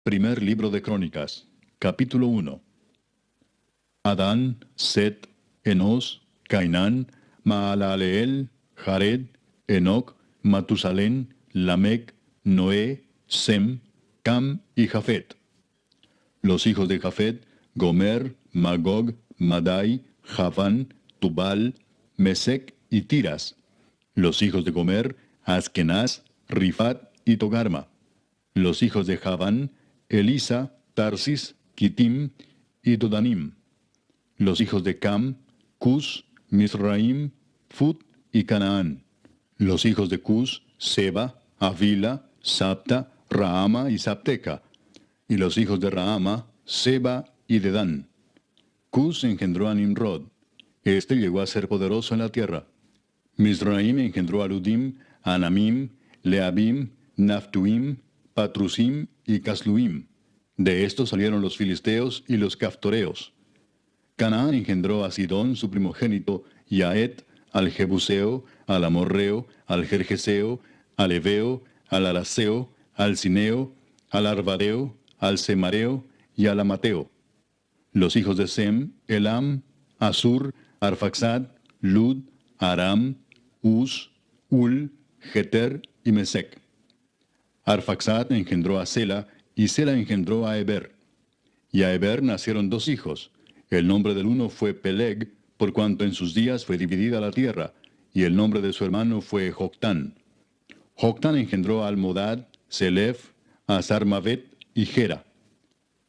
Primer libro de Crónicas, capítulo 1. Adán, Set, Enos, Cainán, Maalaleel, Jared, Enoc, Matusalén, Lamec, Noé, Sem, Cam y Jafet. Los hijos de Jafet: Gomer, Magog, Madai, Javán, Tubal, Mesec y Tiras. Los hijos de Gomer: Askenaz, Rifat y Togarma. Los hijos de Javán: Elisa, Tarsis, Kitim y Dodanim. Los hijos de Cam: Cus, Misraim, Fut y Canaán. Los hijos de Cus: Seba, Avila, Sapta, Raama y Sapteca. Y los hijos de Raama: Seba y Dedán. Cus engendró a Nimrod. Este llegó a ser poderoso en la tierra. Misraim engendró a Ludim, Anamim, Leabim, Naftuim, Patrusim y Casluim. De estos salieron los filisteos y los caftoreos. Canaán engendró a Sidón, su primogénito, y a Et, al Jebuseo, al Amorreo, al Jerjeseo, al Eveo, al Araseo, al Cineo, al Arvadeo, al Semareo y al Amateo. Los hijos de Sem: Elam, Asur, Arfaxad, Lud, Aram, Uz, Ul, Geter y Mesec. Arfaxad engendró a Sela, y Sela engendró a Eber. Y a Eber nacieron dos hijos. El nombre del uno fue Peleg, por cuanto en sus días fue dividida la tierra, y el nombre de su hermano fue Joctán. Joctán engendró a Almodad, Selef, a Sarmavet y Gera.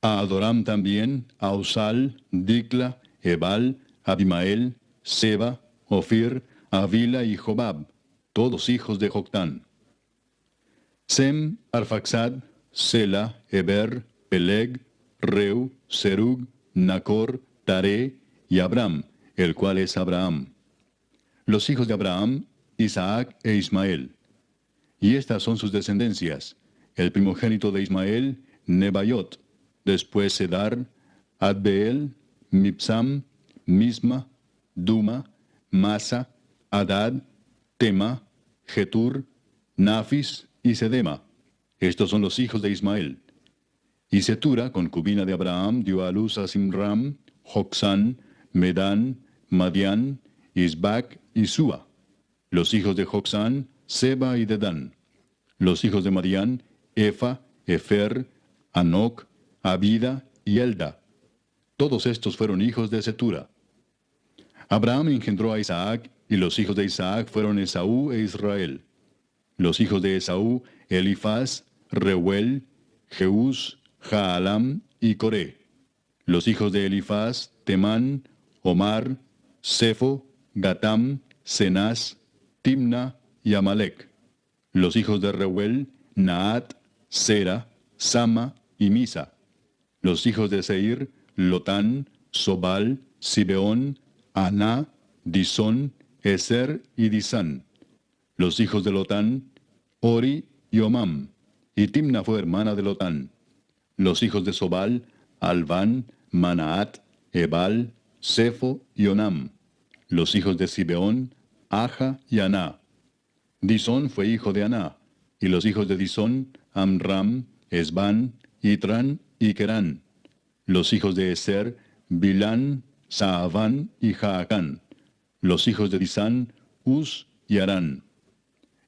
A Adoram también, a Usal, Dicla, Ebal, Abimael, Seba, Ofir, Avila y Jobab, todos hijos de Joctán. Sem, Arfaxad, Sela, Eber, Peleg, Reu, Serug, Nacor, Taré y Abram, el cual es Abraham. Los hijos de Abraham: Isaac e Ismael. Y estas son sus descendencias: el primogénito de Ismael, Nebaiot; después Sedar, Adbeel, Mipsam, Misma, Duma, Masa, Adad, Tema, Getur, Nafis y Sedema. Estos son los hijos de Ismael. Y Setura, concubina de Abraham, dio a luz a Simram, Jocsán, Medán, Madián, Isbac y Sua. Los hijos de Jocsán: Seba y Dedán. Los hijos de Madián: Efa, Efer, Anoc, Abida y Elda. Todos estos fueron hijos de Setura. Abraham engendró a Isaac, y los hijos de Isaac fueron Esaú e Israel. Los hijos de Esaú: Elifaz, Reuel, Jeús, Jaalam y Coré. Los hijos de Elifaz: Temán, Omar, Sefo, Gatam, Cenaz, Timna y Amalec. Los hijos de Reuel: Naat, Sera, Sama y Misa. Los hijos de Seir: Lotán, Sobal, Sibeón, Aná, Disón, Eser y Disán. Los hijos de Lotán: Ori y Omam. Y Timna fue hermana de Lotán. Los hijos de Sobal: Alván, Manaat, Ebal, Sefo y Onam. Los hijos de Sibeón: Aja y Aná. Disón fue hijo de Aná. Y los hijos de Disón: Amram, Esbán, Itran y Kerán. Los hijos de Eser: Bilán, Saaván y Jaacán. Los hijos de Disán: Uz y Arán.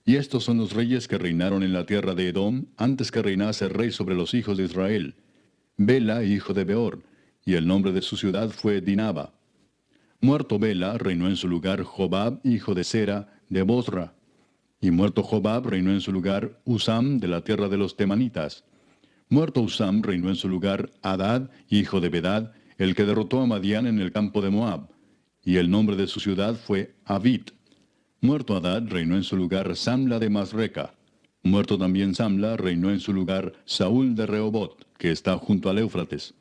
Y estos son los reyes que reinaron en la tierra de Edom antes que reinase rey sobre los hijos de Israel: Bela, hijo de Beor, y el nombre de su ciudad fue Dinaba. Muerto Bela, reinó en su lugar Jobab, hijo de Sera, de Bosra. Y muerto Jobab, reinó en su lugar Usam, de la tierra de los Temanitas. Muerto Usam, reinó en su lugar Hadad, hijo de Bedad, el que derrotó a Madián en el campo de Moab. Y el nombre de su ciudad fue Avit. Muerto Hadad, reinó en su lugar Samla de Masreca. Muerto también Samla, reinó en su lugar Saúl de Rehobot, que está junto al Éufrates.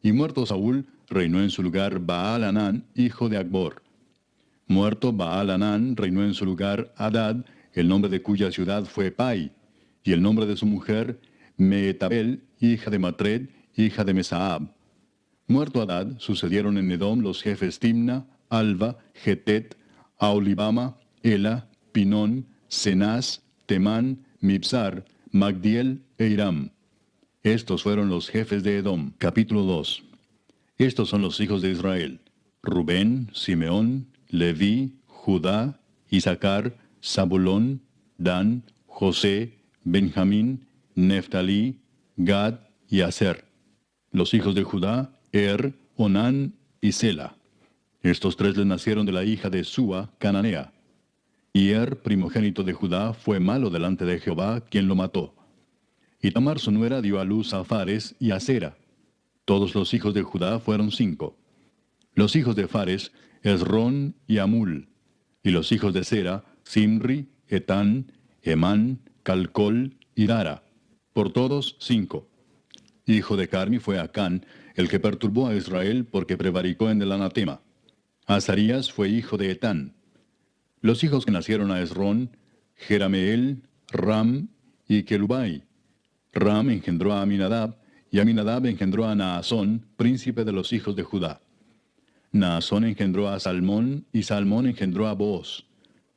Y muerto Saúl, reinó en su lugar Baal-Hanán, hijo de Acbor. Muerto Baal-Hanán, reinó en su lugar Hadad, el nombre de cuya ciudad fue Pai, y el nombre de su mujer Meetabel, hija de Matred, hija de Mesaab. Muerto Hadad, sucedieron en Edom los jefes Timna, Alva, Getet, Aolibama, Ela, Pinón, Cenaz, Temán, Mibsar, Magdiel e Iram. Estos fueron los jefes de Edom. Capítulo 2. Estos son los hijos de Israel: Rubén, Simeón, Leví, Judá, Isaacar, Zabulón, Dan, José, Benjamín, Neftalí, Gad y Aser. Los hijos de Judá: Onán y Sela. Estos tres les nacieron de la hija de Súa, cananea. Y primogénito de Judá, fue malo delante de Jehová, quien lo mató. Y Tamar su nuera dio a luz a Fares y a Zera. Todos los hijos de Judá fueron 5. Los hijos de Fares: Esrón y Amul. Y los hijos de Zera: Simri, Etán, Emán, Calcol y Dara. Por todos 5. Hijo de Carmi fue Acán, el que perturbó a Israel porque prevaricó en el anatema. Azarías fue hijo de Etán. Los hijos que nacieron a Esrón: Jerameel, Ram y Kelubai. Ram engendró a Aminadab, y Aminadab engendró a Naasón, príncipe de los hijos de Judá. Naasón engendró a Salmón, y Salmón engendró a Booz.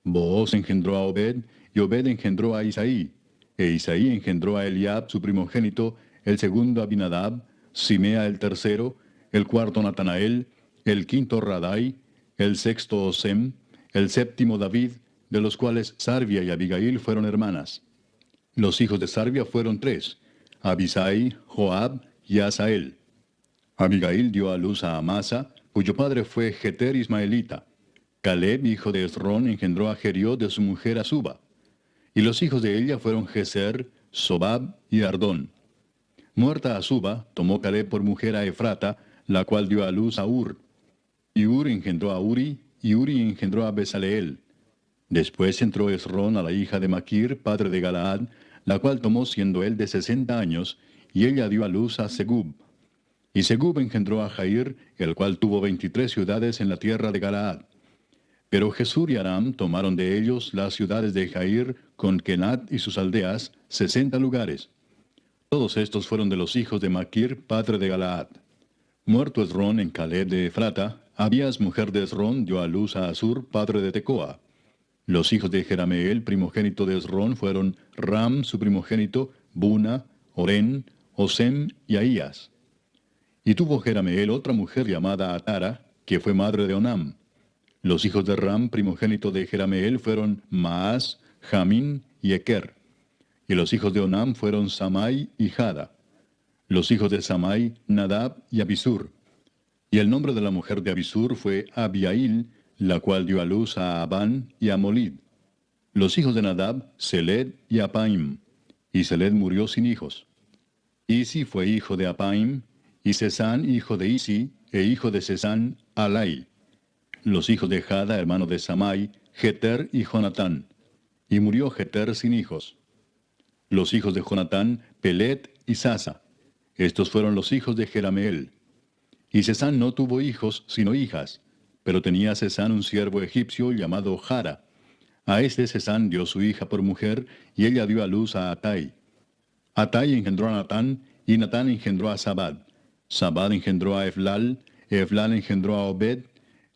Booz engendró a Obed, y Obed engendró a Isaí. E Isaí engendró a Eliab, su primogénito, el segundo Abinadab, Simea el tercero, el cuarto Natanael, el quinto Radai, el sexto Osem, el séptimo David, de los cuales Sarvia y Abigail fueron hermanas. Los hijos de Sarvia fueron 3, Abisai, Joab y Asael. Abigail dio a luz a Amasa, cuyo padre fue Jeter ismaelita. Caleb, hijo de Esrón, engendró a Jeriot de su mujer Azuba. Y los hijos de ella fueron Geser, Sobab y Ardón. Muerta Azuba, tomó Caleb por mujer a Efrata, la cual dio a luz a Ur. Y Ur engendró a Uri, y Uri engendró a Besaleel. Después entró Esrón a la hija de Maquir, padre de Galaad, la cual tomó siendo él de 60 años, y ella dio a luz a Segub. Y Segub engendró a Jair, el cual tuvo 23 ciudades en la tierra de Galaad. Pero Jesur y Aram tomaron de ellos las ciudades de Jair, con Kenat y sus aldeas, 60 lugares. Todos estos fueron de los hijos de Maquir, padre de Galaad. Muerto Esrón en Caleb de Efrata, Abías, mujer de Esrón, dio a luz a Asur, padre de Tecoa. Los hijos de Jerameel, primogénito de Esrón, fueron Ram, su primogénito, Buna, Orén, Osem y Ahías. Y tuvo Jerameel otra mujer llamada Atara, que fue madre de Onam. Los hijos de Ram, primogénito de Jerameel, fueron Maas, Jamín y Eker. Y los hijos de Onam fueron Samai y Jada. Los hijos de Samai, Nadab y Abisur. Y el nombre de la mujer de Abisur fue Abiail, la cual dio a luz a Abán y a Molid. Los hijos de Nadab, Seled y Apaim. Y Seled murió sin hijos. Isi fue hijo de Apaim, y Sesán hijo de Isi, e hijo de Sesán, Alai. Los hijos de Jada, hermano de Samai, Jeter y Jonatán. Y murió Jeter sin hijos. Los hijos de Jonatán, Pelet y Sasa. Estos fueron los hijos de Jerameel. Y Sesán no tuvo hijos, sino hijas, pero tenía Sesán un siervo egipcio llamado Jara. A este Sesán dio su hija por mujer, y ella dio a luz a Atai. Atai engendró a Natán, y Natán engendró a Sabad. Sabad engendró a Eflal engendró a Obed.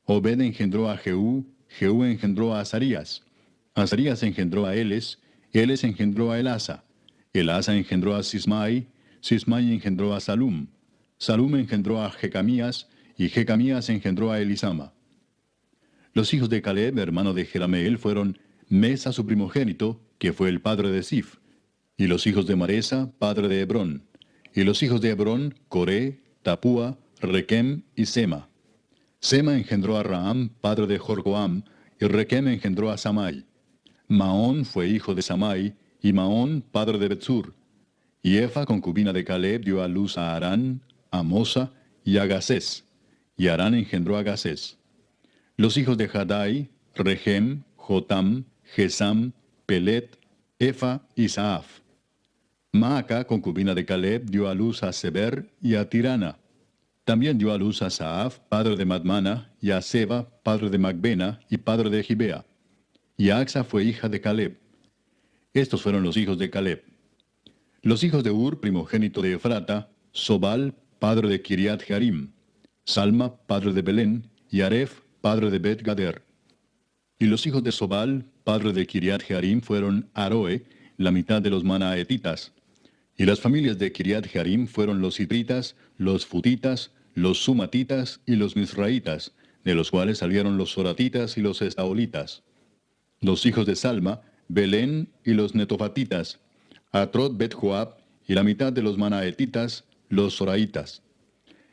Obed engendró a Jehú engendró a Azarías. Azarías engendró a Eles engendró a Elasa. Elasa engendró a Sismai engendró a Salum. Salum engendró a Jecamías, y Jecamías engendró a Elisama. Los hijos de Caleb, hermano de Jerameel, fueron Mesa su primogénito, que fue el padre de Sif, y los hijos de Maresa, padre de Hebrón. Y los hijos de Hebrón, Coré, Tapúa, Requem y Sema. Sema engendró a Raam, padre de Jorgoam, y Requem engendró a Samai. Maón fue hijo de Samai, y Maón, padre de Betsur. Y Efa, concubina de Caleb, dio a luz a Arán, a Mosa y a Gasés. Y Arán engendró a Gasés. Los hijos de Jadai, Regem, Jotam, Gesam, Pelet, Efa y Saaf. Maaca, concubina de Caleb, dio a luz a Seber y a Tirana. También dio a luz a Saaf, padre de Madmana, y a Seba, padre de Macbena y padre de Gibea. Y Axa fue hija de Caleb. Estos fueron los hijos de Caleb. Los hijos de Ur, primogénito de Efrata, Sobal, padre de Kiriat Jearim, Salma, padre de Belén, y Aref, padre de Bet Gader. Y los hijos de Sobal, padre de Kiriat Jearim, fueron Aroe, la mitad de los manaetitas. Y las familias de Kiriat Jearim fueron los Itritas, los Futitas, los Sumatitas y los Misraitas, de los cuales salieron los Soratitas y los Estaolitas. Los hijos de Salma, Belén y los Netofatitas, Atrot Bet Joab y la mitad de los Manaetitas, los Soraitas.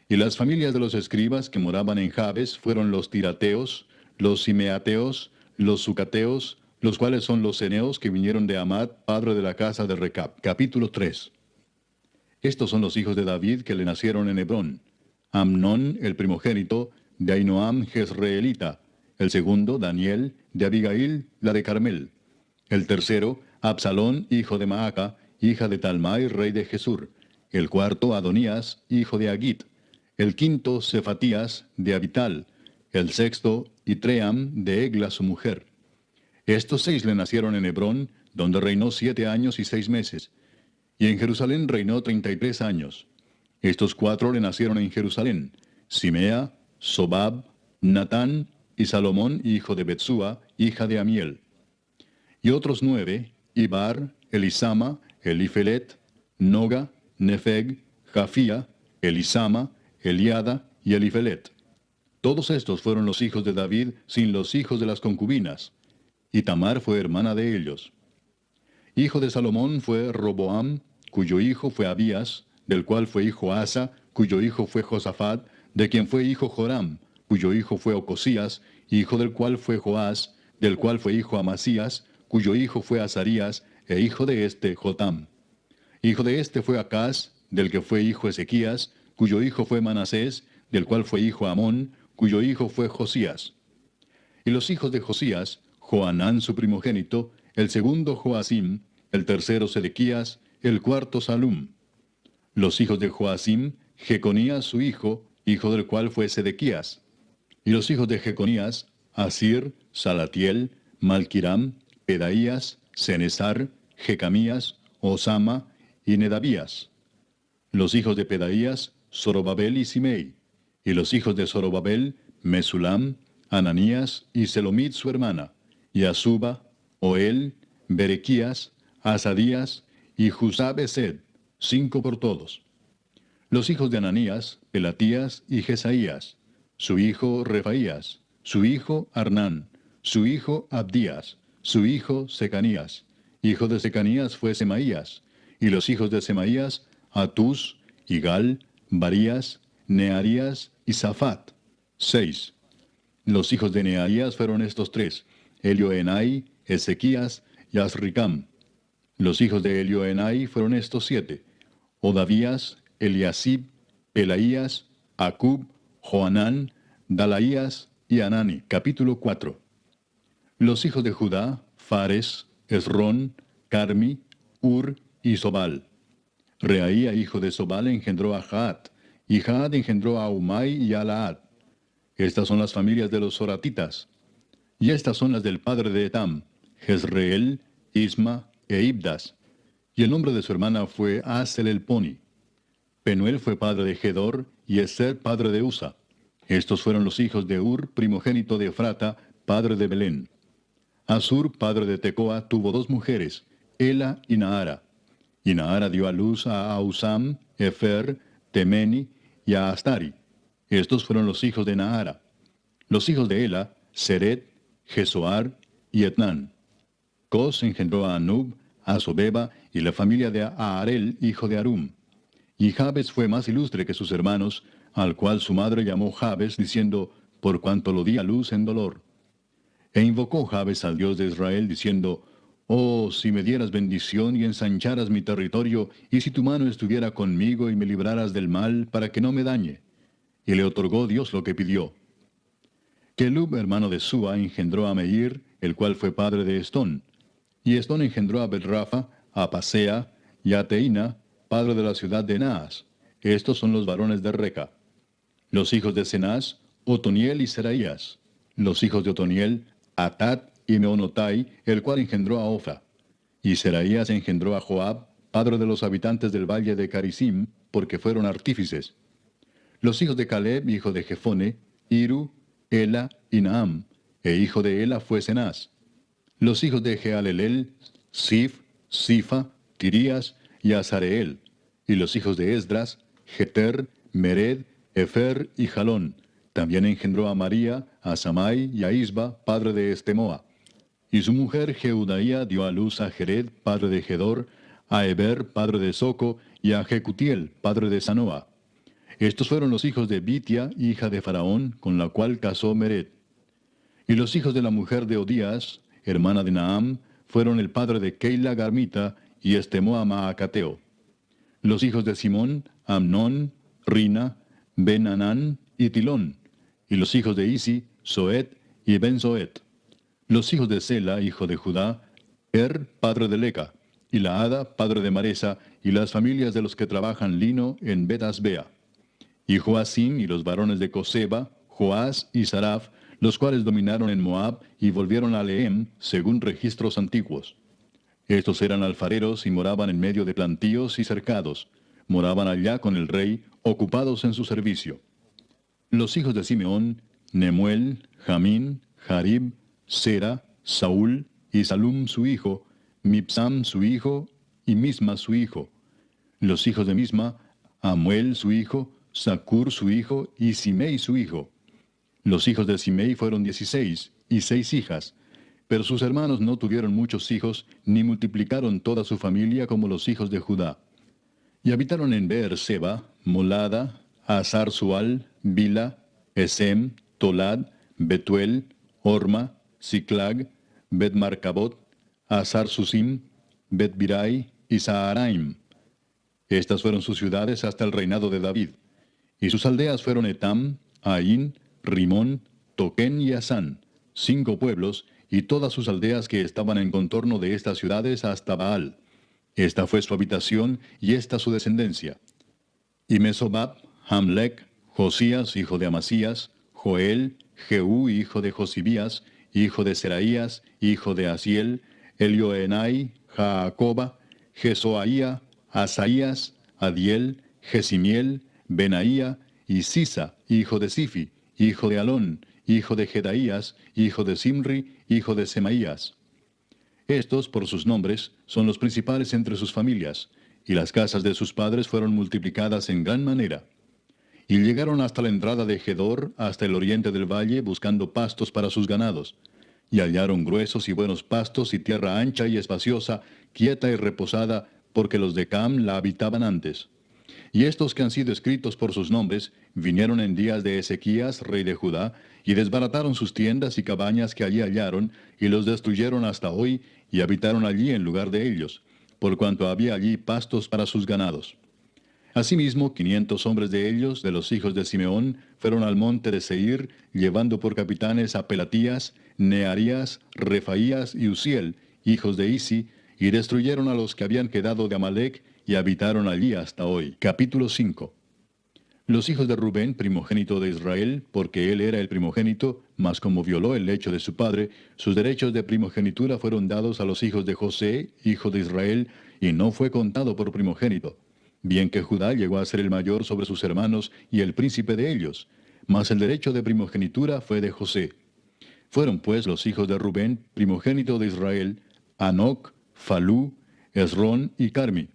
Y las familias de los escribas que moraban en Jabes fueron los Tirateos, los Simeateos, los Sucateos, los cuales son los Ceneos que vinieron de Amad, padre de la casa de Recab. Capítulo 3. Estos son los hijos de David que le nacieron en Hebrón. Amnón, el primogénito, de Ahinoam Jezreelita. El segundo, Daniel, de Abigail, la de Carmel. El tercero, Absalón, hijo de Maaca, hija de Talmai, rey de Jesur. El cuarto, Adonías, hijo de Agit. El quinto, Cefatías, de Abital. El sexto, Itream, de Egla, su mujer. Estos 6 le nacieron en Hebrón, donde reinó 7 años y 6 meses. Y en Jerusalén reinó 33 años. Estos 4 le nacieron en Jerusalén: Simea, Sobab, Natán y Salomón, hijo de Betsúa, hija de Amiel. Y otros 9, Ibar, Elisama, Elifelet, Noga, Nefeg, Jafía, Elisama, Eliada y Elifelet. Todos estos fueron los hijos de David sin los hijos de las concubinas. Y Tamar fue hermana de ellos. Hijo de Salomón fue Roboam, cuyo hijo fue Abías, del cual fue hijo Asa, cuyo hijo fue Josafat, de quien fue hijo Joram, cuyo hijo fue Ocosías, hijo del cual fue Joás, del cual fue hijo Amasías, cuyo hijo fue Azarías, e hijo de este Jotam. Hijo de este fue Acaz, del que fue hijo Ezequías, cuyo hijo fue Manasés, del cual fue hijo Amón, cuyo hijo fue Josías. Y los hijos de Josías, Joanán su primogénito, el segundo Joacim, el tercero Sedequías, el cuarto Salum. Los hijos de Joacim, Jeconías su hijo, hijo del cual fue Sedequías. Y los hijos de Jeconías, Asir, Salatiel, Malquiram, Pedaías, Cenesar, Jecamías, Osama y Nedabías. Los hijos de Pedaías, Zorobabel y Simei. Y los hijos de Zorobabel, Mesulam, Ananías y Selomit su hermana, y Asuba, Oel, Berequías, Asadías y Jusabesed, 5 por todos. Los hijos de Ananías, Pelatías y Jesaías, su hijo Refaías, su hijo Arnán, su hijo Abdías, su hijo Secanías. Hijo de Secanías fue Semaías, y los hijos de Semaías, Atús, Igal, Barías, Nearías y Safat, 6. Los hijos de Nearías fueron estos 3, Elioenai, Ezequías y Azricam. Los hijos de Elioenai fueron estos 7, Odavías, Eliasib, Pelaías, Acub, Joanán, Dalaías y Anani. Capítulo 4. Los hijos de Judá, Fares, Esrón, Carmi, Ur y Sobal. Reaía, hijo de Sobal, engendró a Jaat, y Jaat engendró a Umai y a Laad. Estas son las familias de los Soratitas. Y estas son las del padre de Etam, Jezreel, Isma e Ibdas. Y el nombre de su hermana fue Aselelponi. Penuel fue padre de Gedor, y Eser padre de Usa. Estos fueron los hijos de Ur, primogénito de Efrata, padre de Belén. Asur, padre de Tecoa, tuvo 2 mujeres, Ela y Naara. Y Naara dio a luz a Ausam, Efer, Temeni y a Astari. Estos fueron los hijos de Naara. Los hijos de Ela, Seret, Jesoar y Etnán. Cos engendró a Anub, a Sobeba y la familia de Aarel, hijo de Arum. Y Jabes fue más ilustre que sus hermanos, al cual su madre llamó Jabes, diciendo, por cuanto lo di a luz en dolor. E invocó Jabes al Dios de Israel, diciendo, oh, si me dieras bendición y ensancharas mi territorio, y si tu mano estuviera conmigo y me libraras del mal, para que no me dañe. Y le otorgó Dios lo que pidió. Kelub, hermano de Sua, engendró a Meir, el cual fue padre de Estón. Y Estón engendró a Betrafa, a Pasea y a Teina, padre de la ciudad de Naas. Estos son los varones de Reca. Los hijos de Cenaz, Otoniel y Seraías. Los hijos de Otoniel, Atat y Meonotai, el cual engendró a Ofra. Y Seraías engendró a Joab, padre de los habitantes del valle de Carisim, porque fueron artífices. Los hijos de Caleb, hijo de Jefone, Iru, Ela y Naam, e hijo de Ela fue Cenaz. Los hijos de Jealelel, Sif, Sifa, Tirías y Azareel. Y los hijos de Esdras, Jeter, Mered, Efer y Jalón. También engendró a María, a Samai y a Isba, padre de Estemoa. Y su mujer Jeudaía dio a luz a Jered, padre de Gedor, a Eber, padre de Soco, y a Jecutiel, padre de Sanoa. Estos fueron los hijos de Bitia, hija de Faraón, con la cual casó Mered. Y los hijos de la mujer de Odías, hermana de Naam, fueron el padre de Keila Garmita y Estemoa Maacateo. Los hijos de Simón, Amnón, Rina, Ben-Anán y Tilón. Y los hijos de Isi, Soet y Ben-Soet. Los hijos de Sela, hijo de Judá, padre de Leca, y Laada, padre de Maresa, y las familias de los que trabajan lino en Bet-Asbea. Y Joacim y los varones de Coseba, Joás y Saraf, los cuales dominaron en Moab y volvieron a Lehem, según registros antiguos. Estos eran alfareros y moraban en medio de plantíos y cercados. Moraban allá con el rey, ocupados en su servicio. Los hijos de Simeón, Nemuel, Jamín, Jarib, Sera, Saúl y Salum su hijo, Mipsam su hijo y Misma su hijo. Los hijos de Misma, Amuel su hijo, Zacur su hijo y Simei su hijo. Los hijos de Simei fueron 16 y 6 hijas, pero sus hermanos no tuvieron muchos hijos, ni multiplicaron toda su familia como los hijos de Judá. Y habitaron en Beer-seba, Molada, Hazar-Sual, Bila, Esem, Tolad, Betuel, Orma, Siclag, Bet-Marcabot, Hazar-Susim, Bet-Birai y Saharaim. Estas fueron sus ciudades hasta el reinado de David. Y sus aldeas fueron Etam, Ain, Rimón, Toquén y Asán, 5 pueblos, y todas sus aldeas que estaban en contorno de estas ciudades hasta Baal. Esta fue su habitación y esta su descendencia. Y Mesobab, Hamlec, Josías, hijo de Amasías, Joel, Jehú, hijo de Josibías, hijo de Seraías, hijo de Asiel, Elioenai, Jaacoba, Jesoaía, Asaías, Adiel, Jesimiel, Benaía, y Sisa, hijo de Sifi, hijo de Alón, hijo de Jedaías, hijo de Simri, hijo de Semaías. Estos, por sus nombres, son los principales entre sus familias, y las casas de sus padres fueron multiplicadas en gran manera. Y llegaron hasta la entrada de Gedor, hasta el oriente del valle, buscando pastos para sus ganados. Y hallaron gruesos y buenos pastos y tierra ancha y espaciosa, quieta y reposada, porque los de Cam la habitaban antes. Y estos que han sido escritos por sus nombres, vinieron en días de Ezequías, rey de Judá, y desbarataron sus tiendas y cabañas que allí hallaron, y los destruyeron hasta hoy, y habitaron allí en lugar de ellos, por cuanto había allí pastos para sus ganados. Asimismo, 500 hombres de ellos, de los hijos de Simeón, fueron al monte de Seir, llevando por capitanes a Pelatías, Nearías, Refaías y Uziel, hijos de Isi, y destruyeron a los que habían quedado de Amalec, y habitaron allí hasta hoy. Capítulo 5. Los hijos de Rubén, primogénito de Israel, porque él era el primogénito, mas como violó el lecho de su padre, sus derechos de primogenitura fueron dados a los hijos de José, hijo de Israel, y no fue contado por primogénito. Bien que Judá llegó a ser el mayor sobre sus hermanos y el príncipe de ellos, mas el derecho de primogenitura fue de José. Fueron pues los hijos de Rubén, primogénito de Israel, Anoc, Falú, Esrón y Carmi.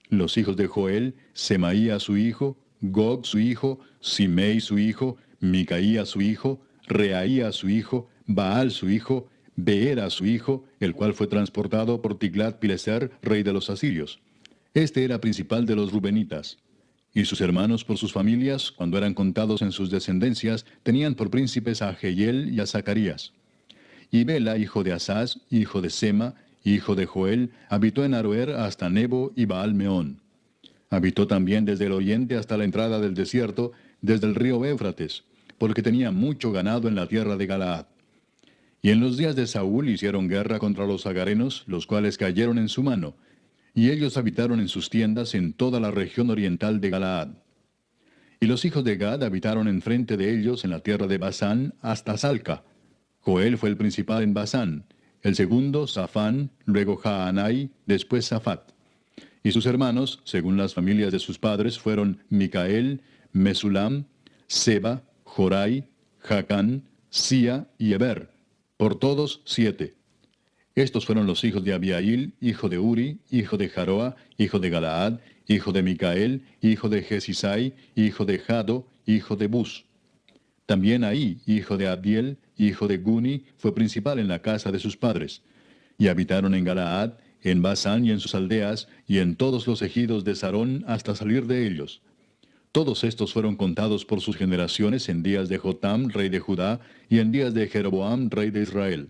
Los hijos de Joel, Semaía su hijo, Gog su hijo, Simei su hijo, Micaía su hijo, Reaía su hijo, Baal su hijo, Beera su hijo, el cual fue transportado por Tiglat-Pileser, rey de los asirios. Este era principal de los rubenitas. Y sus hermanos por sus familias, cuando eran contados en sus descendencias, tenían por príncipes a Jehiel y a Zacarías. Y Bela, hijo de Asaz, hijo de Sema, hijo de Joel, habitó en Aroer hasta Nebo y Baal-Meón. Habitó también desde el oriente hasta la entrada del desierto, desde el río Éufrates, porque tenía mucho ganado en la tierra de Galaad. Y en los días de Saúl hicieron guerra contra los agarenos, los cuales cayeron en su mano, y ellos habitaron en sus tiendas en toda la región oriental de Galaad. Y los hijos de Gad habitaron enfrente de ellos en la tierra de Basán hasta Salca. Joel fue el principal en Basán, el segundo Safán, luego Jaanai, después Safat. Y sus hermanos, según las familias de sus padres, fueron Micael, Mesulam, Seba, Jorai, Jacán, Sia y Eber, por todos 7. Estos fueron los hijos de Abiail, hijo de Uri, hijo de Jaroa, hijo de Galaad, hijo de Micael, hijo de Jesisai, hijo de Jado, hijo de Bus. También Ahí, hijo de Abdiel, hijo de Guni, fue principal en la casa de sus padres. Y habitaron en Galaad, en Basán y en sus aldeas, y en todos los ejidos de Sarón hasta salir de ellos. Todos estos fueron contados por sus generaciones en días de Jotam, rey de Judá, y en días de Jeroboam, rey de Israel.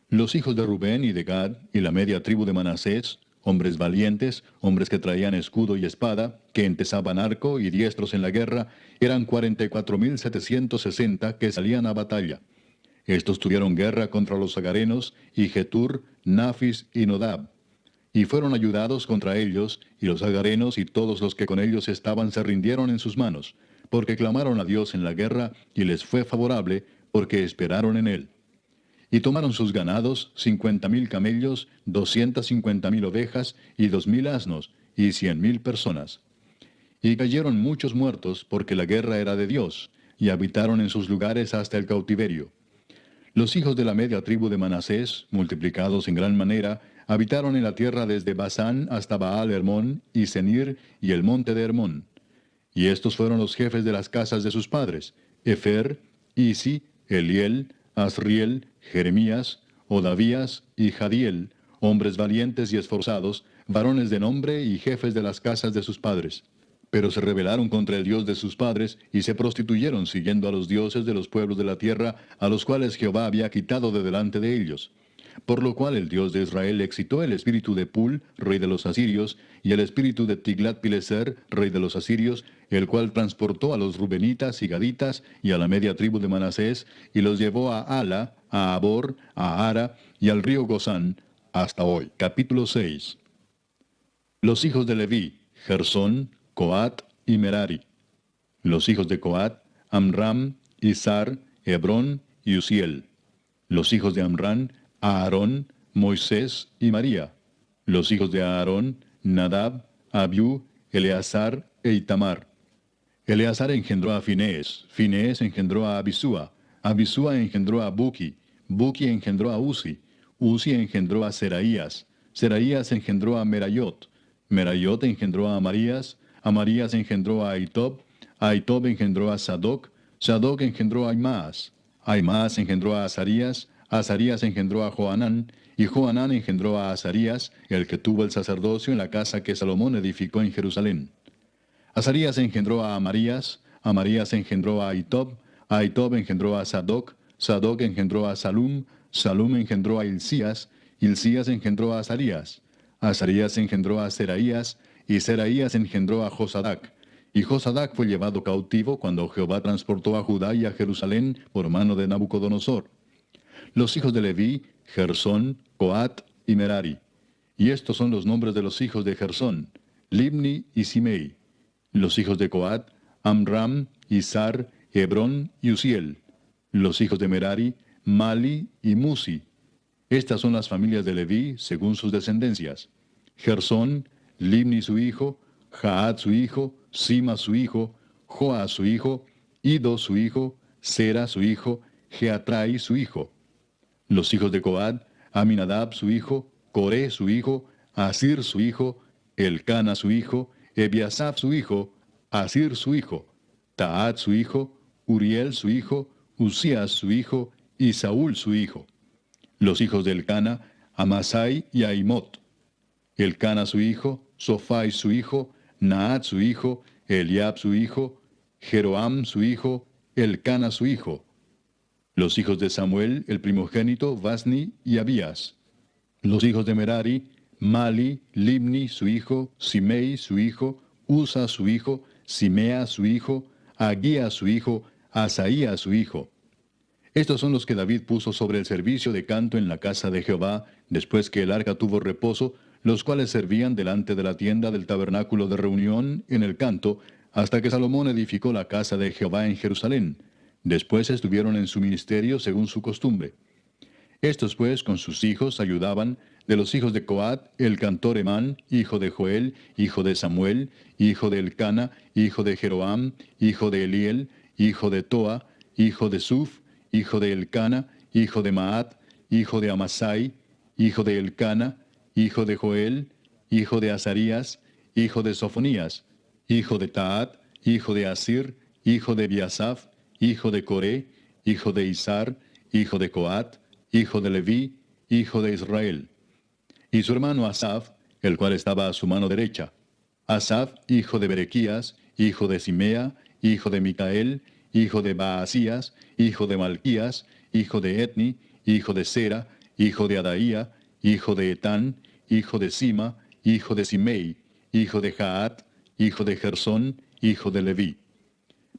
Los hijos de Rubén y de Gad, y la media tribu de Manasés, hombres valientes, hombres que traían escudo y espada, que entesaban arco y diestros en la guerra, eran 44,760 que salían a batalla. Estos tuvieron guerra contra los agarenos, y Getur, Nafis y Nodab. Y fueron ayudados contra ellos, y los agarenos y todos los que con ellos estaban se rindieron en sus manos, porque clamaron a Dios en la guerra, y les fue favorable, porque esperaron en él. Y tomaron sus ganados, 50,000 camellos, 250,000 ovejas, y 2,000 asnos, y 100,000 personas. Y cayeron muchos muertos, porque la guerra era de Dios, y habitaron en sus lugares hasta el cautiverio. Los hijos de la media tribu de Manasés, multiplicados en gran manera, habitaron en la tierra desde Basán hasta Baal Hermón y Senir y el monte de Hermón. Y estos fueron los jefes de las casas de sus padres: Efer, Isi, Eliel, Asriel, Jeremías, Odavías y Jadiel, hombres valientes y esforzados, varones de nombre y jefes de las casas de sus padres. Pero se rebelaron contra el Dios de sus padres, y se prostituyeron siguiendo a los dioses de los pueblos de la tierra, a los cuales Jehová había quitado de delante de ellos. Por lo cual el Dios de Israel excitó el espíritu de Pul, rey de los asirios, y el espíritu de Tiglat-Pileser, rey de los asirios, el cual transportó a los rubenitas y gaditas y a la media tribu de Manasés, y los llevó a Ala, a Abor, a Ara y al río Gozán, hasta hoy. Capítulo 6. Los hijos de Leví: Gersón, Coat y Merari. Los hijos de Coat: Amram, Izar, Hebrón y Uziel. Los hijos de Amram: Aarón, Moisés y María. Los hijos de Aarón: Nadab, Abiú, Eleazar e Itamar. Eleazar engendró a Finés, Finés engendró a Abisúa, Abisúa engendró a Buki, Buki engendró a Uzi, Uzi engendró a Seraías, Seraías engendró a Merayot, Merayot engendró a Amarías, Amarías engendró a Ahitob, Ahitob engendró a Sadoc, Sadoc engendró a Aimaas, Aimaas engendró a Azarías, Azarías engendró a Johanán, y Johanán engendró a Azarías, el que tuvo el sacerdocio en la casa que Salomón edificó en Jerusalén. Azarías engendró a Amarías, Amarías engendró a Ahitob, Ahitob engendró a Sadoc, Sadoc engendró a Salum, Salum engendró a Hilcías, Hilcías engendró a Azarías, Azarías engendró a Seraías, y Seraías engendró a Josadac. Y Josadac fue llevado cautivo cuando Jehová transportó a Judá y a Jerusalén por mano de Nabucodonosor. Los hijos de Leví: Gersón, Coat y Merari. Y estos son los nombres de los hijos de Gersón: Libni y Simei. Los hijos de Coat: Amram, Izar, Hebrón y Uziel. Los hijos de Merari: Mali y Musi. Estas son las familias de Leví según sus descendencias: Gersón, Libni su hijo, Jaat su hijo, Sima su hijo, Joa su hijo, Ido su hijo, Sera su hijo, Geatrai su hijo. Los hijos de Coat: Aminadab su hijo, Coré su hijo, Asir su hijo, Elcana su hijo, Ebiasaf su hijo, Asir su hijo, Taat su hijo, Uriel su hijo, Usías su hijo, y Saúl su hijo. Los hijos de Elcana: Amasai y Aimot. Elcana su hijo, Sofai su hijo, Naat su hijo, Eliab su hijo, Jeroam su hijo, Elcana su hijo. Los hijos de Samuel, el primogénito, Vasni y Abías. Los hijos de Merari: Mali, Libni su hijo, Simei su hijo, Usa su hijo, Simea su hijo, Agía su hijo, Asaía su hijo. Estos son los que David puso sobre el servicio de canto en la casa de Jehová, después que el arca tuvo reposo, los cuales servían delante de la tienda del tabernáculo de reunión en el canto, hasta que Salomón edificó la casa de Jehová en Jerusalén. Después estuvieron en su ministerio según su costumbre. Estos pues con sus hijos ayudaban: de los hijos de Coat, el cantor Emán, hijo de Joel, hijo de Samuel, hijo de Elcana, hijo de Jeroam, hijo de Eliel, hijo de Toa, hijo de Suf, hijo de Elcana, hijo de Maat, hijo de Amasai, hijo de Elcana, hijo de Joel, hijo de Azarías, hijo de Sofonías, hijo de Taat, hijo de Asir, hijo de Biasaf, hijo de Coré, hijo de Izar, hijo de Coat, hijo de Leví, hijo de Israel. Y su hermano Asaf, el cual estaba a su mano derecha. Asaf, hijo de Berequías, hijo de Simea, hijo de Micael, hijo de Baasías, hijo de Malquías, hijo de Etni, hijo de Sera, hijo de Adaía, hijo de Etán, hijo de Sima, hijo de Simei, hijo de Jaat, hijo de Gersón, hijo de Leví.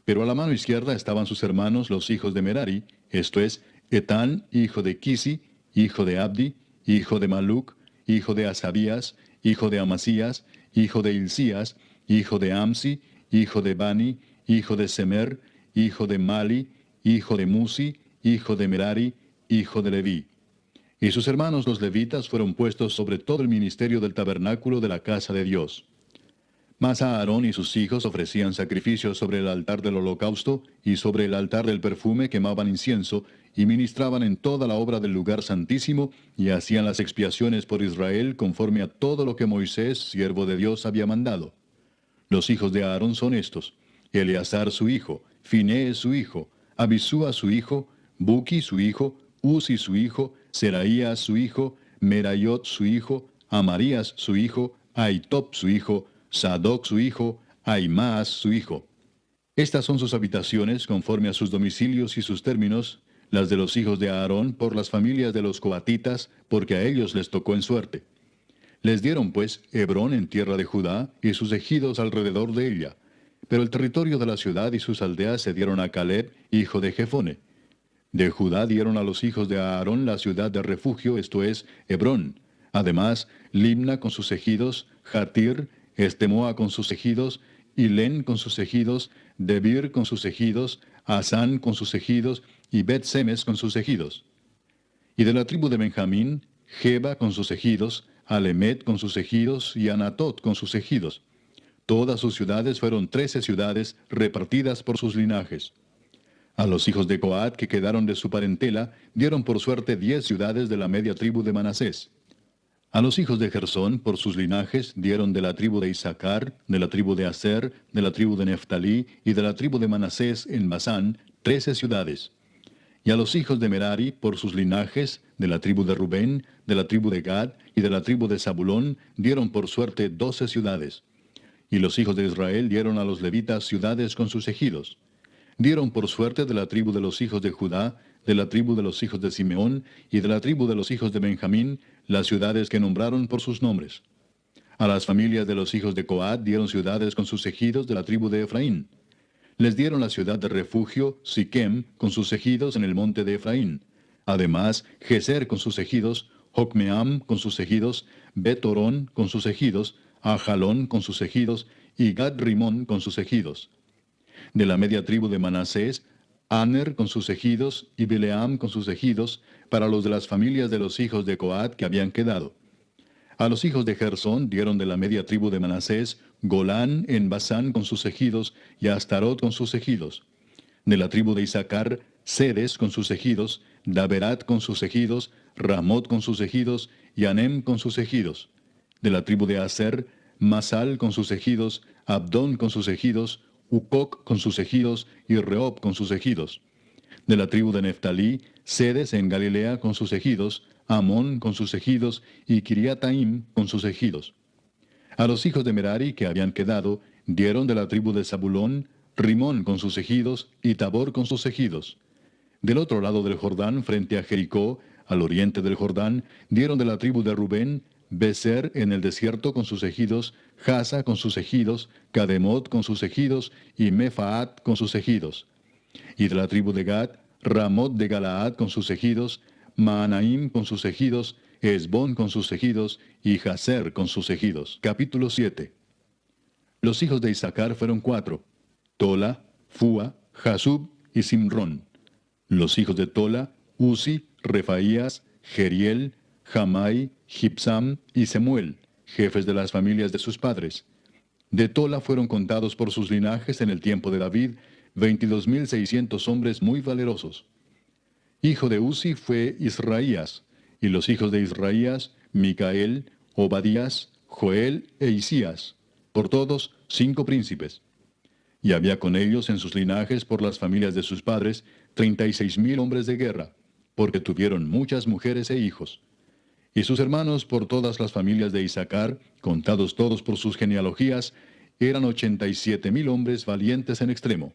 Pero a la mano izquierda estaban sus hermanos los hijos de Merari, esto es, Etán, hijo de Kisi, hijo de Abdi, hijo de Maluc, hijo de Asabías, hijo de Amasías, hijo de Hilcías, hijo de Amsi, hijo de Bani, hijo de Semer, hijo de Mali, hijo de Musi, hijo de Merari, hijo de Leví. Y sus hermanos los levitas fueron puestos sobre todo el ministerio del tabernáculo de la casa de Dios. Mas Aarón y sus hijos ofrecían sacrificios sobre el altar del holocausto y sobre el altar del perfume quemaban incienso y ministraban en toda la obra del lugar santísimo y hacían las expiaciones por Israel conforme a todo lo que Moisés, siervo de Dios, había mandado. Los hijos de Aarón son estos: Eleazar su hijo, Finés su hijo, Abisúa su hijo, Buki su hijo, Uzi su hijo, Seraías su hijo, Merayot su hijo, Amarías su hijo, Ahitob su hijo, Sadoc su hijo, Ahimaas su hijo. Estas son sus habitaciones conforme a sus domicilios y sus términos, las de los hijos de Aarón por las familias de los coatitas, porque a ellos les tocó en suerte. Les dieron pues Hebrón en tierra de Judá y sus ejidos alrededor de ella. Pero el territorio de la ciudad y sus aldeas se dieron a Caleb, hijo de Jefone. De Judá dieron a los hijos de Aarón la ciudad de refugio, esto es, Hebrón. Además, Limna con sus ejidos, Jatir, Estemoa con sus ejidos, Hilén con sus ejidos, Debir con sus ejidos, Asán con sus ejidos, y Bet-Semes con sus ejidos. Y de la tribu de Benjamín, Geba con sus ejidos, Alemet con sus ejidos, y Anatot con sus ejidos. Todas sus ciudades fueron 13 ciudades repartidas por sus linajes. A los hijos de Coat que quedaron de su parentela, dieron por suerte 10 ciudades de la media tribu de Manasés. A los hijos de Gersón, por sus linajes, dieron de la tribu de Isaacar, de la tribu de Aser, de la tribu de Neftalí y de la tribu de Manasés en Basán, 13 ciudades. Y a los hijos de Merari, por sus linajes, de la tribu de Rubén, de la tribu de Gad y de la tribu de Zabulón, dieron por suerte 12 ciudades. Y los hijos de Israel dieron a los levitas ciudades con sus ejidos. Dieron por suerte de la tribu de los hijos de Judá, de la tribu de los hijos de Simeón y de la tribu de los hijos de Benjamín, las ciudades que nombraron por sus nombres. A las familias de los hijos de Coat dieron ciudades con sus ejidos de la tribu de Efraín. Les dieron la ciudad de refugio, Siquem, con sus ejidos en el monte de Efraín. Además, Geser con sus ejidos, Jocmeam con sus ejidos, Bet-Orón con sus ejidos, Ajalón con sus ejidos, y Gad-Rimón con sus ejidos. De la media tribu de Manasés, Aner con sus ejidos, y Bileam con sus ejidos, para los de las familias de los hijos de Coat que habían quedado. A los hijos de Gersón dieron de la media tribu de Manasés, Golán en Basán con sus ejidos, y Astarot con sus ejidos. De la tribu de Isaacar, Sedes con sus ejidos, Daberat con sus ejidos, Ramot con sus ejidos, y Anem con sus ejidos. De la tribu de Aser, Masal con sus ejidos, Abdón con sus ejidos, Ucoc con sus ejidos, y Rehob con sus ejidos. De la tribu de Neftalí, Sedes en Galilea con sus ejidos, Amón con sus ejidos, y Kiriataim con sus ejidos. A los hijos de Merari que habían quedado, dieron de la tribu de Zabulón, Rimón con sus ejidos, y Tabor con sus ejidos. Del otro lado del Jordán, frente a Jericó, al oriente del Jordán, dieron de la tribu de Rubén, Beser en el desierto con sus ejidos, Jasa con sus ejidos, Cademot con sus ejidos, y Mefaat con sus ejidos. Y de la tribu de Gad, Ramot de Galaad con sus ejidos, Maanaim con sus ejidos, Esbón con sus ejidos, y Jaser con sus ejidos. Capítulo 7. Los hijos de Isaacar fueron 4, Tola, Fua, Jasub y Simrón. Los hijos de Tola, Uzi, Refaías, Jeriel, Jamai, Gibsam y Semuel, jefes de las familias de sus padres. De Tola fueron contados por sus linajes en el tiempo de David 22,600 hombres muy valerosos. Hijo de Uzi fue Israías, y los hijos de Israías, Micael, Obadías, Joel e Isías, por todos 5 príncipes. Y había con ellos en sus linajes por las familias de sus padres 36,000 hombres de guerra, porque tuvieron muchas mujeres e hijos. Y sus hermanos por todas las familias de Isaacar, contados todos por sus genealogías, eran 87,000 hombres valientes en extremo.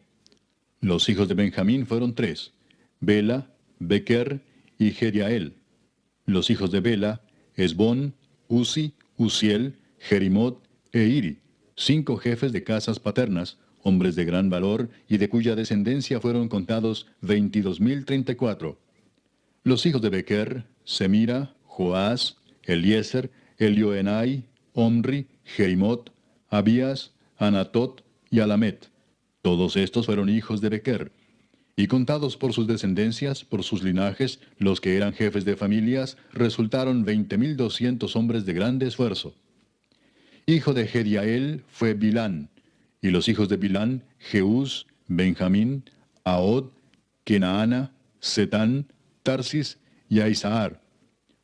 Los hijos de Benjamín fueron 3, Bela, Bequer y Jediael. Los hijos de Bela, Esbón, Uzi, Uziel, Jerimot e Iri, 5 jefes de casas paternas, hombres de gran valor, y de cuya descendencia fueron contados 22,034. Los hijos de Bequer, Semira, Joás, Eliezer, Elioenai, Omri, Jerimot, Abías, Anatot y Alamet. Todos estos fueron hijos de Bequer. Y contados por sus descendencias, por sus linajes, los que eran jefes de familias, resultaron 20,200 hombres de grande esfuerzo. Hijo de Jediael fue Bilán, y los hijos de Bilán, Jeús, Benjamín, Ahod, Kenaana, Setán, Tarsis y Aizahar.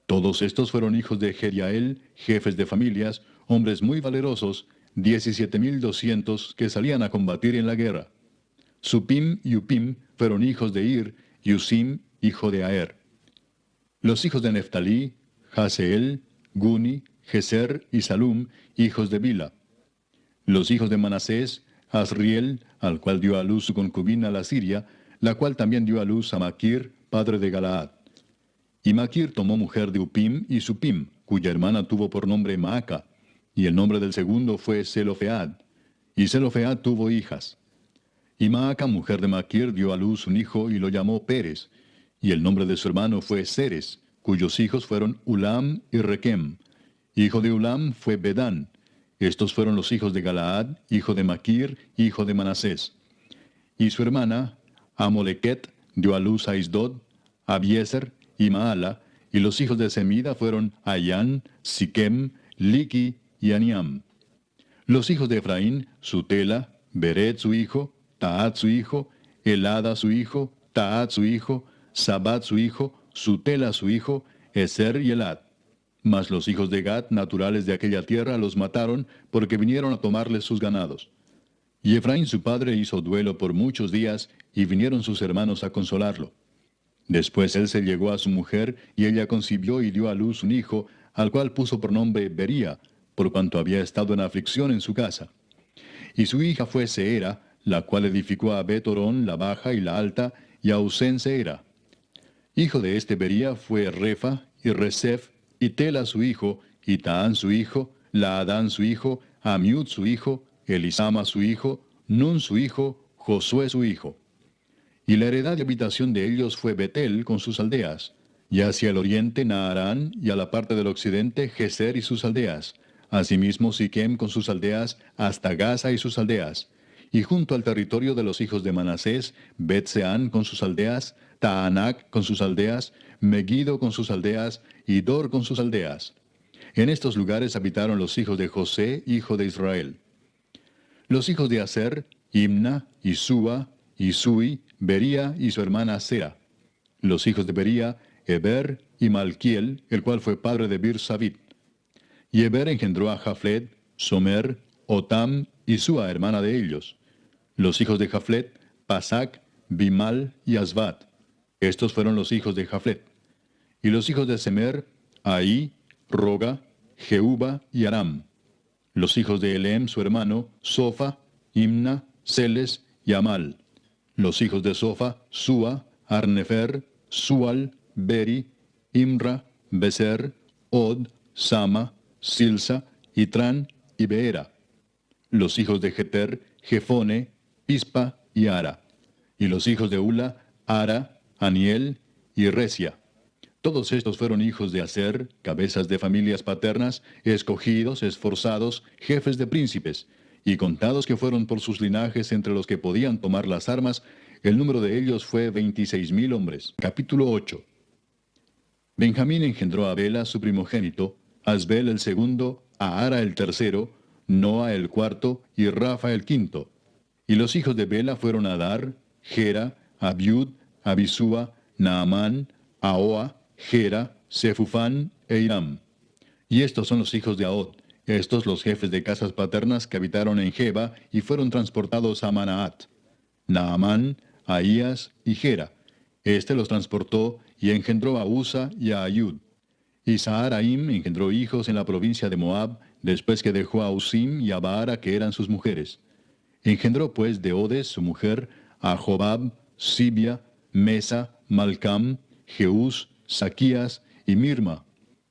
Todos estos fueron hijos de Jediael, jefes de familias, hombres muy valerosos, 17,200 que salían a combatir en la guerra. Supim y Upim fueron hijos de Ir, y Usim, hijo de Aer. Los hijos de Neftalí, Jaseel, Guni, Geser y Salum, hijos de Bila. Los hijos de Manasés, Asriel, al cual dio a luz su concubina la Siria, la cual también dio a luz a Maquir, padre de Galaad. Y Maquir tomó mujer de Upim y Supim, cuya hermana tuvo por nombre Maaca, y el nombre del segundo fue Zelofead. Y Zelofead tuvo hijas. Y Maaca, mujer de Maquir, dio a luz un hijo y lo llamó Pérez, y el nombre de su hermano fue Seres, cuyos hijos fueron Ulam y Requem. Hijo de Ulam fue Bedán. Estos fueron los hijos de Galaad, hijo de Maquir, hijo de Manasés. Y su hermana, Amolequet, dio a luz a Isdod, Abiezer y Maala, y los hijos de Semida fueron Ayán, Siquem, Liqui y Aniam. Los hijos de Efraín, Sutela, Beret su hijo, Taat su hijo, Elada su hijo, Taat su hijo, Sabat su hijo, Sutela su hijo, Eser y Elad. Mas los hijos de Gad, naturales de aquella tierra, los mataron, porque vinieron a tomarles sus ganados. Y Efraín su padre hizo duelo por muchos días, y vinieron sus hermanos a consolarlo. Después él se llegó a su mujer, y ella concibió y dio a luz un hijo, al cual puso por nombre Bería, por cuanto había estado en aflicción en su casa. Y su hija fue Seera, la cual edificó a Bet-Orón la baja y la alta, y a Usén Seera. Hijo de este Bería fue Refa, y Resef, y Tela su hijo, y Taán su hijo, Laadán su hijo, Amiud su hijo, Elisama su hijo, Nun su hijo, Josué su hijo. Y la heredad de habitación de ellos fue Betel con sus aldeas, y hacia el oriente Naarán, y a la parte del occidente Geser y sus aldeas, asimismo Siquem con sus aldeas, hasta Gaza y sus aldeas, y junto al territorio de los hijos de Manasés, Bet-Seán con sus aldeas, Taanac con sus aldeas, Megiddo con sus aldeas, y Dor con sus aldeas. En estos lugares habitaron los hijos de José, hijo de Israel. Los hijos de Aser, Imna, Isúa, Isui, Bería y su hermana Sera. Los hijos de Bería, Eber y Malquiel, el cual fue padre de Bir-Sabit. Y Eber engendró a Jaflet, Somer, Otam y Sua, hermana de ellos. Los hijos de Jaflet, Pasac, Bimal y Asbat. Estos fueron los hijos de Jaflet. Y los hijos de Semer, Ahí, Roga, Jehuba y Aram. Los hijos de Elem, su hermano, Sofa, Imna, Celes y Amal. Los hijos de Sofa, Sua, Arnefer, Sual, Beri, Imra, Beser, Od, Sama, Silsa, Itran y Beera. Los hijos de Jeter, Jefone, Pispa y Ara. Y los hijos de Ula, Ara, Aniel y Resia. Todos estos fueron hijos de Aser, cabezas de familias paternas, escogidos, esforzados, jefes de príncipes, y contados que fueron por sus linajes entre los que podían tomar las armas, el número de ellos fue 26,000 hombres. Capítulo 8. Benjamín engendró a Bela, su primogénito, Asbel el segundo, a Ara el tercero, Noa el cuarto y Rafa el quinto. Y los hijos de Bela fueron Adar, Gera, Abiud, Abisúa, Naamán, Ahoa, Gera, Sefufán e Hiram. Y estos son los hijos de Ahod, estos los jefes de casas paternas que habitaron en Geba y fueron transportados a Manaat. Naamán, Ahías y Gera. Este los transportó y engendró a Usa y a Ayud. Y Saharaim engendró hijos en la provincia de Moab, después que dejó a Usim y a Baara, que eran sus mujeres. Engendró pues de Odes, su mujer, a Jobab, Sibia, Mesa, Malcam, Jeús, Saquías y Mirma.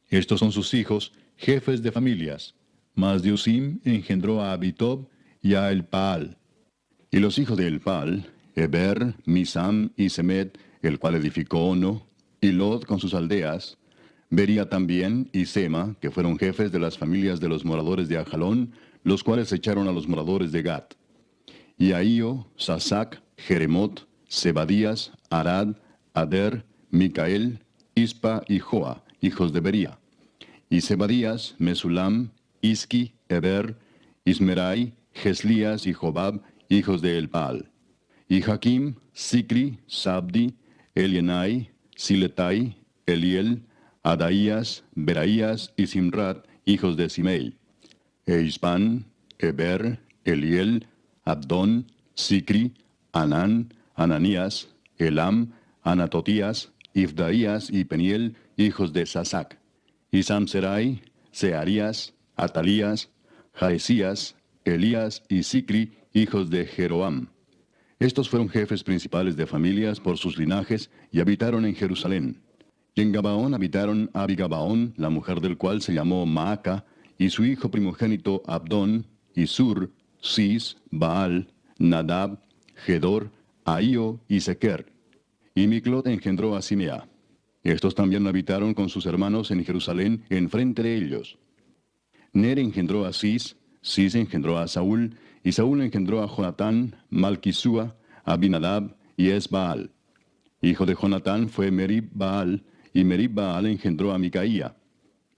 Estos son sus hijos, jefes de familias. Mas de Usim engendró a Abitob y a Elpaal. Y los hijos de Elpaal, Eber, Misam y Semed, el cual edificó Ono, y Lod con sus aldeas, Bería también y Sema, que fueron jefes de las familias de los moradores de Ajalón, los cuales echaron a los moradores de Gat. Y Ahío, Sasac, Jeremot, Zebadías, Arad, Ader, Micael, Ispa y Joa, hijos de Bería. Y Zebadías, Mesulam, Isqui, Eber, Ismerai, Geslías y Jobab, hijos de Elpaal. Y Jaquim, Sicri, Sabdi, Elienai, Siletai, Eliel, Adaías, Beraías y Simrat, hijos de Simei. E Ispan, Eber, Eliel, Abdón, Sicri, Anán, Ananías, Elam, Anatotías, Ifdaías y Peniel, hijos de Sasac. Y Samserai, Searías, Atalías, Jaesías, Elías y Sicri, hijos de Jeroam. Estos fueron jefes principales de familias por sus linajes y habitaron en Jerusalén. Y en Gabaón habitaron Abigabaón, la mujer del cual se llamó Maaca, y su hijo primogénito Abdón, y Sur, Cis, Baal, Nadab, Gedor, Ahío y Sequer. Y Miclot engendró a Simea. Estos también habitaron con sus hermanos en Jerusalén, enfrente de ellos. Ner engendró a Cis, Cis engendró a Saúl, y Saúl engendró a Jonatán, Malquisúa, Abinadab y Esbaal. Hijo de Jonatán fue Merib Baal, y Merib Baal engendró a Micaía.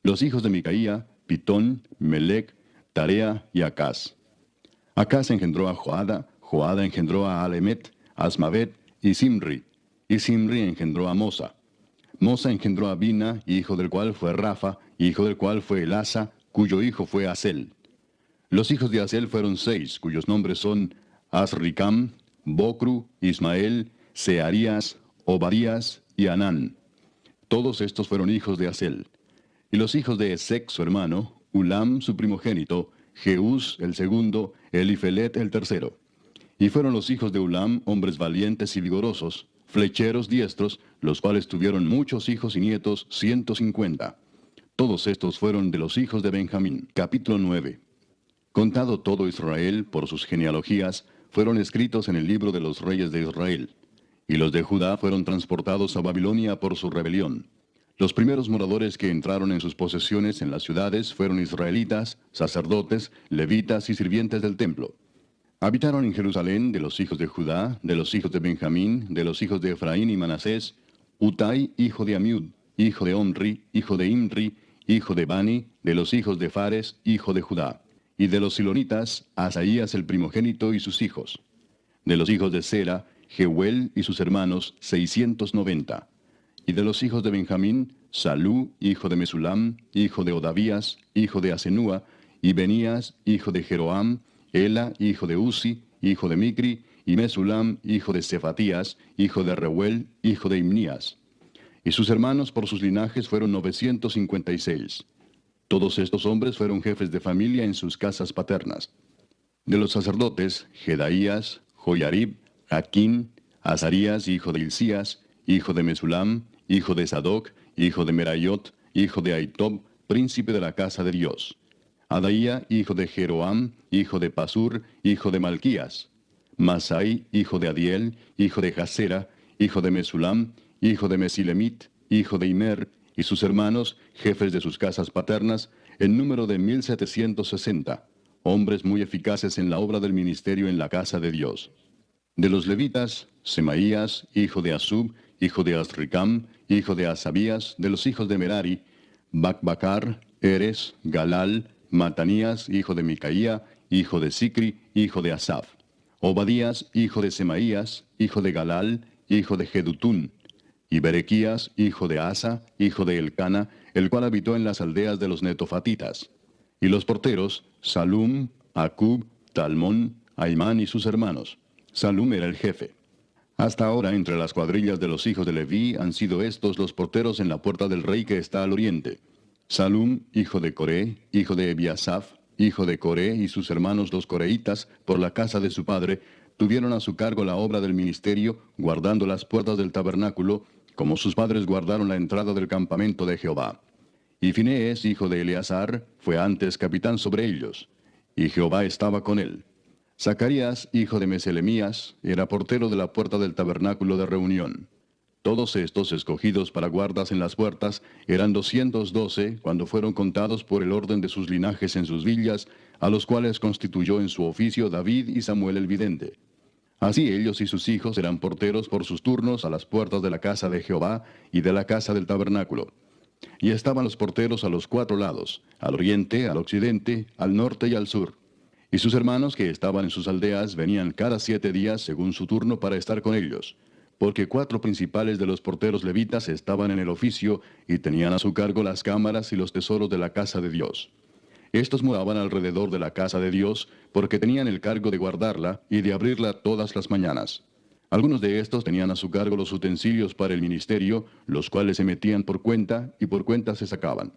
Los hijos de Micaía, Pitón, Melec, Tarea y Acaz. Acaz engendró a Joada, Joada engendró a Alemet, Asmavet y Simri engendró a Mosa. Mosa engendró a Bina, hijo del cual fue Rafa, hijo del cual fue Elasa, cuyo hijo fue Asel. Los hijos de Asel fueron 6, cuyos nombres son Asricam, Bocru, Ismael, Searías, Obadías y Anán. Todos estos fueron hijos de Asel. Y los hijos de Esec, su hermano, Ulam, su primogénito, Jeús, el segundo, Elifelet, el tercero. Y fueron los hijos de Ulam hombres valientes y vigorosos, flecheros diestros, los cuales tuvieron muchos hijos y nietos, 150. Todos estos fueron de los hijos de Benjamín. Capítulo 9. Contado todo Israel por sus genealogías, fueron escritos en el libro de los reyes de Israel. Y los de Judá fueron transportados a Babilonia por su rebelión. Los primeros moradores que entraron en sus posesiones en las ciudades fueron israelitas, sacerdotes, levitas y sirvientes del templo. Habitaron en Jerusalén de los hijos de Judá, de los hijos de Benjamín, de los hijos de Efraín y Manasés, Utai, hijo de Amiud, hijo de Omri, hijo de Imri, hijo de Bani, de los hijos de Fares, hijo de Judá. Y de los silonitas, Asaías el primogénito y sus hijos. De los hijos de Sera, Jehuel y sus hermanos, 690. Y de los hijos de Benjamín, Salú, hijo de Mesulam, hijo de Odavías, hijo de Asenúa, y Benías, hijo de Jeroam, Ela, hijo de Uzi, hijo de Micri, y Mesulam, hijo de Cefatías, hijo de Reuel, hijo de Imnías. Y sus hermanos por sus linajes fueron 956. Todos estos hombres fueron jefes de familia en sus casas paternas. De los sacerdotes, Jedaías, Joyarib, Jaquín, Azarías, hijo de Hilcías, hijo de Mesulam, hijo de Sadoc, hijo de Merayot, hijo de Aitob, príncipe de la casa de Dios. Adaía, hijo de Jeroam, hijo de Pasur, hijo de Malquías. Masai, hijo de Adiel, hijo de Jasera, hijo de Mesulam, hijo de Mesilemit, hijo de Imer, y sus hermanos, jefes de sus casas paternas, en número de 1760, hombres muy eficaces en la obra del ministerio en la casa de Dios. De los levitas, Semaías, hijo de Asub, hijo de Asricam, hijo de Asabías, de los hijos de Merari, Bacbacar, Eres, Galal, Matanías, hijo de Micaía, hijo de Sicri, hijo de Asaf. Obadías, hijo de Semaías, hijo de Galal, hijo de Jedutún. y Berequías, hijo de Asa, hijo de Elcana, el cual habitó en las aldeas de los netofatitas. Y los porteros, Salum, Acub, Talmón, Aimán y sus hermanos. Salum era el jefe. Hasta ahora, entre las cuadrillas de los hijos de Leví, han sido estos los porteros en la puerta del rey que está al oriente. Salum, hijo de Coré, hijo de Ebiasaf, hijo de Coré y sus hermanos los coreitas, por la casa de su padre, tuvieron a su cargo la obra del ministerio, guardando las puertas del tabernáculo, como sus padres guardaron la entrada del campamento de Jehová. Y Finees, hijo de Eleazar, fue antes capitán sobre ellos, y Jehová estaba con él. Zacarías, hijo de Meselemías, era portero de la puerta del tabernáculo de reunión. Todos estos, escogidos para guardas en las puertas, eran 212 cuando fueron contados por el orden de sus linajes en sus villas, a los cuales constituyó en su oficio David y Samuel el vidente. Así ellos y sus hijos eran porteros por sus turnos a las puertas de la casa de Jehová y de la casa del tabernáculo. Y estaban los porteros a los 4 lados, al oriente, al occidente, al norte y al sur. Y sus hermanos que estaban en sus aldeas venían cada 7 días según su turno para estar con ellos, porque 4 principales de los porteros levitas estaban en el oficio y tenían a su cargo las cámaras y los tesoros de la casa de Dios. Estos moraban alrededor de la casa de Dios, porque tenían el cargo de guardarla y de abrirla todas las mañanas. Algunos de estos tenían a su cargo los utensilios para el ministerio, los cuales se metían por cuenta y por cuenta se sacaban.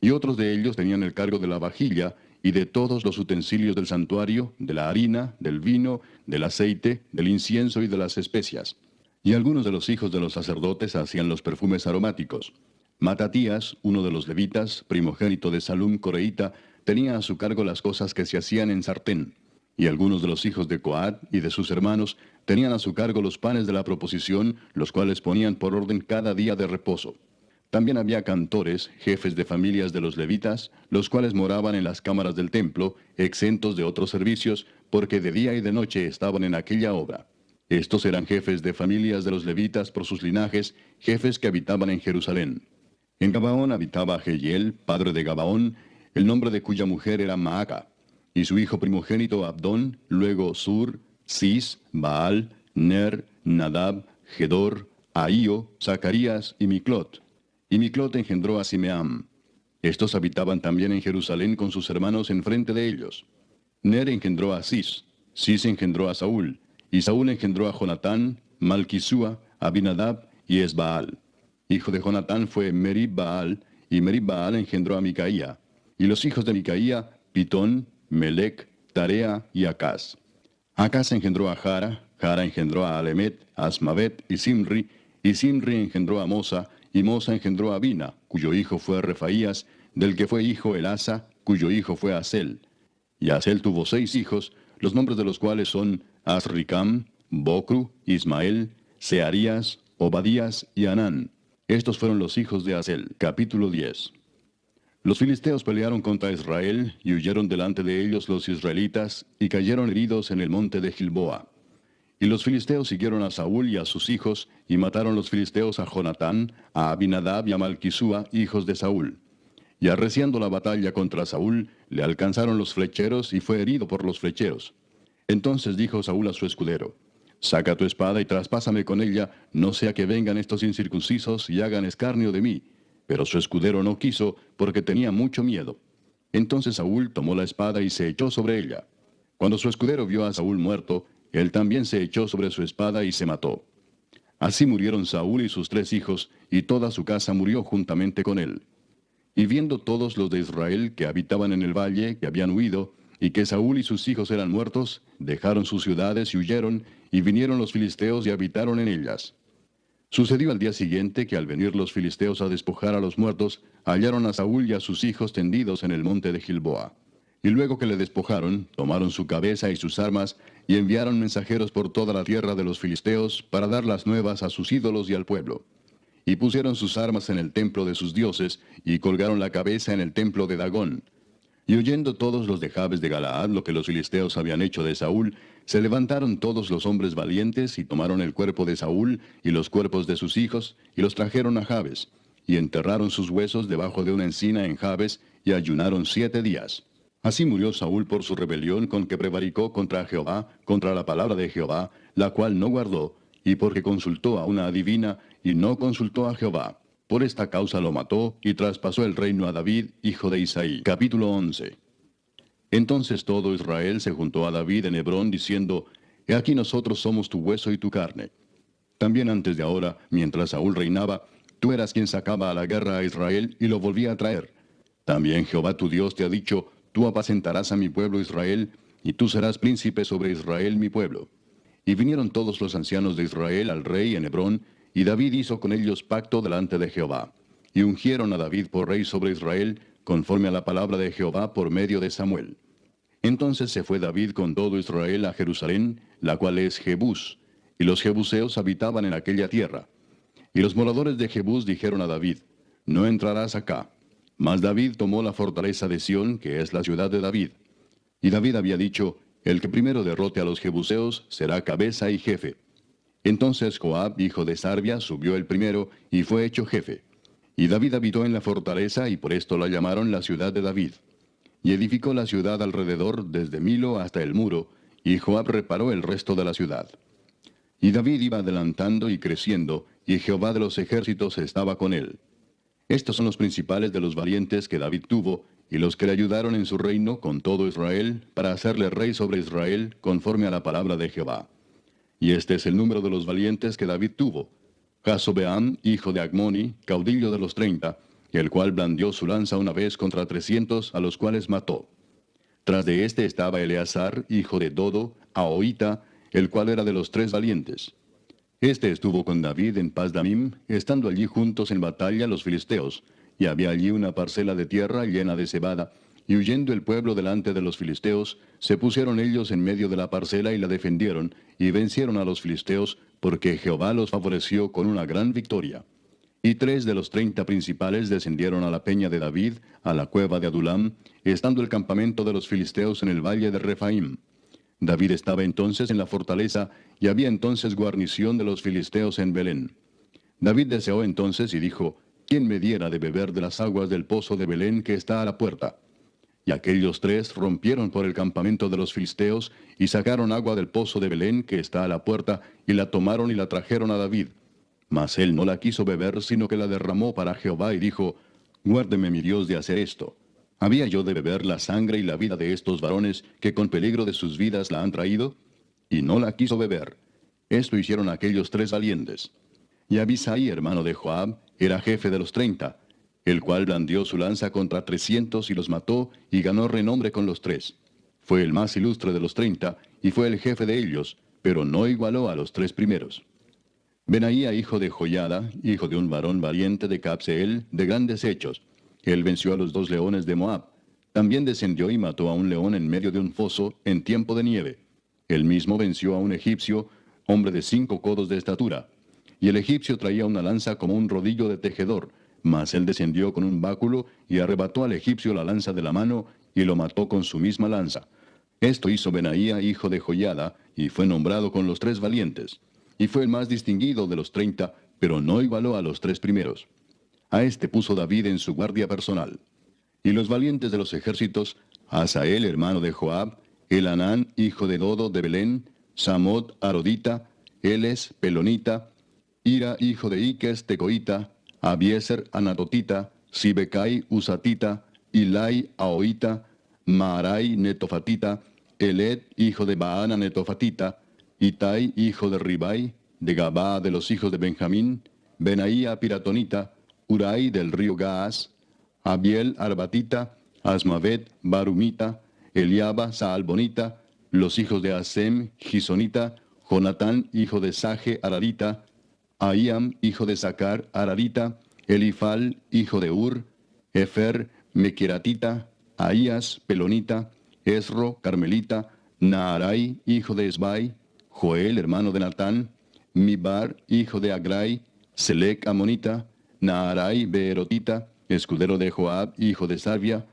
Y otros de ellos tenían el cargo de la vajilla y de todos los utensilios del santuario, de la harina, del vino, del aceite, del incienso y de las especias. Y algunos de los hijos de los sacerdotes hacían los perfumes aromáticos. Matatías, uno de los levitas, primogénito de Salum coreíta, tenía a su cargo las cosas que se hacían en sartén. Y algunos de los hijos de Coat y de sus hermanos tenían a su cargo los panes de la proposición, los cuales ponían por orden cada día de reposo. También había cantores, jefes de familias de los levitas, los cuales moraban en las cámaras del templo, exentos de otros servicios, porque de día y de noche estaban en aquella obra. Estos eran jefes de familias de los levitas por sus linajes, jefes que habitaban en Jerusalén. En Gabaón habitaba Jehiel, padre de Gabaón, el nombre de cuya mujer era Maaca, y su hijo primogénito Abdón, luego Sur, Cis, Baal, Ner, Nadab, Gedor, Ahío, Zacarías y Miclot. Y Miclot engendró a Simeam. Estos habitaban también en Jerusalén con sus hermanos enfrente de ellos. Ner engendró a Cis, Cis engendró a Saúl, y Saúl engendró a Jonatán, Malquisúa, Abinadab y Esbaal. Hijo de Jonatán fue Merib-Baal, y Merib-Baal engendró a Micaía. Y los hijos de Micaía, Pitón, Melec, Tarea y Acaz. Acaz engendró a Jara, Jara engendró a Alemet, Asmavet y Simri engendró a Mosa, y Mosa engendró a Bina, cuyo hijo fue Refaías, del que fue hijo Elasa, cuyo hijo fue Asel. Y Asel tuvo 6 hijos, los nombres de los cuales son Asricam, Bocru, Ismael, Searías, Obadías y Anán. Estos fueron los hijos de Asel. Capítulo 10. Los filisteos pelearon contra Israel, y huyeron delante de ellos los israelitas, y cayeron heridos en el monte de Gilboa. Y los filisteos siguieron a Saúl y a sus hijos, y mataron los filisteos a Jonatán, a Abinadab y a Malquisúa, hijos de Saúl. Y arreciando la batalla contra Saúl, le alcanzaron los flecheros, y fue herido por los flecheros. Entonces dijo Saúl a su escudero: Saca tu espada y traspásame con ella, no sea que vengan estos incircuncisos y hagan escarnio de mí. Pero su escudero no quiso, porque tenía mucho miedo. Entonces Saúl tomó la espada y se echó sobre ella. Cuando su escudero vio a Saúl muerto, él también se echó sobre su espada y se mató. Así murieron Saúl y sus 3 hijos, y toda su casa murió juntamente con él. Y viendo todos los de Israel que habitaban en el valle, que habían huido, y que Saúl y sus hijos eran muertos, dejaron sus ciudades y huyeron, y vinieron los filisteos y habitaron en ellas. Sucedió al día siguiente que al venir los filisteos a despojar a los muertos, hallaron a Saúl y a sus hijos tendidos en el monte de Gilboa. Y luego que le despojaron, tomaron su cabeza y sus armas, y enviaron mensajeros por toda la tierra de los filisteos para dar las nuevas a sus ídolos y al pueblo. Y pusieron sus armas en el templo de sus dioses, y colgaron la cabeza en el templo de Dagón. Y oyendo todos los de Jabes de Galaad lo que los filisteos habían hecho de Saúl, se levantaron todos los hombres valientes, y tomaron el cuerpo de Saúl, y los cuerpos de sus hijos, y los trajeron a Jabes, y enterraron sus huesos debajo de una encina en Jabes, y ayunaron 7 días. Así murió Saúl por su rebelión con que prevaricó contra Jehová, contra la palabra de Jehová, la cual no guardó, y porque consultó a una adivina y no consultó a Jehová. Por esta causa lo mató y traspasó el reino a David, hijo de Isaí. Capítulo 11. Entonces todo Israel se juntó a David en Hebrón diciendo, He aquí nosotros somos tu hueso y tu carne. También antes de ahora, mientras Saúl reinaba, tú eras quien sacaba a la guerra a Israel y lo volvía a traer. También Jehová tu Dios te ha dicho, Tú apacentarás a mi pueblo Israel, y tú serás príncipe sobre Israel mi pueblo. Y vinieron todos los ancianos de Israel al rey en Hebrón, y David hizo con ellos pacto delante de Jehová. Y ungieron a David por rey sobre Israel, conforme a la palabra de Jehová por medio de Samuel. Entonces se fue David con todo Israel a Jerusalén, la cual es Jebús, y los jebuseos habitaban en aquella tierra. Y los moradores de Jebús dijeron a David, No entrarás acá. Mas David tomó la fortaleza de Sión, que es la ciudad de David. Y David había dicho, El que primero derrote a los jebuseos será cabeza y jefe. Entonces Joab, hijo de Sarvia, subió el primero, y fue hecho jefe. Y David habitó en la fortaleza, y por esto la llamaron la ciudad de David. Y edificó la ciudad alrededor, desde Milo hasta el muro, y Joab reparó el resto de la ciudad. Y David iba adelantando y creciendo, y Jehová de los ejércitos estaba con él. Estos son los principales de los valientes que David tuvo, y los que le ayudaron en su reino con todo Israel, para hacerle rey sobre Israel, conforme a la palabra de Jehová. Y este es el número de los valientes que David tuvo. Jasobeam, hijo de Agmoni, caudillo de los 30, el cual blandió su lanza una vez contra 300, a los cuales mató. Tras de este estaba Eleazar, hijo de Dodo, Ahoita, el cual era de los 3 valientes. Este estuvo con David en Pasdamim, estando allí juntos en batalla los filisteos, y había allí una parcela de tierra llena de cebada, y huyendo el pueblo delante de los filisteos, se pusieron ellos en medio de la parcela y la defendieron, y vencieron a los filisteos, porque Jehová los favoreció con una gran victoria. Y 3 de los 30 principales descendieron a la peña de David, a la cueva de Adulam, estando el campamento de los filisteos en el valle de Refaim. David estaba entonces en la fortaleza, y había entonces guarnición de los filisteos en Belén. David deseó entonces y dijo, ¿Quién me diera de beber de las aguas del pozo de Belén que está a la puerta? Y aquellos 3 rompieron por el campamento de los filisteos, y sacaron agua del pozo de Belén que está a la puerta, y la tomaron y la trajeron a David. Mas él no la quiso beber, sino que la derramó para Jehová, y dijo, Guárdeme mi Dios de hacer esto. ¿Había yo de beber la sangre y la vida de estos varones, que con peligro de sus vidas la han traído? Y no la quiso beber. Esto hicieron aquellos 3 valientes. Y Abisai, hermano de Joab, era jefe de los 30, el cual blandió su lanza contra 300 y los mató, y ganó renombre con los 3. Fue el más ilustre de los 30, y fue el jefe de ellos, pero no igualó a los 3 primeros. Benaía, hijo de Joiada, hijo de un varón valiente de Capseel, de grandes hechos. Él venció a los 2 leones de Moab. También descendió y mató a un león en medio de un foso, en tiempo de nieve. Él mismo venció a un egipcio, hombre de 5 codos de estatura. Y el egipcio traía una lanza como un rodillo de tejedor, mas él descendió con un báculo y arrebató al egipcio la lanza de la mano, y lo mató con su misma lanza. Esto hizo Benaía, hijo de Joiada, y fue nombrado con los 3 valientes. Y fue el más distinguido de los 30, pero no igualó a los 3 primeros. A este puso David en su guardia personal. Y los valientes de los ejércitos, Asael, hermano de Joab, Elanán, hijo de Dodo de Belén, Samot, Arodita, Eles, Pelonita, Ira, hijo de Iques, Tecoita, Abieser, Anatotita, Sibecai, Usatita, Ilai, Ahoita, Maarai, Netofatita, Eled, hijo de Baana, Netofatita, Itai, hijo de Ribai, de Gabaa de los hijos de Benjamín, Benaía, Piratonita, Urai del río Gaas, Abiel, Arbatita, Asmavet, Barumita, Eliaba, Saalbonita, los hijos de Asem, Gisonita, Jonatán, hijo de Saje, Ararita, Ahiam, hijo de Sacar, Ararita, Elifal, hijo de Ur, Efer, Mequiratita, Ahías, Pelonita, Esro, Carmelita, Naarai, hijo de Esbai, Joel, hermano de Natán, Mibar, hijo de Agrai, Selec, Amonita, Naarai, Beerotita, escudero de Joab, hijo de Sarvia,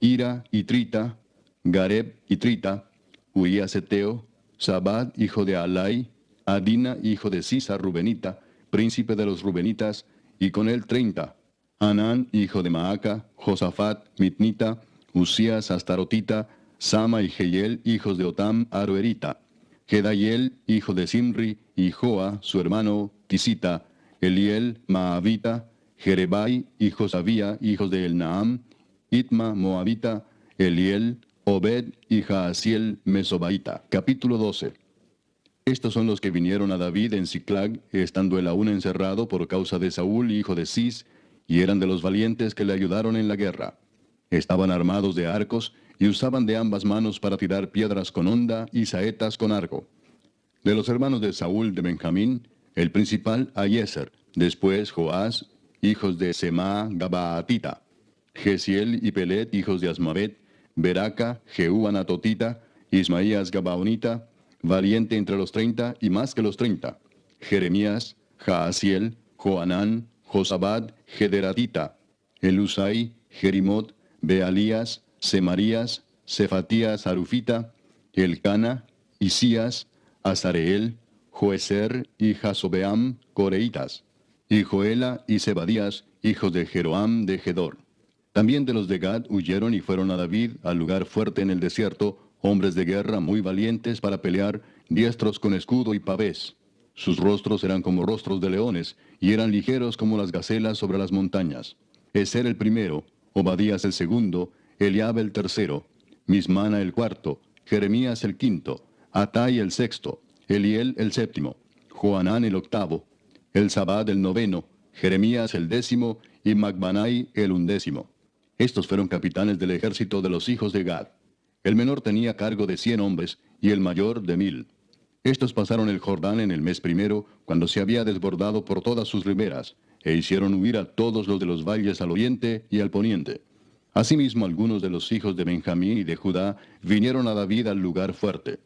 Ira, Itrita, Gareb, Itrita, Uías Eteo, Sabad, hijo de Alai, Adina, hijo de Sisa, Rubenita, príncipe de los Rubenitas, y con él 30. Anán, hijo de Maaca, Josafat, Mitnita, Usías, Astarotita, Sama y Jehiel, hijos de Otam, Aroerita. Gedaiel, hijo de Simri, y Joa, su hermano, Tisita, Eliel, Maavita, Jerebai, y Josabía, hijos de Elnaam, Itma, Moabita, Eliel, Obed y Jaasiel, Mesobaita. Capítulo 12. Estos son los que vinieron a David en Siclag, estando él aún encerrado por causa de Saúl, hijo de Cis, y eran de los valientes que le ayudaron en la guerra. Estaban armados de arcos, y usaban de ambas manos para tirar piedras con honda y saetas con arco. De los hermanos de Saúl de Benjamín, el principal Ahiezer, después Joás, hijos de Semá Gabaatita, Gesiel y Pelet, hijos de Asmavet, Beraca, Jehú Anatotita, Ismaías Gabaonita, valiente entre los 30 y más que los 30, Jeremías, Jaasiel, Joanán, Josabad, Gederatita, Elusai, Jerimot, Bealías, Semarías, Cefatías Arufita, Elcana, Isías, Azareel, Joeser y Jasobeam, Coreitas, y Joela y Zebadías, hijos de Jeroam de Gedor. También de los de Gad huyeron y fueron a David al lugar fuerte en el desierto, hombres de guerra muy valientes para pelear, diestros con escudo y pavés. Sus rostros eran como rostros de leones, y eran ligeros como las gacelas sobre las montañas. Eser el primero, Obadías el segundo, Eliab el tercero, Mismana el cuarto, Jeremías el quinto, Atai el sexto, Eliel el séptimo, Joanán el octavo, Elzabad el noveno, Jeremías el décimo, y Macbanai el undécimo. Estos fueron capitanes del ejército de los hijos de Gad. El menor tenía cargo de 100 hombres, y el mayor de 1000. Estos pasaron el Jordán en el mes primero, cuando se había desbordado por todas sus riberas, e hicieron huir a todos los de los valles al oriente y al poniente. Asimismo, algunos de los hijos de Benjamín y de Judá vinieron a David al lugar fuerte.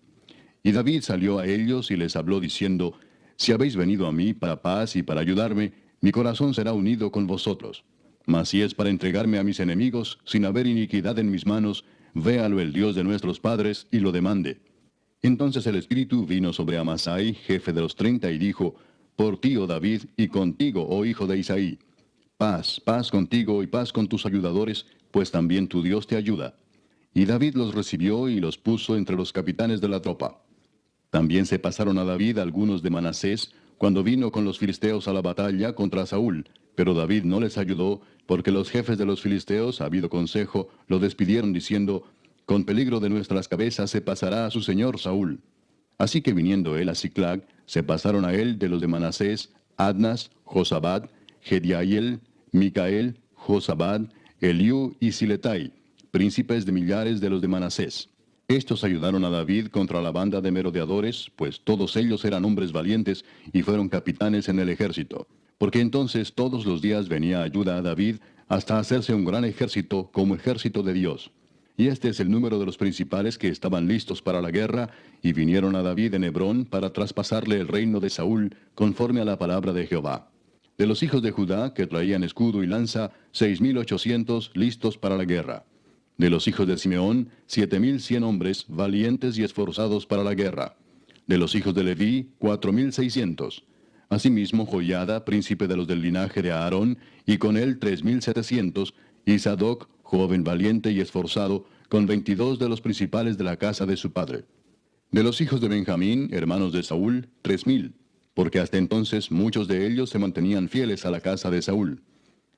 Y David salió a ellos y les habló diciendo, Si habéis venido a mí para paz y para ayudarme, mi corazón será unido con vosotros. Mas si es para entregarme a mis enemigos, sin haber iniquidad en mis manos, véalo el Dios de nuestros padres y lo demande. Entonces el Espíritu vino sobre Amasai, jefe de los 30, y dijo, Por ti, oh David, y contigo, oh hijo de Isaí. Paz, paz contigo y paz con tus ayudadores, pues también tu Dios te ayuda. Y David los recibió y los puso entre los capitanes de la tropa. También se pasaron a David algunos de Manasés, cuando vino con los filisteos a la batalla contra Saúl, pero David no les ayudó, porque los jefes de los filisteos, habido consejo, lo despidieron diciendo, Con peligro de nuestras cabezas se pasará a su señor Saúl. Así que viniendo él a Siclag, se pasaron a él de los de Manasés, Adnas, Josabad, Gediael, Micael, Josabad, Eliú y Siletai, príncipes de millares de los de Manasés. Estos ayudaron a David contra la banda de merodeadores, pues todos ellos eran hombres valientes y fueron capitanes en el ejército. Porque entonces todos los días venía ayuda a David hasta hacerse un gran ejército como ejército de Dios. Y este es el número de los principales que estaban listos para la guerra y vinieron a David en Hebrón para traspasarle el reino de Saúl conforme a la palabra de Jehová. De los hijos de Judá, que traían escudo y lanza, 6,800 listos para la guerra. De los hijos de Simeón, 7,100 hombres, valientes y esforzados para la guerra. De los hijos de Leví, 4,600. Asimismo, Joiada, príncipe de los del linaje de Aarón, y con él 3,700, y Sadoc, joven valiente y esforzado, con 22 de los principales de la casa de su padre. De los hijos de Benjamín, hermanos de Saúl, 3,000, porque hasta entonces muchos de ellos se mantenían fieles a la casa de Saúl.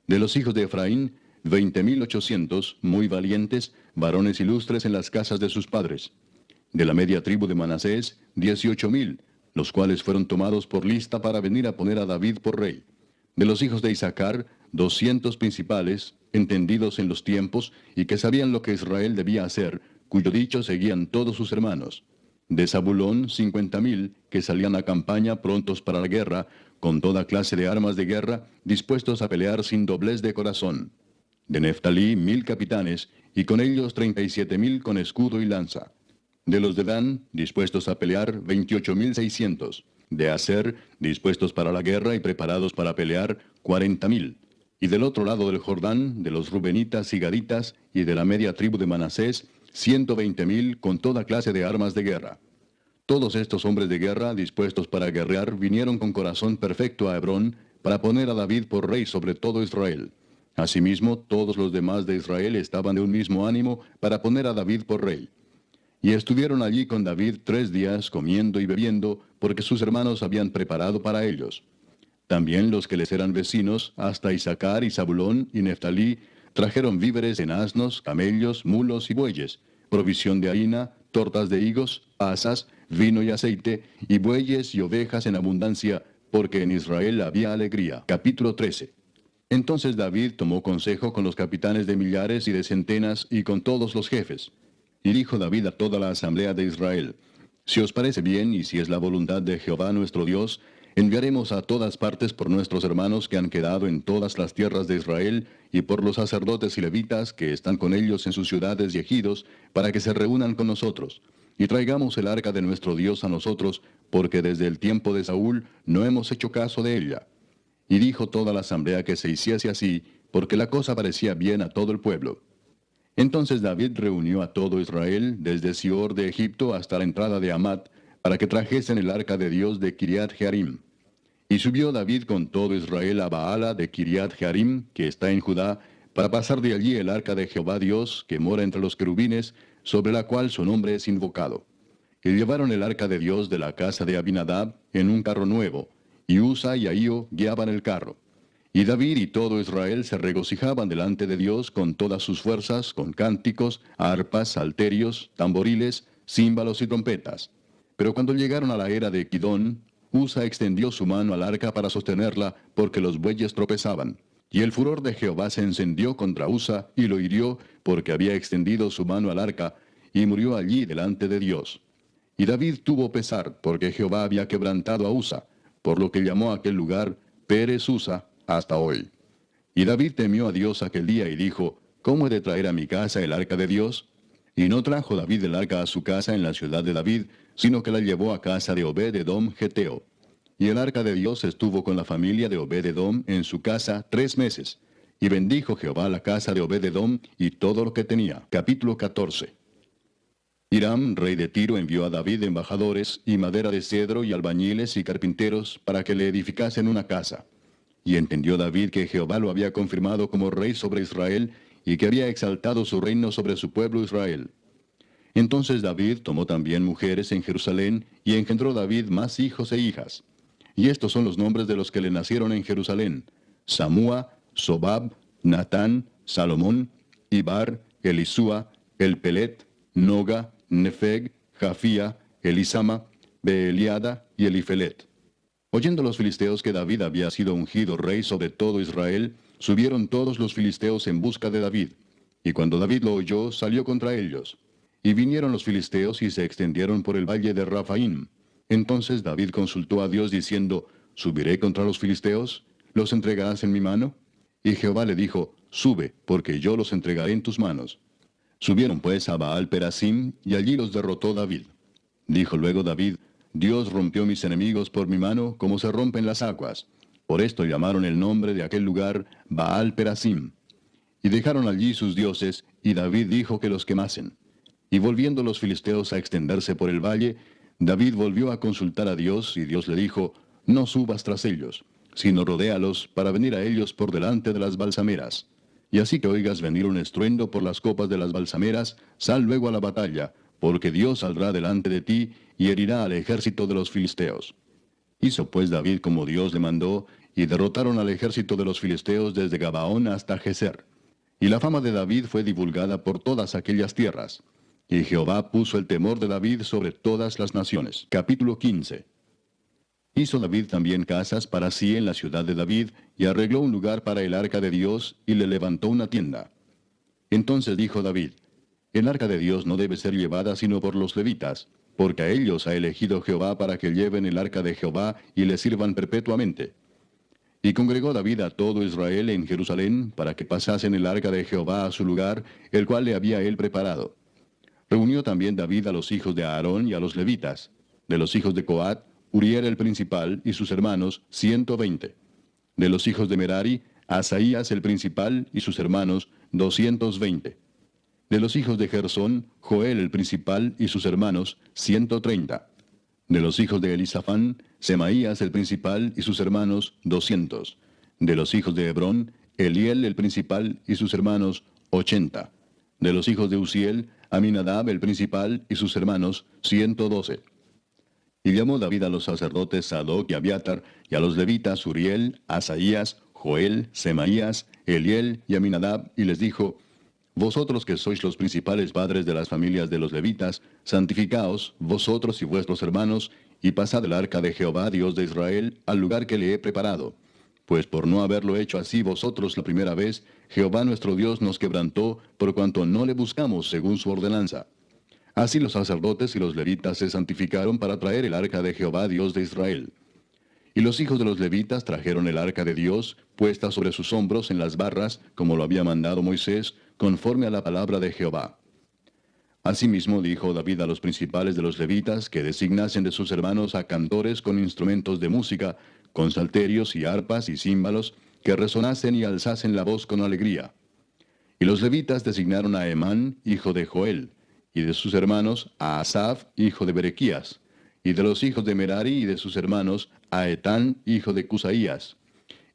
De los hijos de Efraín, 20,800, muy valientes, varones ilustres en las casas de sus padres. De la media tribu de Manasés, 18,000, los cuales fueron tomados por lista para venir a poner a David por rey. De los hijos de Isaacar, 200 principales, entendidos en los tiempos, y que sabían lo que Israel debía hacer, cuyo dicho seguían todos sus hermanos. De Zabulón, 50,000, que salían a campaña prontos para la guerra, con toda clase de armas de guerra, dispuestos a pelear sin doblez de corazón. De Neftalí, 1,000 capitanes, y con ellos 37,000 con escudo y lanza. De los de Dan, dispuestos a pelear, 28,600. De Aser, dispuestos para la guerra y preparados para pelear, 40,000. Y del otro lado del Jordán, de los Rubenitas y Gaditas, y de la media tribu de Manasés, 120,000 con toda clase de armas de guerra. Todos estos hombres de guerra, dispuestos para guerrear, vinieron con corazón perfecto a Hebrón, para poner a David por rey sobre todo Israel. Asimismo, todos los demás de Israel estaban de un mismo ánimo para poner a David por rey. Y estuvieron allí con David 3 días comiendo y bebiendo, porque sus hermanos habían preparado para ellos. También los que les eran vecinos, hasta Isaacar y Zabulón y Neftalí, trajeron víveres en asnos, camellos, mulos y bueyes, provisión de harina, tortas de higos, asas, vino y aceite, y bueyes y ovejas en abundancia, porque en Israel había alegría. Capítulo 13. Entonces David tomó consejo con los capitanes de millares y de centenas y con todos los jefes. Y dijo David a toda la asamblea de Israel: Si os parece bien y si es la voluntad de Jehová nuestro Dios, enviaremos a todas partes por nuestros hermanos que han quedado en todas las tierras de Israel, y por los sacerdotes y levitas que están con ellos en sus ciudades y ejidos, para que se reúnan con nosotros. Y traigamos el arca de nuestro Dios a nosotros, porque desde el tiempo de Saúl no hemos hecho caso de ella. Y dijo toda la asamblea que se hiciese así, porque la cosa parecía bien a todo el pueblo. Entonces David reunió a todo Israel, desde Sior de Egipto hasta la entrada de Hamat, para que trajesen el arca de Dios de Kiriat Jearim. Y subió David con todo Israel a Baala de Kiriat Jearim, que está en Judá, para pasar de allí el arca de Jehová Dios, que mora entre los querubines, sobre la cual su nombre es invocado. Y llevaron el arca de Dios de la casa de Abinadab en un carro nuevo, y Usa y Ahío guiaban el carro. Y David y todo Israel se regocijaban delante de Dios con todas sus fuerzas, con cánticos, arpas, salterios, tamboriles, címbalos y trompetas. Pero cuando llegaron a la era de Kidón, Usa extendió su mano al arca para sostenerla, porque los bueyes tropezaban. Y el furor de Jehová se encendió contra Usa, y lo hirió, porque había extendido su mano al arca, y murió allí delante de Dios. Y David tuvo pesar, porque Jehová había quebrantado a Usa, por lo que llamó a aquel lugar Pérez Usa hasta hoy. Y David temió a Dios aquel día y dijo: ¿Cómo he de traer a mi casa el arca de Dios? Y no trajo David el arca a su casa en la ciudad de David, sino que la llevó a casa de Obed-edom Geteo. Y el arca de Dios estuvo con la familia de Obed-edom en su casa 3 meses. Y bendijo Jehová la casa de Obed-edom y todo lo que tenía. Capítulo 14. Hiram, rey de Tiro, envió a David embajadores y madera de cedro y albañiles y carpinteros para que le edificasen una casa. Y entendió David que Jehová lo había confirmado como rey sobre Israel, y que había exaltado su reino sobre su pueblo Israel. Entonces David tomó también mujeres en Jerusalén, y engendró David más hijos e hijas. Y estos son los nombres de los que le nacieron en Jerusalén: Samúa, Sobab, Natán, Salomón, Ibar, Elisúa, Elpelet, Noga, Nefeg, Jafía, Elisama, Beeliada y Elifelet. Oyendo los filisteos que David había sido ungido rey sobre todo Israel, subieron todos los filisteos en busca de David. Y cuando David lo oyó, salió contra ellos. Y vinieron los filisteos y se extendieron por el valle de Rafaim. Entonces David consultó a Dios diciendo: ¿Subiré contra los filisteos? ¿Los entregarás en mi mano? Y Jehová le dijo: Sube, porque yo los entregaré en tus manos. Subieron pues a Baal Perasim, y allí los derrotó David. Dijo luego David: Dios rompió mis enemigos por mi mano, como se rompen las aguas. Por esto llamaron el nombre de aquel lugar Baal Perasim. Y dejaron allí sus dioses, y David dijo que los quemasen. Y volviendo los filisteos a extenderse por el valle, David volvió a consultar a Dios, y Dios le dijo: No subas tras ellos, sino rodéalos para venir a ellos por delante de las balsameras. Y así que oigas venir un estruendo por las copas de las balsameras, sal luego a la batalla, porque Dios saldrá delante de ti, y herirá al ejército de los filisteos. Hizo pues David como Dios le mandó, y derrotaron al ejército de los filisteos desde Gabaón hasta Geser. Y la fama de David fue divulgada por todas aquellas tierras. Y Jehová puso el temor de David sobre todas las naciones. Capítulo 15. Hizo David también casas para sí en la ciudad de David, y arregló un lugar para el arca de Dios, y le levantó una tienda. Entonces dijo David: El arca de Dios no debe ser llevada sino por los levitas, porque a ellos ha elegido Jehová para que lleven el arca de Jehová y le sirvan perpetuamente. Y congregó David a todo Israel en Jerusalén, para que pasasen el arca de Jehová a su lugar, el cual le había él preparado. Reunió también David a los hijos de Aarón y a los levitas. De los hijos de Coat, Uriel el principal y sus hermanos, 120. De los hijos de Merari, Asaías el principal y sus hermanos, 220. De los hijos de Gersón, Joel el principal y sus hermanos, 130. De los hijos de Elisafán, Semaías el principal y sus hermanos, 200. De los hijos de Hebrón, Eliel el principal y sus hermanos, 80. De los hijos de Uziel, Aminadab el principal y sus hermanos, 112. Y llamó David a los sacerdotes Sadoc y Abiatar, y a los levitas Uriel, Asaías, Joel, Semaías, Eliel y Aminadab, y les dijo: Vosotros que sois los principales padres de las familias de los levitas, santificaos, vosotros y vuestros hermanos, y pasad el arca de Jehová, Dios de Israel, al lugar que le he preparado. Pues por no haberlo hecho así vosotros la primera vez, Jehová nuestro Dios nos quebrantó, por cuanto no le buscamos según su ordenanza. Así los sacerdotes y los levitas se santificaron para traer el arca de Jehová, Dios de Israel. Y los hijos de los levitas trajeron el arca de Dios, puesta sobre sus hombros en las barras, como lo había mandado Moisés, conforme a la palabra de Jehová. Asimismo dijo David a los principales de los levitas que designasen de sus hermanos a cantores con instrumentos de música, con salterios y arpas y címbalos, que resonasen y alzasen la voz con alegría. Y los levitas designaron a Emán, hijo de Joel, y de sus hermanos a Asaf, hijo de Berequías, y de los hijos de Merari y de sus hermanos a Etán, hijo de Cusaías,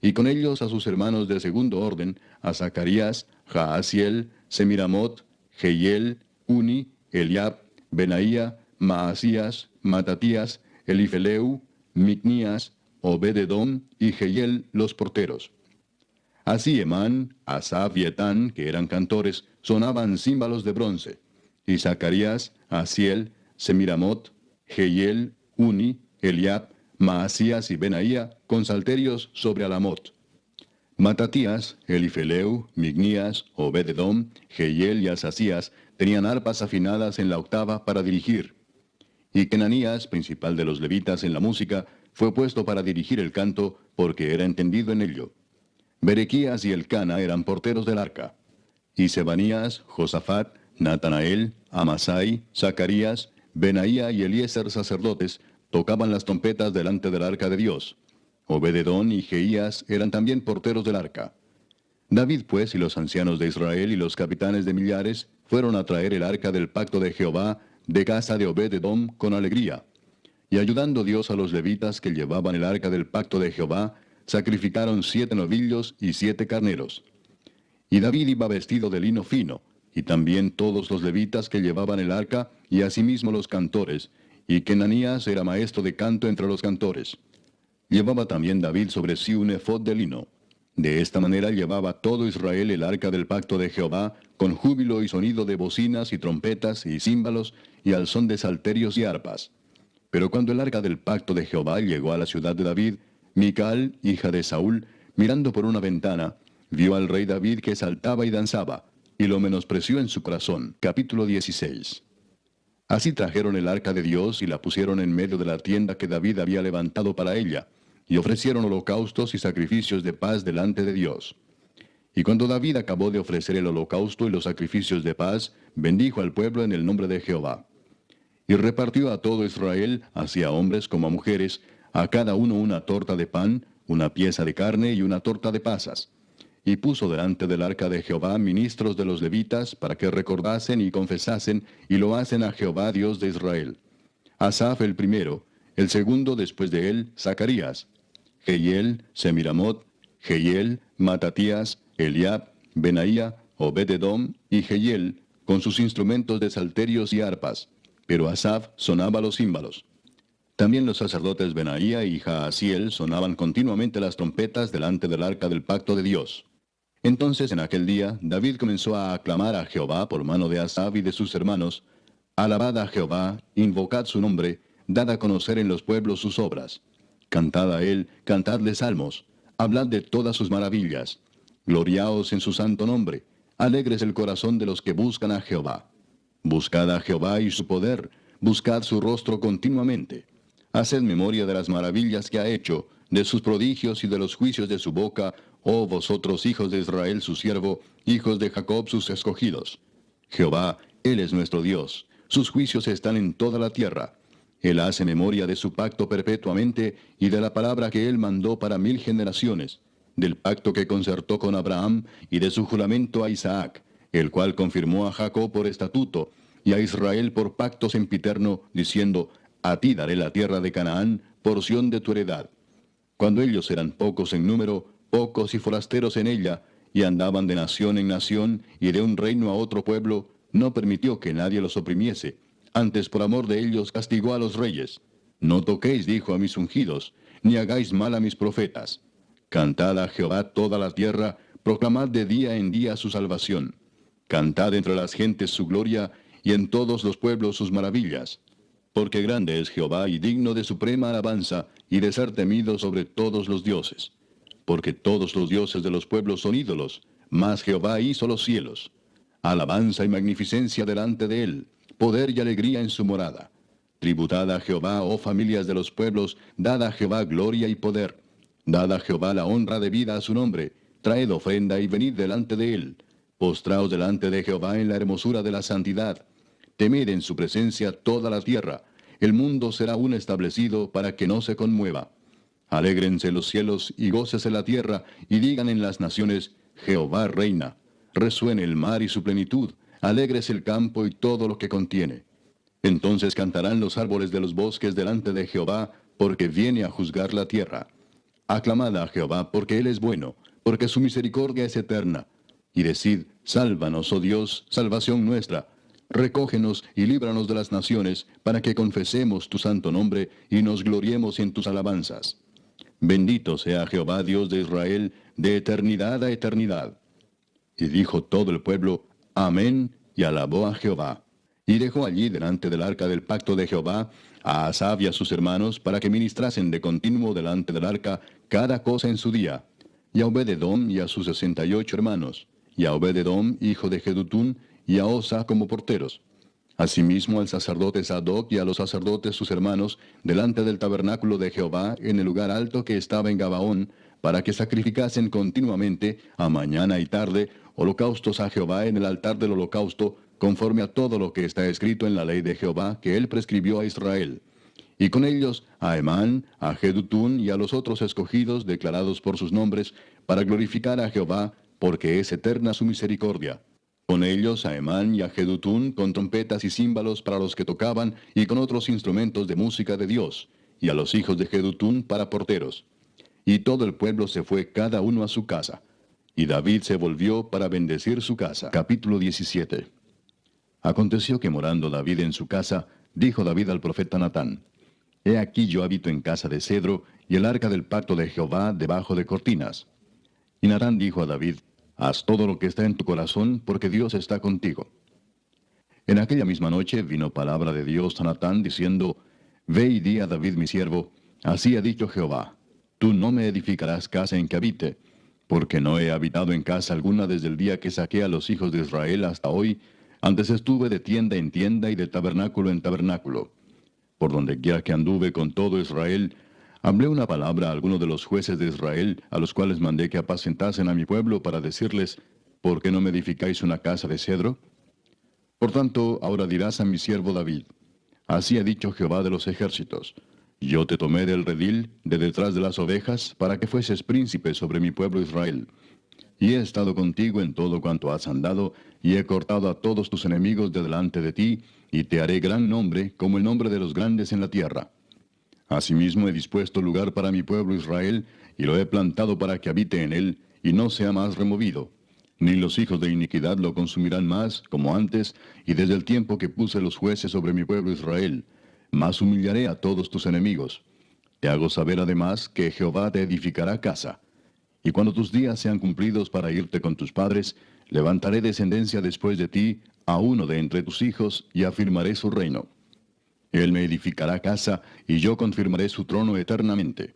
y con ellos a sus hermanos de segundo orden, a Zacarías, Jaasiel, Semiramot, Jehiel, Uni, Eliab, Benaía, Maasías, Matatías, Elifeleu, Micnías, Obed-edom y Jehiel los porteros. Así Emán, Asaf y Etán, que eran cantores, sonaban címbalos de bronce, y Zacarías, Asiel, Semiramot, Jehiel, Uni, Eliab, Maasías y Benaía con salterios sobre Alamot. Matatías, Elifeleu, Mignías, Obed-edom, Jehiel y Asasías tenían arpas afinadas en la octava para dirigir. Y Kenanías, principal de los levitas en la música, fue puesto para dirigir el canto, porque era entendido en ello. Berequías y Elcana eran porteros del arca. Y Sebanías, Josafat, Natanael, Amasai, Zacarías, Benaía y Eliezer sacerdotes tocaban las trompetas delante del arca de Dios. Obed-edom y Jeías eran también porteros del arca. David pues y los ancianos de Israel y los capitanes de millares fueron a traer el arca del pacto de Jehová de casa de Obed-edom con alegría. Y ayudando Dios a los levitas que llevaban el arca del pacto de Jehová, sacrificaron 7 novillos y 7 carneros. Y David iba vestido de lino fino, y también todos los levitas que llevaban el arca, y asimismo los cantores, y Kenanías era maestro de canto entre los cantores. Llevaba también David sobre sí un efod de lino. De esta manera llevaba todo Israel el arca del pacto de Jehová, con júbilo y sonido de bocinas y trompetas y címbalos, y al son de salterios y arpas. Pero cuando el arca del pacto de Jehová llegó a la ciudad de David, Mical, hija de Saúl, mirando por una ventana, vio al rey David que saltaba y danzaba, y lo menospreció en su corazón. Capítulo 16. Así trajeron el arca de Dios y la pusieron en medio de la tienda que David había levantado para ella, y ofrecieron holocaustos y sacrificios de paz delante de Dios. Y cuando David acabó de ofrecer el holocausto y los sacrificios de paz, bendijo al pueblo en el nombre de Jehová. Y repartió a todo Israel, así a hombres como a mujeres, a cada uno una torta de pan, una pieza de carne y una torta de pasas. Y puso delante del arca de Jehová ministros de los levitas, para que recordasen y confesasen, y lo hacen a Jehová Dios de Israel. Asaf el primero, el segundo después de él, Zacarías, Jehiel, Semiramot, Jehiel, Matatías, Eliab, Benaía, Obed-edom y Jehiel, con sus instrumentos de salterios y arpas, pero Asaf sonaba los címbalos. También los sacerdotes Benaía y Jaasiel sonaban continuamente las trompetas delante del arca del pacto de Dios. Entonces en aquel día David comenzó a aclamar a Jehová por mano de Asaf y de sus hermanos: Alabad a Jehová, invocad su nombre, dad a conocer en los pueblos sus obras. Cantad a él, cantadle salmos, hablad de todas sus maravillas. Gloriaos en su santo nombre, alegres el corazón de los que buscan a Jehová. Buscad a Jehová y su poder, buscad su rostro continuamente. Haced memoria de las maravillas que ha hecho, de sus prodigios y de los juicios de su boca, oh vosotros hijos de Israel su siervo, hijos de Jacob sus escogidos. Jehová, Él es nuestro Dios, sus juicios están en toda la tierra. Él hace memoria de su pacto perpetuamente y de la palabra que Él mandó para 1000 generaciones, del pacto que concertó con Abraham y de su juramento a Isaac, el cual confirmó a Jacob por estatuto y a Israel por pacto sempiterno, diciendo: A ti daré la tierra de Canaán, porción de tu heredad. Cuando ellos eran pocos en número, pocos y forasteros en ella, y andaban de nación en nación y de un reino a otro pueblo, no permitió que nadie los oprimiese. Antes por amor de ellos castigó a los reyes. No toquéis, dijo, a mis ungidos, ni hagáis mal a mis profetas. Cantad a Jehová toda la tierra, proclamad de día en día su salvación. Cantad entre las gentes su gloria, y en todos los pueblos sus maravillas. Porque grande es Jehová y digno de suprema alabanza, y de ser temido sobre todos los dioses. Porque todos los dioses de los pueblos son ídolos, mas Jehová hizo los cielos. Alabanza y magnificencia delante de él, poder y alegría en su morada. Tributad a Jehová, oh familias de los pueblos, dad a Jehová gloria y poder. Dad a Jehová la honra debida a su nombre, traed ofrenda y venid delante de él. Postraos delante de Jehová en la hermosura de la santidad. Temed en su presencia toda la tierra. El mundo será aún establecido para que no se conmueva. Alégrense los cielos y gócese la tierra, y digan en las naciones, Jehová reina. Resuene el mar y su plenitud, alégrese el campo y todo lo que contiene. Entonces cantarán los árboles de los bosques delante de Jehová, porque viene a juzgar la tierra. Aclamad a Jehová, porque él es bueno, porque su misericordia es eterna. Y decid, sálvanos, oh Dios, salvación nuestra. Recógenos y líbranos de las naciones, para que confesemos tu santo nombre y nos gloriemos en tus alabanzas. Bendito sea Jehová, Dios de Israel, de eternidad a eternidad. Y dijo todo el pueblo, Amén, y alabó a Jehová. Y dejó allí delante del arca del pacto de Jehová a Asaf y a sus hermanos, para que ministrasen de continuo delante del arca cada cosa en su día. Y a Obed-edom y a sus 68 hermanos, y a Obed-edom, hijo de Jedutún, y a Osa como porteros. Asimismo al sacerdote Sadoc y a los sacerdotes sus hermanos, delante del tabernáculo de Jehová, en el lugar alto que estaba en Gabaón, para que sacrificasen continuamente, a mañana y tarde, holocaustos a Jehová en el altar del holocausto, conforme a todo lo que está escrito en la ley de Jehová que él prescribió a Israel. Y con ellos a Emán, a Jedutún y a los otros escogidos declarados por sus nombres, para glorificar a Jehová, porque es eterna su misericordia. Con ellos a Emán y a Jedutún con trompetas y címbalos para los que tocaban, y con otros instrumentos de música de Dios, y a los hijos de Jedutún para porteros. Y todo el pueblo se fue cada uno a su casa. Y David se volvió para bendecir su casa. Capítulo 17. Aconteció que morando David en su casa, dijo David al profeta Natán, He aquí yo habito en casa de cedro, y el arca del pacto de Jehová debajo de cortinas. Y Natán dijo a David, Haz todo lo que está en tu corazón, porque Dios está contigo. En aquella misma noche vino palabra de Dios a Natán, diciendo, Ve y di a David mi siervo, así ha dicho Jehová, Tú no me edificarás casa en que habite, porque no he habitado en casa alguna desde el día que saqué a los hijos de Israel hasta hoy. Antes estuve de tienda en tienda y de tabernáculo en tabernáculo. Por donde quiera que anduve con todo Israel, hablé una palabra a algunos de los jueces de Israel, a los cuales mandé que apacentasen a mi pueblo para decirles, ¿por qué no me edificáis una casa de cedro? Por tanto, ahora dirás a mi siervo David, Así ha dicho Jehová de los ejércitos, Yo te tomé del redil, de detrás de las ovejas, para que fueses príncipe sobre mi pueblo Israel. Y he estado contigo en todo cuanto has andado, y he cortado a todos tus enemigos de delante de ti, y te haré gran nombre, como el nombre de los grandes en la tierra. Asimismo he dispuesto lugar para mi pueblo Israel, y lo he plantado para que habite en él, y no sea más removido. Ni los hijos de iniquidad lo consumirán más, como antes, y desde el tiempo que puse los jueces sobre mi pueblo Israel. Mas humillaré a todos tus enemigos. Te hago saber además que Jehová te edificará casa. Y cuando tus días sean cumplidos para irte con tus padres, levantaré descendencia después de ti, a uno de entre tus hijos, y afirmaré su reino. Él me edificará casa, y yo confirmaré su trono eternamente.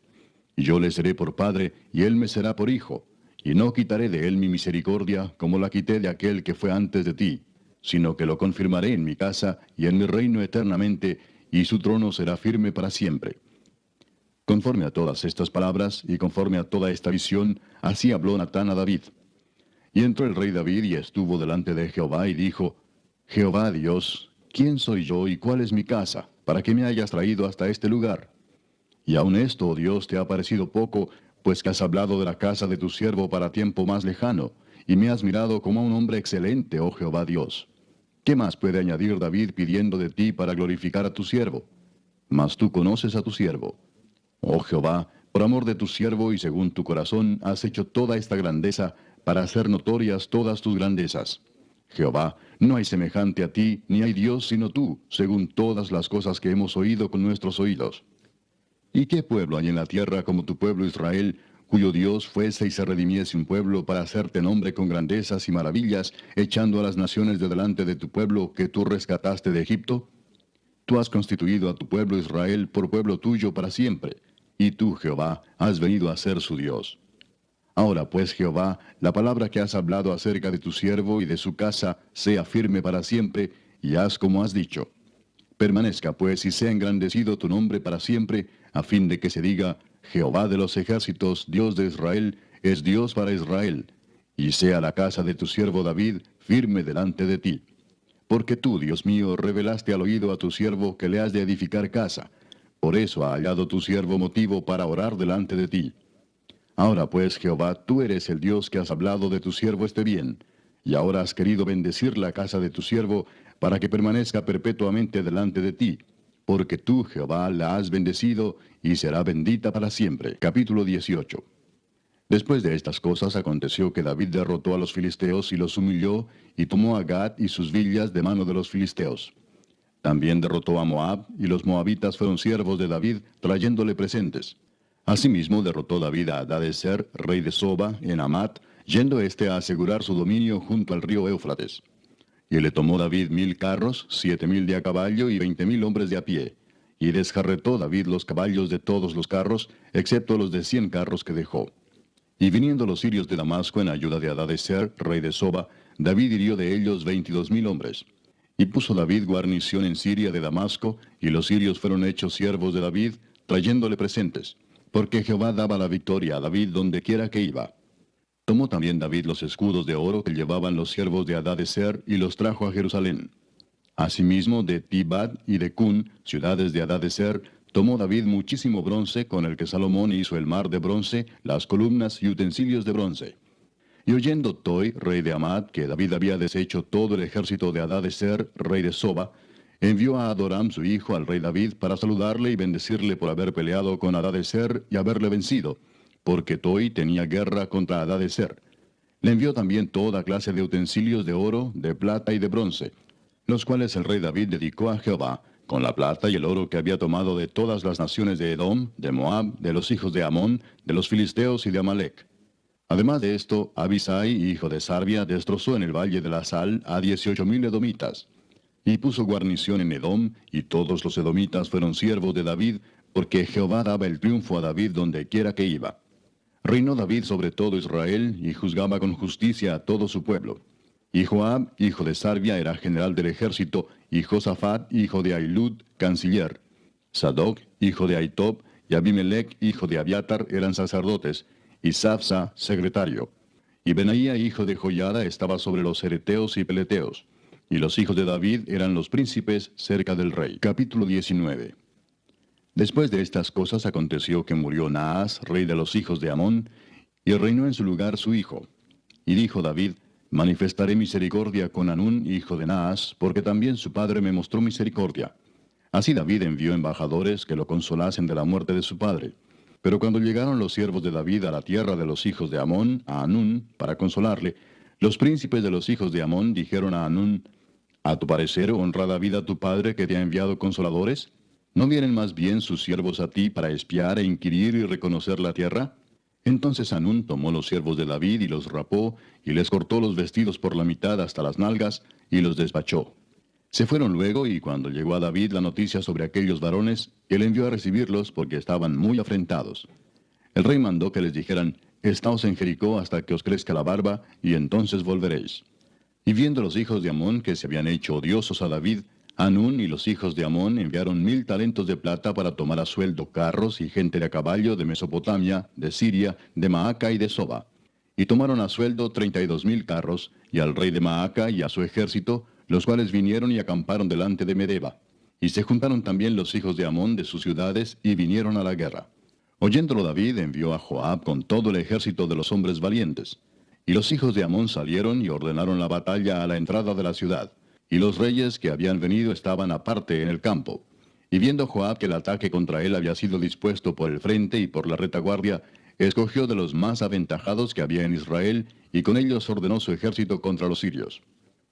Y yo le seré por padre, y él me será por hijo. Y no quitaré de él mi misericordia, como la quité de aquel que fue antes de ti, sino que lo confirmaré en mi casa y en mi reino eternamente, y su trono será firme para siempre. Conforme a todas estas palabras, y conforme a toda esta visión, así habló Natán a David. Y entró el rey David y estuvo delante de Jehová, y dijo, Jehová Dios, ¿quién soy yo y cuál es mi casa, para que me hayas traído hasta este lugar? Y aun esto, oh Dios, te ha parecido poco, pues que has hablado de la casa de tu siervo para tiempo más lejano, y me has mirado como a un hombre excelente, oh Jehová Dios. ¿Qué más puede añadir David pidiendo de ti para glorificar a tu siervo? Mas tú conoces a tu siervo. Oh Jehová, por amor de tu siervo y según tu corazón, has hecho toda esta grandeza para hacer notorias todas tus grandezas. Jehová, no hay semejante a ti, ni hay Dios sino tú, según todas las cosas que hemos oído con nuestros oídos. ¿Y qué pueblo hay en la tierra como tu pueblo Israel, cuyo Dios fuese y se redimiese un pueblo para hacerte nombre con grandezas y maravillas, echando a las naciones de delante de tu pueblo que tú rescataste de Egipto? Tú has constituido a tu pueblo Israel por pueblo tuyo para siempre, y tú, Jehová, has venido a ser su Dios. Ahora pues, Jehová, la palabra que has hablado acerca de tu siervo y de su casa sea firme para siempre, y haz como has dicho. Permanezca pues y sea engrandecido tu nombre para siempre, a fin de que se diga, Jehová de los ejércitos, Dios de Israel, es Dios para Israel, y sea la casa de tu siervo David firme delante de ti. Porque tú, Dios mío, revelaste al oído a tu siervo que le has de edificar casa. Por eso ha hallado tu siervo motivo para orar delante de ti. Ahora pues, Jehová, tú eres el Dios que has hablado de tu siervo este bien, y ahora has querido bendecir la casa de tu siervo, para que permanezca perpetuamente delante de ti, porque tú, Jehová, la has bendecido, y será bendita para siempre. Capítulo 18. Después de estas cosas aconteció que David derrotó a los filisteos y los humilló, y tomó a Gad y sus villas de mano de los filisteos. También derrotó a Moab, y los moabitas fueron siervos de David, trayéndole presentes. Asimismo derrotó David a Hadadezer, rey de Soba, en Amat, yendo éste a asegurar su dominio junto al río Éufrates. Y le tomó David 1000 carros, 7000 de a caballo y 20,000 hombres de a pie. Y desjarretó David los caballos de todos los carros, excepto los de 100 carros que dejó. Y viniendo los sirios de Damasco en ayuda de Hadadezer, rey de Soba, David hirió de ellos 22,000 hombres. Y puso David guarnición en Siria de Damasco, y los sirios fueron hechos siervos de David, trayéndole presentes, porque Jehová daba la victoria a David donde quiera que iba. Tomó también David los escudos de oro que llevaban los siervos de Hadadezer, y los trajo a Jerusalén. Asimismo de Tibad y de Cun, ciudades de Hadadezer, tomó David muchísimo bronce, con el que Salomón hizo el mar de bronce, las columnas y utensilios de bronce. Y oyendo Toi, rey de Amad, que David había deshecho todo el ejército de Hadadezer, rey de Soba, envió a Adoram su hijo al rey David para saludarle y bendecirle por haber peleado con Hadadezer y haberle vencido, porque Toi tenía guerra contra Hadadezer. Le envió también toda clase de utensilios de oro, de plata y de bronce, los cuales el rey David dedicó a Jehová, con la plata y el oro que había tomado de todas las naciones de Edom, de Moab, de los hijos de Amón, de los filisteos y de Amalec. Además de esto, Abisai, hijo de Sarbia, destrozó en el valle de la Sal a 18,000 edomitas. Y puso guarnición en Edom, y todos los edomitas fueron siervos de David, porque Jehová daba el triunfo a David donde quiera que iba. Reinó David sobre todo Israel, y juzgaba con justicia a todo su pueblo. Y Joab, hijo de Sarbia, era general del ejército, y Josafat, hijo de Ahilud, canciller. Sadoc, hijo de Ahitob, y Abimelech, hijo de Abiatar, eran sacerdotes, y Safsa, secretario. Y Benaía, hijo de Joiada, estaba sobre los cereteos y peleteos. Y los hijos de David eran los príncipes cerca del rey. Capítulo 19. Después de estas cosas aconteció que murió Naas, rey de los hijos de Amón, y reinó en su lugar su hijo. Y dijo David, manifestaré misericordia con Hanún, hijo de Naas, porque también su padre me mostró misericordia. Así David envió embajadores que lo consolasen de la muerte de su padre. Pero cuando llegaron los siervos de David a la tierra de los hijos de Amón, a Hanún, para consolarle, los príncipes de los hijos de Amón dijeron a Hanún, ¿a tu parecer honra David a tu padre que te ha enviado consoladores? ¿No vienen más bien sus siervos a ti para espiar e inquirir y reconocer la tierra? Entonces Hanún tomó los siervos de David y los rapó, y les cortó los vestidos por la mitad hasta las nalgas, y los despachó. Se fueron luego, y cuando llegó a David la noticia sobre aquellos varones, él envió a recibirlos porque estaban muy afrentados. El rey mandó que les dijeran, estaos en Jericó hasta que os crezca la barba, y entonces volveréis. Y viendo los hijos de Amón que se habían hecho odiosos a David, Hanún y los hijos de Amón enviaron 1000 talentos de plata para tomar a sueldo carros y gente de a caballo de Mesopotamia, de Siria, de Maaca y de Soba. Y tomaron a sueldo 32,000 carros, y al rey de Maaca y a su ejército, los cuales vinieron y acamparon delante de Medeba. Y se juntaron también los hijos de Amón de sus ciudades, y vinieron a la guerra. Oyéndolo David envió a Joab con todo el ejército de los hombres valientes. Y los hijos de Amón salieron y ordenaron la batalla a la entrada de la ciudad. Y los reyes que habían venido estaban aparte en el campo. Y viendo Joab que el ataque contra él había sido dispuesto por el frente y por la retaguardia, escogió de los más aventajados que había en Israel, y con ellos ordenó su ejército contra los sirios.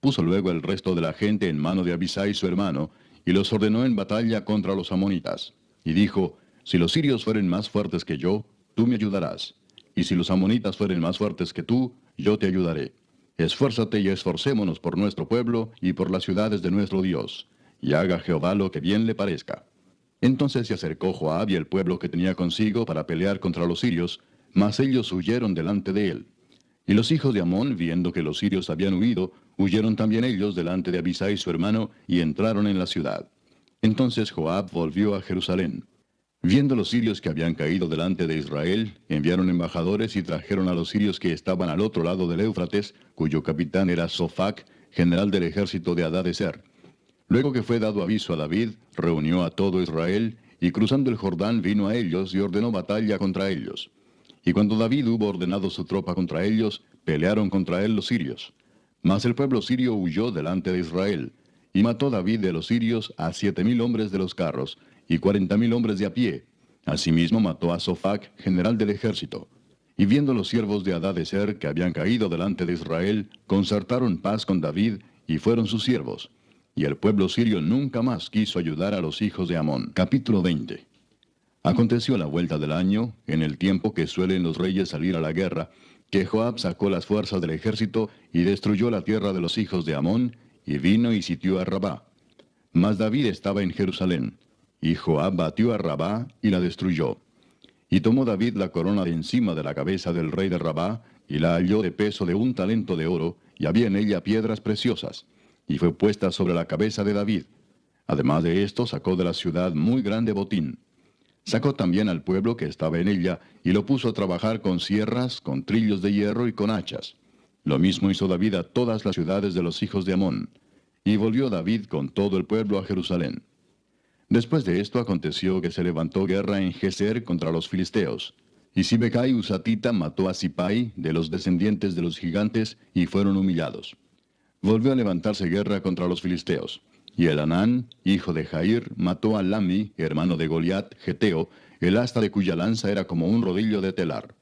Puso luego el resto de la gente en mano de Abisai su hermano, y los ordenó en batalla contra los amonitas. Y dijo, si los sirios fueren más fuertes que yo, tú me ayudarás. Y si los amonitas fueren más fuertes que tú, yo te ayudaré. Esfuérzate y esforcémonos por nuestro pueblo y por las ciudades de nuestro Dios. Y haga Jehová lo que bien le parezca. Entonces se acercó Joab y el pueblo que tenía consigo para pelear contra los sirios, mas ellos huyeron delante de él. Y los hijos de Amón, viendo que los sirios habían huido, huyeron también ellos delante de Abisai su hermano, y entraron en la ciudad. Entonces Joab volvió a Jerusalén. Viendo los sirios que habían caído delante de Israel, enviaron embajadores y trajeron a los sirios que estaban al otro lado del Éufrates, cuyo capitán era Sofac, general del ejército de Hadadezer. Luego que fue dado aviso a David, reunió a todo Israel, y cruzando el Jordán vino a ellos y ordenó batalla contra ellos. Y cuando David hubo ordenado su tropa contra ellos, pelearon contra él los sirios. Mas el pueblo sirio huyó delante de Israel, y mató David de los sirios a 7,000 hombres de los carros, y 40,000 hombres de a pie. Asimismo mató a Sofac, general del ejército. Y viendo los siervos de Hadadezer que habían caído delante de Israel, concertaron paz con David, y fueron sus siervos. Y el pueblo sirio nunca más quiso ayudar a los hijos de Amón. Capítulo 20. Aconteció a la vuelta del año, en el tiempo que suelen los reyes salir a la guerra, que Joab sacó las fuerzas del ejército y destruyó la tierra de los hijos de Amón, y vino y sitió a Rabá. Mas David estaba en Jerusalén, y Joab batió a Rabá y la destruyó. Y tomó David la corona de encima de la cabeza del rey de Rabá, y la halló de peso de 1 talento de oro, y había en ella piedras preciosas, y fue puesta sobre la cabeza de David. Además de esto, sacó de la ciudad muy grande botín. Sacó también al pueblo que estaba en ella, y lo puso a trabajar con sierras, con trillos de hierro y con hachas. Lo mismo hizo David a todas las ciudades de los hijos de Amón. Y volvió David con todo el pueblo a Jerusalén. Después de esto aconteció que se levantó guerra en Geser contra los filisteos. Y Sibecai Husatita mató a Sipai, de los descendientes de los gigantes, y fueron humillados. Volvió a levantarse guerra contra los filisteos. Y Elanán, hijo de Jair, mató a Lami, hermano de Goliat, geteo, el asta de cuya lanza era como un rodillo de telar.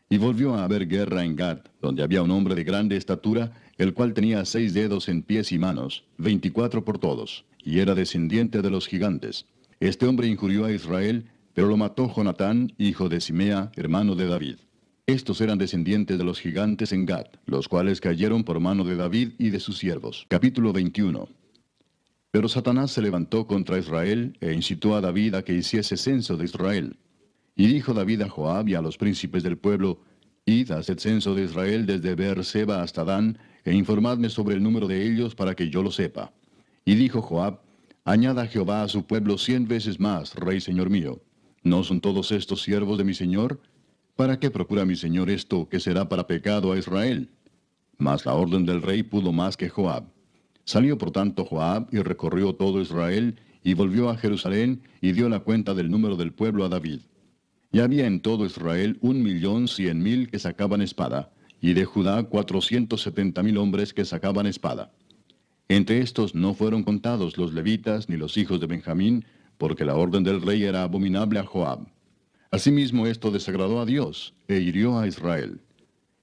Y volvió a haber guerra en Gad, donde había un hombre de grande estatura, el cual tenía 6 dedos en pies y manos, 24 por todos, y era descendiente de los gigantes. Este hombre injurió a Israel, pero lo mató Jonatán, hijo de Simea, hermano de David. Estos eran descendientes de los gigantes en Gad, los cuales cayeron por mano de David y de sus siervos. Capítulo 21. Pero Satanás se levantó contra Israel, e incitó a David a que hiciese censo de Israel. Y dijo David a Joab y a los príncipes del pueblo, id, haced censo de Israel desde Beerseba hasta Dan, e informadme sobre el número de ellos para que yo lo sepa. Y dijo Joab, añada Jehová a su pueblo 100 veces más, rey señor mío. ¿No son todos estos siervos de mi señor? ¿Para qué procura mi señor esto, que será para pecado a Israel? Mas la orden del rey pudo más que Joab. Salió por tanto Joab y recorrió todo Israel, y volvió a Jerusalén, y dio la cuenta del número del pueblo a David. Y había en todo Israel 1,100,000 que sacaban espada, y de Judá 470,000 hombres que sacaban espada. Entre estos no fueron contados los levitas ni los hijos de Benjamín, porque la orden del rey era abominable a Joab. Asimismo esto desagradó a Dios, e hirió a Israel.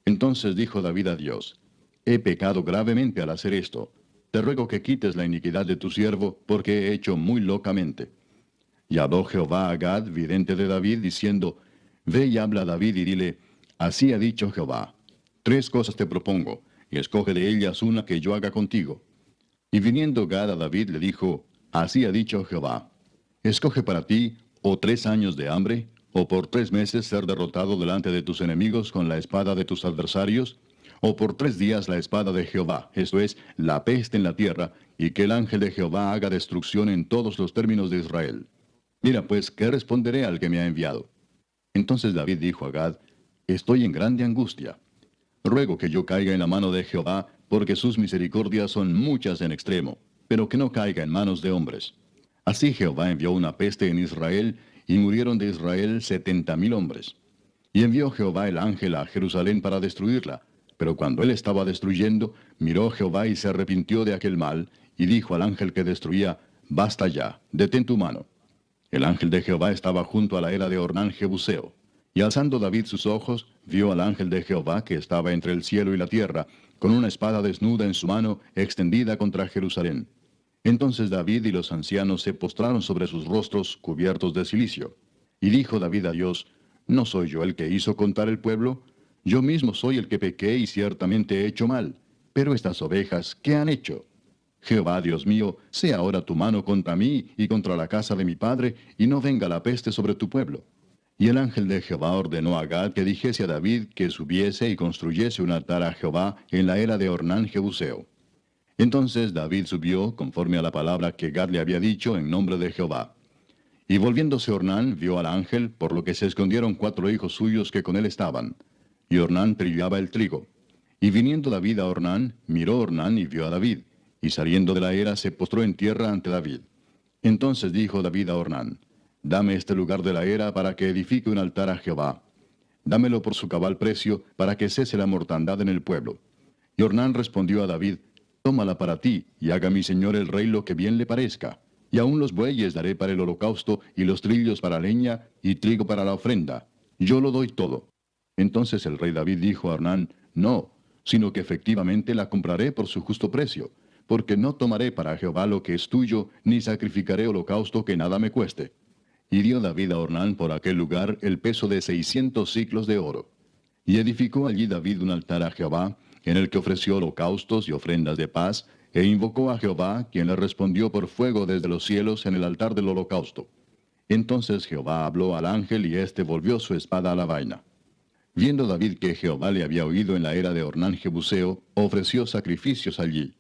Entonces dijo David a Dios, he pecado gravemente al hacer esto. Te ruego que quites la iniquidad de tu siervo, porque he hecho muy locamente. Y habló Jehová a Gad, vidente de David, diciendo, ve y habla a David y dile, así ha dicho Jehová, 3 cosas te propongo, y escoge de ellas una que yo haga contigo. Y viniendo Gad a David le dijo, así ha dicho Jehová, escoge para ti, o 3 años de hambre, o por 3 meses ser derrotado delante de tus enemigos con la espada de tus adversarios, o por 3 días la espada de Jehová, esto es, la peste en la tierra, y que el ángel de Jehová haga destrucción en todos los términos de Israel. Mira pues, ¿qué responderé al que me ha enviado? Entonces David dijo a Gad, estoy en grande angustia. Ruego que yo caiga en la mano de Jehová, porque sus misericordias son muchas en extremo, pero que no caiga en manos de hombres. Así Jehová envió una peste en Israel, y murieron de Israel 70,000 hombres. Y envió Jehová el ángel a Jerusalén para destruirla. Pero cuando él estaba destruyendo, miró Jehová y se arrepintió de aquel mal, y dijo al ángel que destruía, basta ya, detén tu mano. El ángel de Jehová estaba junto a la era de Ornán Jebuseo. Y alzando David sus ojos, vio al ángel de Jehová que estaba entre el cielo y la tierra, con una espada desnuda en su mano, extendida contra Jerusalén. Entonces David y los ancianos se postraron sobre sus rostros cubiertos de cilicio. Y dijo David a Dios, ¿no soy yo el que hizo contar el pueblo? Yo mismo soy el que pequé y ciertamente he hecho mal. Pero estas ovejas, ¿qué han hecho? Jehová, Dios mío, sea ahora tu mano contra mí y contra la casa de mi padre, y no venga la peste sobre tu pueblo. Y el ángel de Jehová ordenó a Gad que dijese a David que subiese y construyese un altar a Jehová en la era de Ornán Jebuseo. Entonces David subió, conforme a la palabra que Gad le había dicho, en nombre de Jehová. Y volviéndose Ornán, vio al ángel, por lo que se escondieron 4 hijos suyos que con él estaban. Y Ornán trillaba el trigo. Y viniendo David a Ornán, miró Ornán y vio a David. Y saliendo de la era, se postró en tierra ante David. Entonces dijo David a Ornán, dame este lugar de la era para que edifique un altar a Jehová. Dámelo por su cabal precio, para que cese la mortandad en el pueblo. Y Ornán respondió a David, tómala para ti, y haga mi señor el rey lo que bien le parezca. Y aun los bueyes daré para el holocausto, y los trillos para leña, y trigo para la ofrenda. Yo lo doy todo. Entonces el rey David dijo a Ornán, no, sino que efectivamente la compraré por su justo precio, porque no tomaré para Jehová lo que es tuyo, ni sacrificaré holocausto que nada me cueste. Y dio David a Ornán por aquel lugar el peso de 600 siclos de oro. Y edificó allí David un altar a Jehová, en el que ofreció holocaustos y ofrendas de paz, e invocó a Jehová, quien le respondió por fuego desde los cielos en el altar del holocausto. Entonces Jehová habló al ángel, y éste volvió su espada a la vaina. Viendo David que Jehová le había oído en la era de Ornán Jebuseo, ofreció sacrificios allí.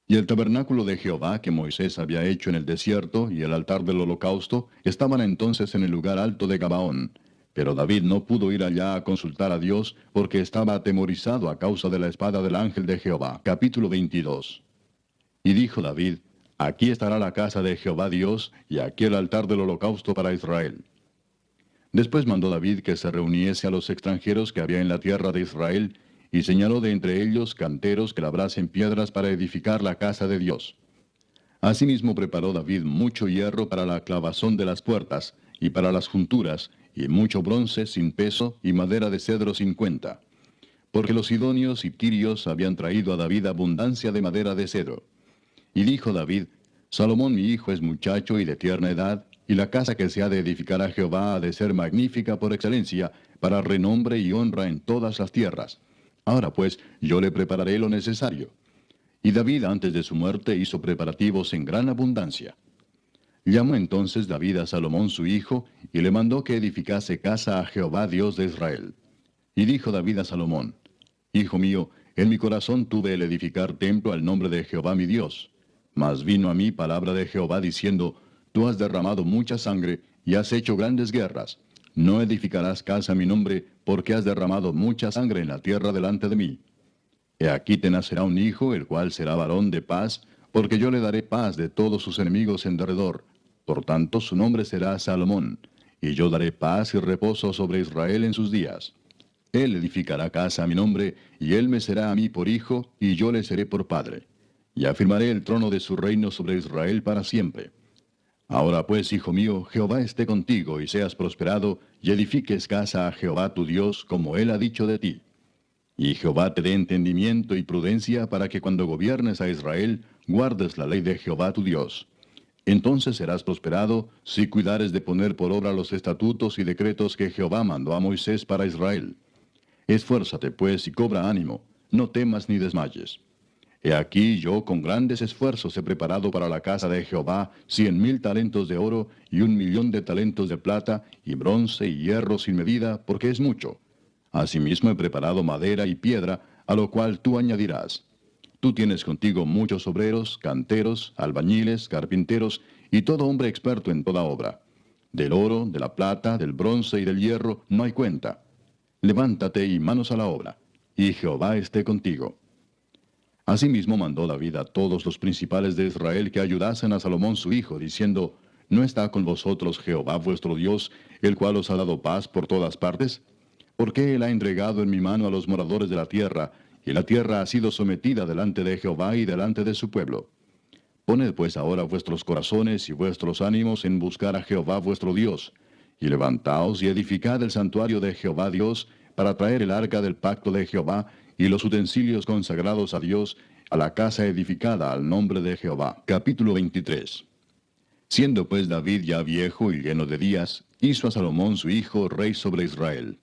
Y el tabernáculo de Jehová que Moisés había hecho en el desierto y el altar del holocausto estaban entonces en el lugar alto de Gabaón. Pero David no pudo ir allá a consultar a Dios porque estaba atemorizado a causa de la espada del ángel de Jehová. Capítulo 22. Y dijo David, aquí estará la casa de Jehová Dios y aquí el altar del holocausto para Israel. Después mandó David que se reuniese a los extranjeros que había en la tierra de Israel, y señaló de entre ellos canteros que labrasen piedras para edificar la casa de Dios. Asimismo preparó David mucho hierro para la clavazón de las puertas, y para las junturas, y mucho bronce sin peso, y madera de cedro sin cuenta. Porque los sidonios y tirios habían traído a David abundancia de madera de cedro. Y dijo David, Salomón mi hijo es muchacho y de tierna edad, y la casa que se ha de edificar a Jehová ha de ser magnífica por excelencia, para renombre y honra en todas las tierras. Ahora pues, yo le prepararé lo necesario. Y David antes de su muerte hizo preparativos en gran abundancia. Llamó entonces David a Salomón su hijo, y le mandó que edificase casa a Jehová Dios de Israel. Y dijo David a Salomón, Hijo mío, en mi corazón tuve el edificar templo al nombre de Jehová mi Dios. Mas vino a mí palabra de Jehová diciendo, Tú has derramado mucha sangre, y has hecho grandes guerras. No edificarás casa a mi nombre, porque has derramado mucha sangre en la tierra delante de mí. He aquí te nacerá un hijo, el cual será varón de paz, porque yo le daré paz de todos sus enemigos en derredor. Por tanto su nombre será Salomón, y yo daré paz y reposo sobre Israel en sus días. Él edificará casa a mi nombre, y él me será a mí por hijo, y yo le seré por padre. Y afirmaré el trono de su reino sobre Israel para siempre. Ahora pues, hijo mío, Jehová esté contigo, y seas prosperado, y edifiques casa a Jehová tu Dios, como él ha dicho de ti. Y Jehová te dé entendimiento y prudencia para que cuando gobiernes a Israel, guardes la ley de Jehová tu Dios. Entonces serás prosperado si cuidares de poner por obra los estatutos y decretos que Jehová mandó a Moisés para Israel. Esfuérzate pues y cobra ánimo, no temas ni desmayes. He aquí yo con grandes esfuerzos he preparado para la casa de Jehová 100,000 talentos de oro y 1,000,000 de talentos de plata, y bronce y hierro sin medida, porque es mucho. Asimismo he preparado madera y piedra, a lo cual tú añadirás. Tú tienes contigo muchos obreros, canteros, albañiles, carpinteros, y todo hombre experto en toda obra. Del oro, de la plata, del bronce y del hierro no hay cuenta. Levántate y manos a la obra, y Jehová esté contigo. Asimismo mandó David a todos los principales de Israel que ayudasen a Salomón su hijo, diciendo, ¿No está con vosotros Jehová vuestro Dios, el cual os ha dado paz por todas partes? ¿Por qué él ha entregado en mi mano a los moradores de la tierra, y la tierra ha sido sometida delante de Jehová y delante de su pueblo? Poned pues ahora vuestros corazones y vuestros ánimos en buscar a Jehová vuestro Dios, y levantaos y edificad el santuario de Jehová Dios, para traer el arca del pacto de Jehová, y los utensilios consagrados a Dios, a la casa edificada al nombre de Jehová. Capítulo 23. Siendo pues David ya viejo y lleno de días, hizo a Salomón su hijo rey sobre Israel.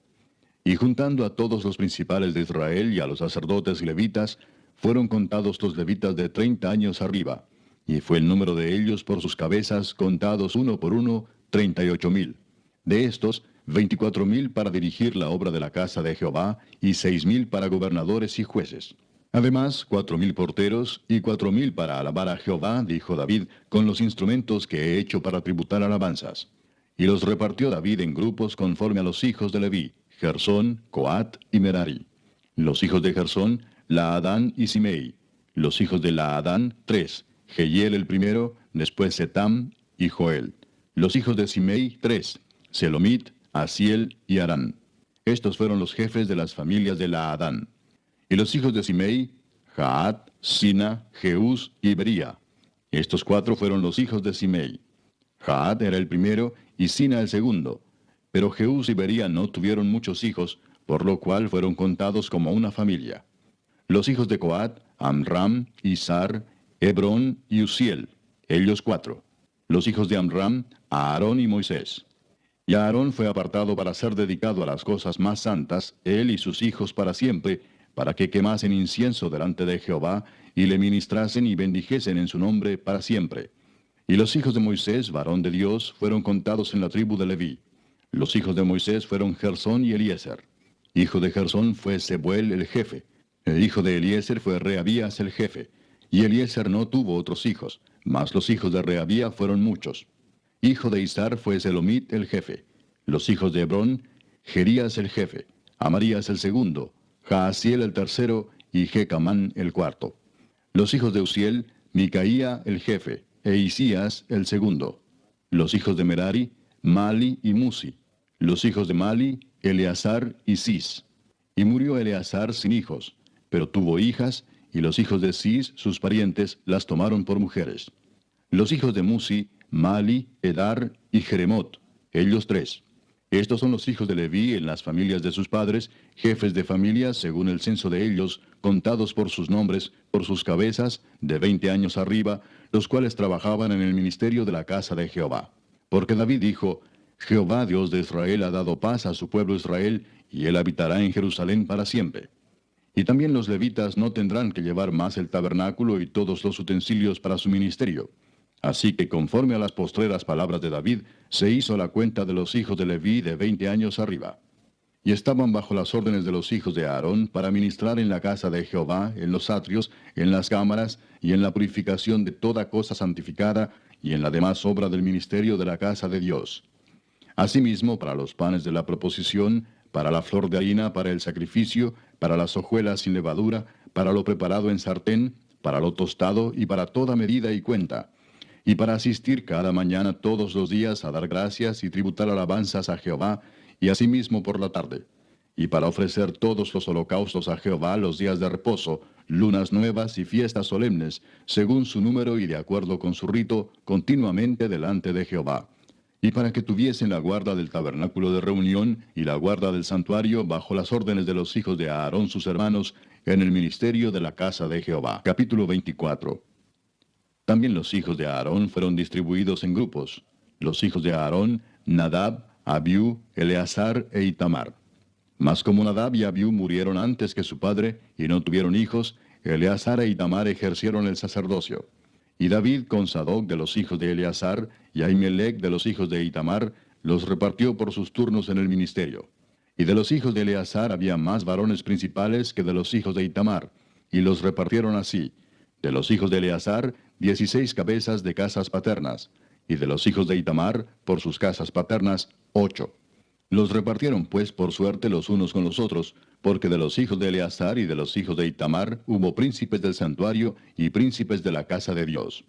Y juntando a todos los principales de Israel y a los sacerdotes y levitas, fueron contados los levitas de 30 años arriba, y fue el número de ellos por sus cabezas, contados uno por uno, 38,000. De estos, 24,000 para dirigir la obra de la casa de Jehová, y 6,000 para gobernadores y jueces. Además, 4,000 porteros, y 4,000 para alabar a Jehová, dijo David, con los instrumentos que he hecho para tributar alabanzas. Y los repartió David en grupos conforme a los hijos de Leví, Gersón, Coat y Merari. Los hijos de Gersón, Laadán y Simei. Los hijos de Laadán, 3, Jehiel el primero, después Setam y Joel. Los hijos de Simei, 3, Selomit, Asiel y Arán. Estos fueron los jefes de las familias de Laadán. Y los hijos de Simei, Jaat, Sina, Jeús y Bería. Estos 4 fueron los hijos de Simei. Jaat era el primero y Sina el segundo. Pero Jeús y Bería no tuvieron muchos hijos, por lo cual fueron contados como una familia. Los hijos de Coat, Amram, Izar, Hebrón y Uziel, ellos 4. Los hijos de Amram, Aarón y Moisés. Y Aarón fue apartado para ser dedicado a las cosas más santas, él y sus hijos para siempre, para que quemasen incienso delante de Jehová, y le ministrasen y bendijesen en su nombre para siempre. Y los hijos de Moisés, varón de Dios, fueron contados en la tribu de Leví. Los hijos de Moisés fueron Gersón y Eliezer. Hijo de Gersón fue Sebuel el jefe. El hijo de Eliezer fue Rehabías el jefe. Y Eliezer no tuvo otros hijos, mas los hijos de Rehabía fueron muchos. Hijo de Izar fue Selomit el jefe. Los hijos de Hebrón, Jerías el jefe, Amarías el segundo, Jaasiel el tercero y Jecamán el cuarto. Los hijos de Uziel, Micaía el jefe, e Isías el segundo. Los hijos de Merari, Mali y Musi. Los hijos de Mali, Eleazar y Cis. Y murió Eleazar sin hijos, pero tuvo hijas, y los hijos de Cis, sus parientes, las tomaron por mujeres. Los hijos de Musi, Mali, Edar y Jeremot, ellos 3. Estos son los hijos de Leví en las familias de sus padres, jefes de familias según el censo de ellos, contados por sus nombres, por sus cabezas, de 20 años arriba, los cuales trabajaban en el ministerio de la casa de Jehová. Porque David dijo, Jehová Dios de Israel ha dado paz a su pueblo Israel, y él habitará en Jerusalén para siempre. Y también los levitas no tendrán que llevar más el tabernáculo y todos los utensilios para su ministerio. Así que conforme a las postreras palabras de David, se hizo la cuenta de los hijos de Leví de 20 años arriba. Y estaban bajo las órdenes de los hijos de Aarón para ministrar en la casa de Jehová, en los atrios, en las cámaras, y en la purificación de toda cosa santificada, y en la demás obra del ministerio de la casa de Dios. Asimismo, para los panes de la proposición, para la flor de harina, para el sacrificio, para las hojuelas sin levadura, para lo preparado en sartén, para lo tostado y para toda medida y cuenta, y para asistir cada mañana todos los días a dar gracias y tributar alabanzas a Jehová, y asimismo por la tarde, y para ofrecer todos los holocaustos a Jehová los días de reposo, lunas nuevas y fiestas solemnes, según su número y de acuerdo con su rito, continuamente delante de Jehová. Y para que tuviesen la guarda del tabernáculo de reunión y la guarda del santuario bajo las órdenes de los hijos de Aarón sus hermanos, en el ministerio de la casa de Jehová. Capítulo 24. También los hijos de Aarón fueron distribuidos en grupos. Los hijos de Aarón, Nadab, Abiú, Eleazar e Itamar. Mas como Nadab y Abiú murieron antes que su padre, y no tuvieron hijos, Eleazar e Itamar ejercieron el sacerdocio. Y David con Sadoc de los hijos de Eleazar, y Ahimelech de los hijos de Itamar, los repartió por sus turnos en el ministerio. Y de los hijos de Eleazar había más varones principales que de los hijos de Itamar, y los repartieron así. De los hijos de Eleazar, 16 cabezas de casas paternas, y de los hijos de Itamar, por sus casas paternas, 8. Los repartieron pues por suerte los unos con los otros, porque de los hijos de Eleazar y de los hijos de Itamar hubo príncipes del santuario y príncipes de la casa de Dios.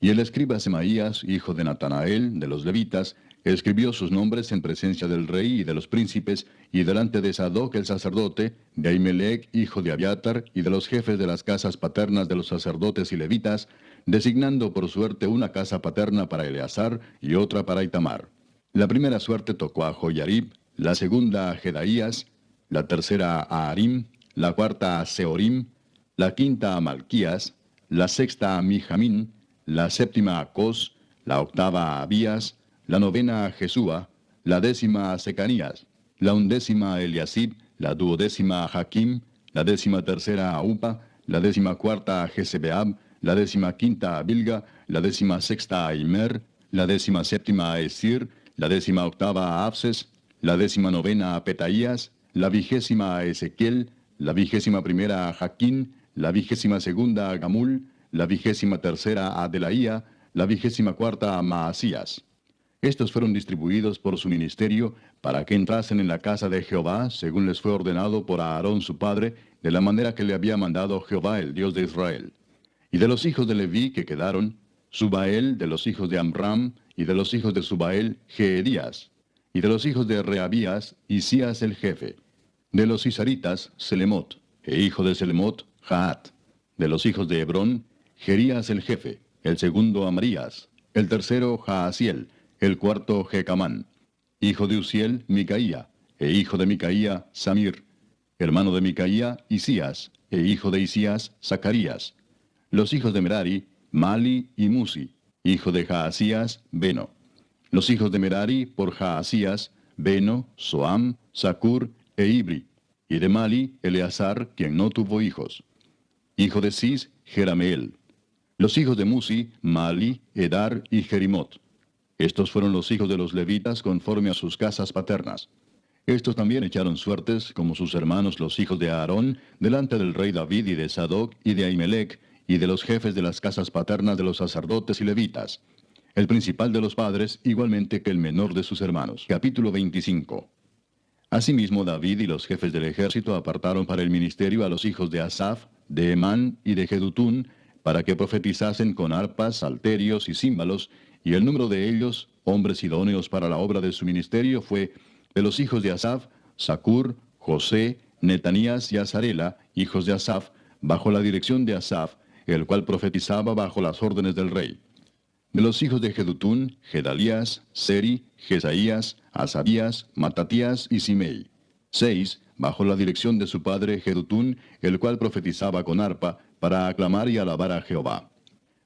Y el escriba Semaías, hijo de Natanael, de los levitas, escribió sus nombres en presencia del rey y de los príncipes, y delante de Sadoc el sacerdote, de Ahimelech, hijo de Abiatar, y de los jefes de las casas paternas de los sacerdotes y levitas, designando por suerte una casa paterna para Eleazar y otra para Itamar. La primera suerte tocó a Joyarib, la segunda a Jedaías, la tercera a Harim, la cuarta a Seorim, la quinta a Malquías, la sexta a Mijamín, la séptima a Cos, la octava a Abías, la novena a Jesúa, la décima a Secanías, la undécima a Eliasib, la duodécima a Jaquim, la décima tercera a Upa, la décima cuarta a Jesebeab, la décima quinta a Bilga, la décima sexta a Imer, la décima séptima a Esir, la décima octava a Abses, la décima novena a Petaías, la vigésima a Ezequiel, la vigésima primera a Jaquín, la vigésima segunda a Gamul, la vigésima tercera a Delaía, la vigésima cuarta a Maasías. Estos fueron distribuidos por su ministerio para que entrasen en la casa de Jehová, según les fue ordenado por Aarón su padre, de la manera que le había mandado Jehová, el Dios de Israel. Y de los hijos de Leví que quedaron, Subael de los hijos de Amram, y de los hijos de Subael, Jeedías. Y de los hijos de Reabías, Isías el jefe. De los Isaritas, Selemot, e hijo de Selemot, Jaat. De los hijos de Hebrón, Jerías el jefe, el segundo Amarías, el tercero Jaasiel, el cuarto Jecamán. Hijo de Uziel, Micaía, e hijo de Micaía, Samir. Hermano de Micaía, Isías, e hijo de Isías, Zacarías. Los hijos de Merari, Mali y Musi, hijo de Jaasías, Beno. Los hijos de Merari por Jaasías, Beno, Soam, Zacur e Ibri. Y de Mali, Eleazar, quien no tuvo hijos. Hijo de Cis, Jerameel. Los hijos de Musi, Mali, Edar y Jerimot. Estos fueron los hijos de los levitas conforme a sus casas paternas. Estos también echaron suertes, como sus hermanos los hijos de Aarón, delante del rey David y de Sadoc y de Ahimelech, y de los jefes de las casas paternas de los sacerdotes y levitas. El principal de los padres, igualmente que el menor de sus hermanos. Capítulo 25. Asimismo David y los jefes del ejército apartaron para el ministerio a los hijos de Asaf, de Emán y de Jedutún, para que profetizasen con arpas, salterios y címbalos, y el número de ellos, hombres idóneos para la obra de su ministerio, fue de los hijos de Asaf, Zacur, José, Netanías y Azarela, hijos de Asaf, bajo la dirección de Asaf, el cual profetizaba bajo las órdenes del rey. De los hijos de Jedutún, Gedalías, Seri, Jesaías, Asabías, Matatías y Simei. 6, bajo la dirección de su padre Jedutún, el cual profetizaba con arpa, para aclamar y alabar a Jehová.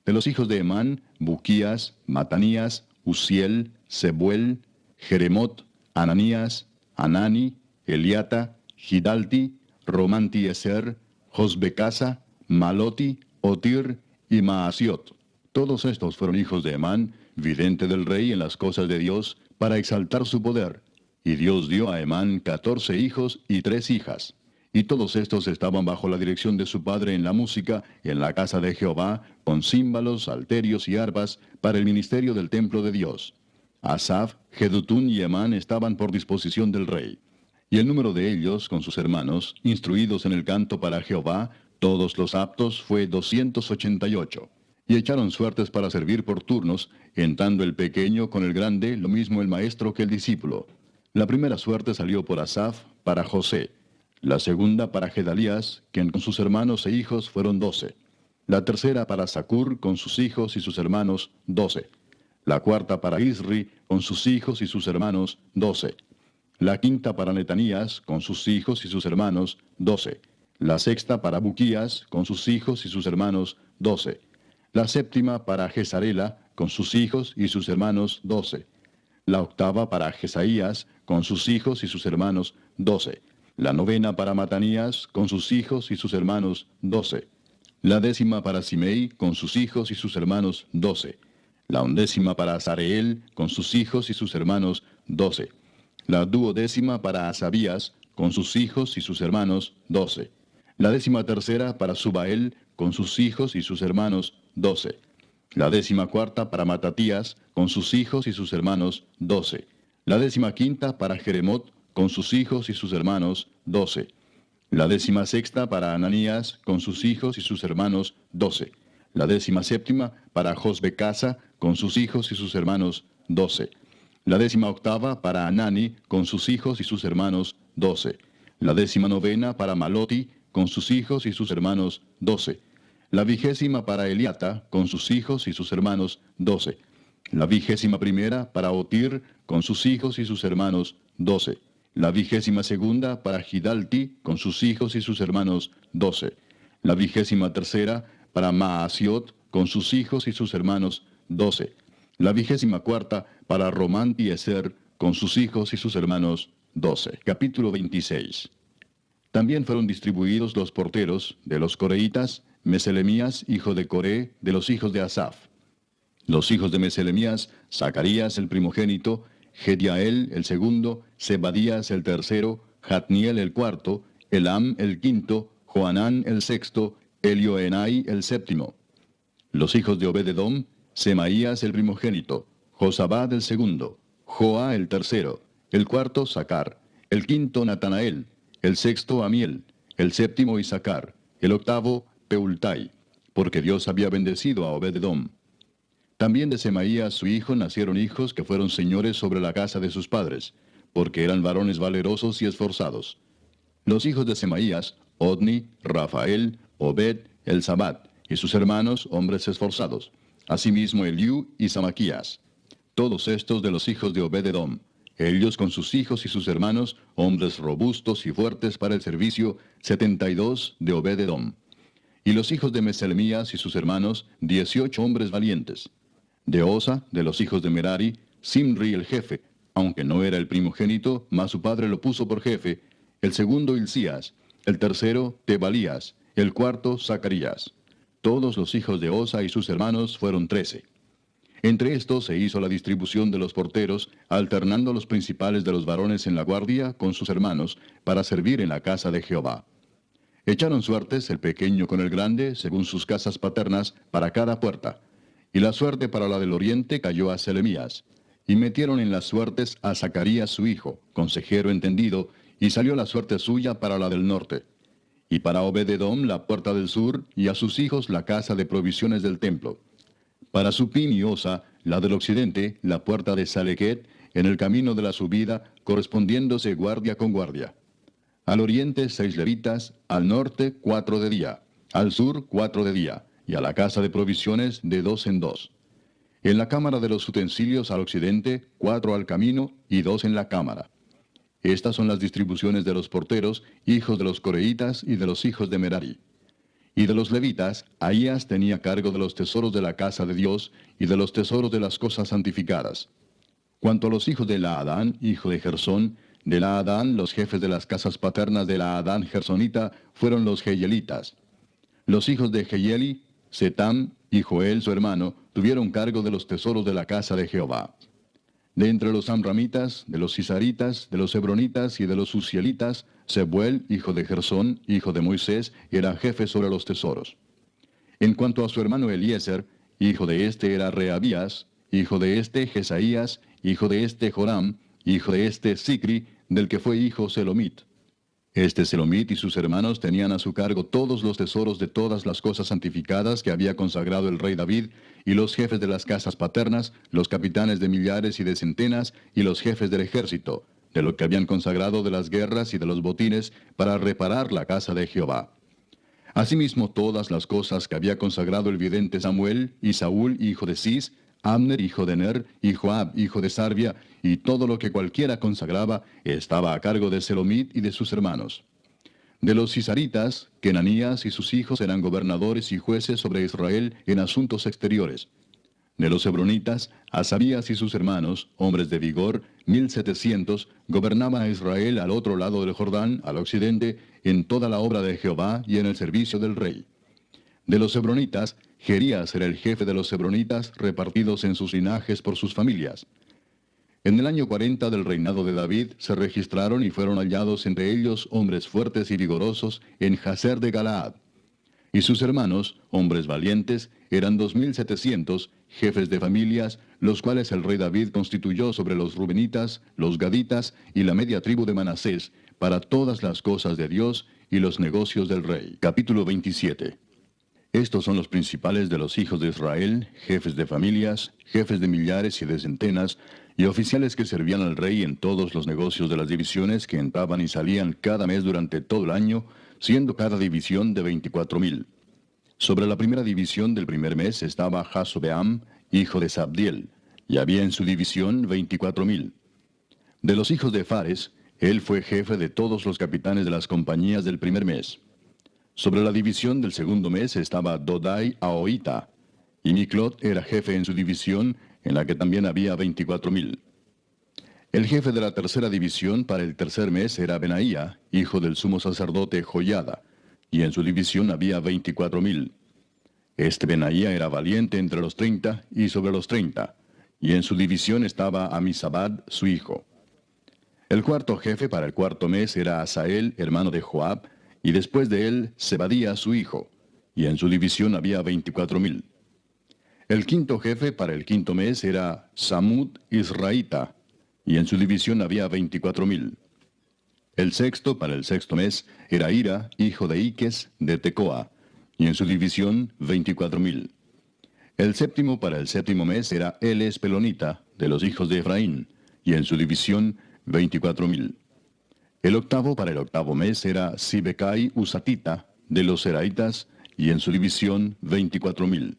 De los hijos de Emán, Buquías, Matanías, Uziel, Sebuel, Jeremot, Ananías, Anani, Eliata, Gidalti, Romanti-Eser, Josbecasa, Maloti, Otir y Maasiot. Todos estos fueron hijos de Emán, vidente del rey en las cosas de Dios, para exaltar su poder. Y Dios dio a Emán 14 hijos y 3 hijas. Y todos estos estaban bajo la dirección de su padre en la música, en la casa de Jehová, con címbalos, salterios y arpas, para el ministerio del templo de Dios. Asaf, Jedutún y Emán estaban por disposición del rey. Y el número de ellos, con sus hermanos, instruidos en el canto para Jehová, todos los aptos, fue 288. Y echaron suertes para servir por turnos, entrando el pequeño con el grande, lo mismo el maestro que el discípulo. La primera suerte salió por Asaf, para José. La segunda para Gedalías, quien con sus hermanos e hijos fueron 12. La tercera para Zacur, con sus hijos y sus hermanos, 12. La cuarta para Isri, con sus hijos y sus hermanos, 12. La quinta para Netanías, con sus hijos y sus hermanos, 12. La sexta para Buquías, con sus hijos y sus hermanos, 12. La séptima para Jezarela, con sus hijos y sus hermanos, 12. La octava para Jesaías, con sus hijos y sus hermanos, 12. La novena para Matanías, con sus hijos y sus hermanos, 12. La décima para Simei, con sus hijos y sus hermanos, 12. La undécima para Azareel, con sus hijos y sus hermanos, 12. La duodécima para Asabías, con sus hijos y sus hermanos, 12. La 13ª para Subael, con sus hijos y sus hermanos, 12. La 14ª para Matatías, con sus hijos y sus hermanos, 12. La 15ª para Jeremot, con sus hijos y sus hermanos, 12. La 16ª para Ananías, con sus hijos y sus hermanos, 12. La 17ª para Josbecasa, con sus hijos y sus hermanos, 12. La 18ª para Anani, con sus hijos y sus hermanos, 12. La 19ª para Maloti, con sus hijos y sus hermanos, 12. La 20ª para Eliata, con sus hijos y sus hermanos, 12. La 21ª para Otir, con sus hijos y sus hermanos, 12. La 22ª para Gidalti, con sus hijos y sus hermanos, 12. La 23ª para Maasiot, con sus hijos y sus hermanos, 12. La 24ª para Román-Tieser, con sus hijos y sus hermanos, 12. Capítulo 26. También fueron distribuidos los porteros de los coreitas, Meselemías, hijo de Coré, de los hijos de Asaf. Los hijos de Meselemías, Zacarías el primogénito, Gediael el segundo, Zebadías el tercero, Jatniel el cuarto, Elam el quinto, Joanán el sexto, Elioenai el séptimo. Los hijos de Obed-edom, Semaías el primogénito, Josabad el segundo, Joa el tercero, el cuarto Sacar, el quinto Natanael, el sexto Amiel, el séptimo Isacar, el octavo Peultai, porque Dios había bendecido a Obed-edom. También de Semaías su hijo nacieron hijos que fueron señores sobre la casa de sus padres, porque eran varones valerosos y esforzados. Los hijos de Semaías, Odni, Rafael, Obed, Elzabat, y sus hermanos, hombres esforzados. Asimismo Eliú y Samaquías. Todos estos de los hijos de Obed-edom, ellos con sus hijos y sus hermanos, hombres robustos y fuertes para el servicio, 72 de Obed-edom. Y los hijos de Meselemías y sus hermanos, 18 hombres valientes. De Osa, de los hijos de Merari, Simri el jefe, aunque no era el primogénito, mas su padre lo puso por jefe, el segundo Hilcías, el tercero Tebalías, el cuarto Zacarías. Todos los hijos de Osa y sus hermanos fueron 13. Entre estos se hizo la distribución de los porteros, alternando los principales de los varones en la guardia con sus hermanos, para servir en la casa de Jehová. Echaron suertes el pequeño con el grande, según sus casas paternas, para cada puerta. Y la suerte para la del oriente cayó a Selemías. Y metieron en las suertes a Zacarías su hijo, consejero entendido, y salió la suerte suya para la del norte. Y para Obed-edom la puerta del sur, y a sus hijos la casa de provisiones del templo. Para Supim y Osa, la del occidente, la puerta de Salequet, en el camino de la subida, correspondiéndose guardia con guardia. Al oriente 6 levitas, al norte 4 de día, al sur 4 de día, y a la casa de provisiones de 2 en 2. En la cámara de los utensilios al occidente, 4 al camino y 2 en la cámara. Estas son las distribuciones de los porteros, hijos de los coreitas y de los hijos de Merari. Y de los levitas, Ahías tenía cargo de los tesoros de la casa de Dios y de los tesoros de las cosas santificadas. Cuanto a los hijos de Laadán, hijo de Gersón, de Laadán los jefes de las casas paternas de Laadán Gersonita fueron los Jeyelitas. Los hijos de Jeyeli, Setam y Joel su hermano, tuvieron cargo de los tesoros de la casa de Jehová. De entre los amramitas, de los cisaritas, de los hebronitas y de los uzielitas, Sebuel, hijo de Gersón, hijo de Moisés, era jefe sobre los tesoros. En cuanto a su hermano Eliezer, hijo de este era Reabías, hijo de este Jesaías, hijo de este Joram, hijo de este Sicri, del que fue hijo Selomit. Este Selomit y sus hermanos tenían a su cargo todos los tesoros de todas las cosas santificadas que había consagrado el rey David, y los jefes de las casas paternas, los capitanes de millares y de centenas, y los jefes del ejército, de lo que habían consagrado de las guerras y de los botines, para reparar la casa de Jehová. Asimismo todas las cosas que había consagrado el vidente Samuel, y Saúl hijo de Cis, Abner hijo de Ner, y Joab hijo de Sarvia, y todo lo que cualquiera consagraba, estaba a cargo de Selomit y de sus hermanos. De los cisaritas, Kenanías y sus hijos eran gobernadores y jueces sobre Israel en asuntos exteriores. De los hebronitas, Asabías y sus hermanos, hombres de vigor, 1700, gobernaban a Israel al otro lado del Jordán, al occidente, en toda la obra de Jehová y en el servicio del rey. De los hebronitas, Jerías era el jefe de los hebronitas, repartidos en sus linajes por sus familias. En el año 40 del reinado de David se registraron y fueron hallados entre ellos hombres fuertes y vigorosos en Jazer de Galaad. Y sus hermanos, hombres valientes, eran 2700, jefes de familias, los cuales el rey David constituyó sobre los rubenitas, los gaditas y la media tribu de Manasés, para todas las cosas de Dios y los negocios del rey. Capítulo 27. Estos son los principales de los hijos de Israel, jefes de familias, jefes de millares y de centenas, y oficiales que servían al rey en todos los negocios de las divisiones que entraban y salían cada mes durante todo el año, siendo cada división de 24,000. Sobre la primera división del primer mes estaba Jasobeam, hijo de Sabdiel, y había en su división 24,000. De los hijos de Fares, él fue jefe de todos los capitanes de las compañías del primer mes. Sobre la división del segundo mes estaba Dodai Ahoita, y Miclot era jefe en su división, en la que también había 24,000. El jefe de la tercera división para el tercer mes era Benaía, hijo del sumo sacerdote Joiada, y en su división había 24,000. Este Benaía era valiente entre los 30 y sobre los 30, y en su división estaba Amisabad, su hijo. El cuarto jefe para el cuarto mes era Asael, hermano de Joab, y después de él Zebadía, su hijo, y en su división había 24,000. El quinto jefe para el quinto mes era Samud Israelita, y en su división había 24,000. El sexto para el sexto mes era Ira, hijo de Iques, de Tecoa, y en su división 24,000. El séptimo para el séptimo mes era Eles Pelonita, de los hijos de Efraín, y en su división 24,000. El octavo para el octavo mes era Sibecai Usatita, de los Seraitas, y en su división 24,000.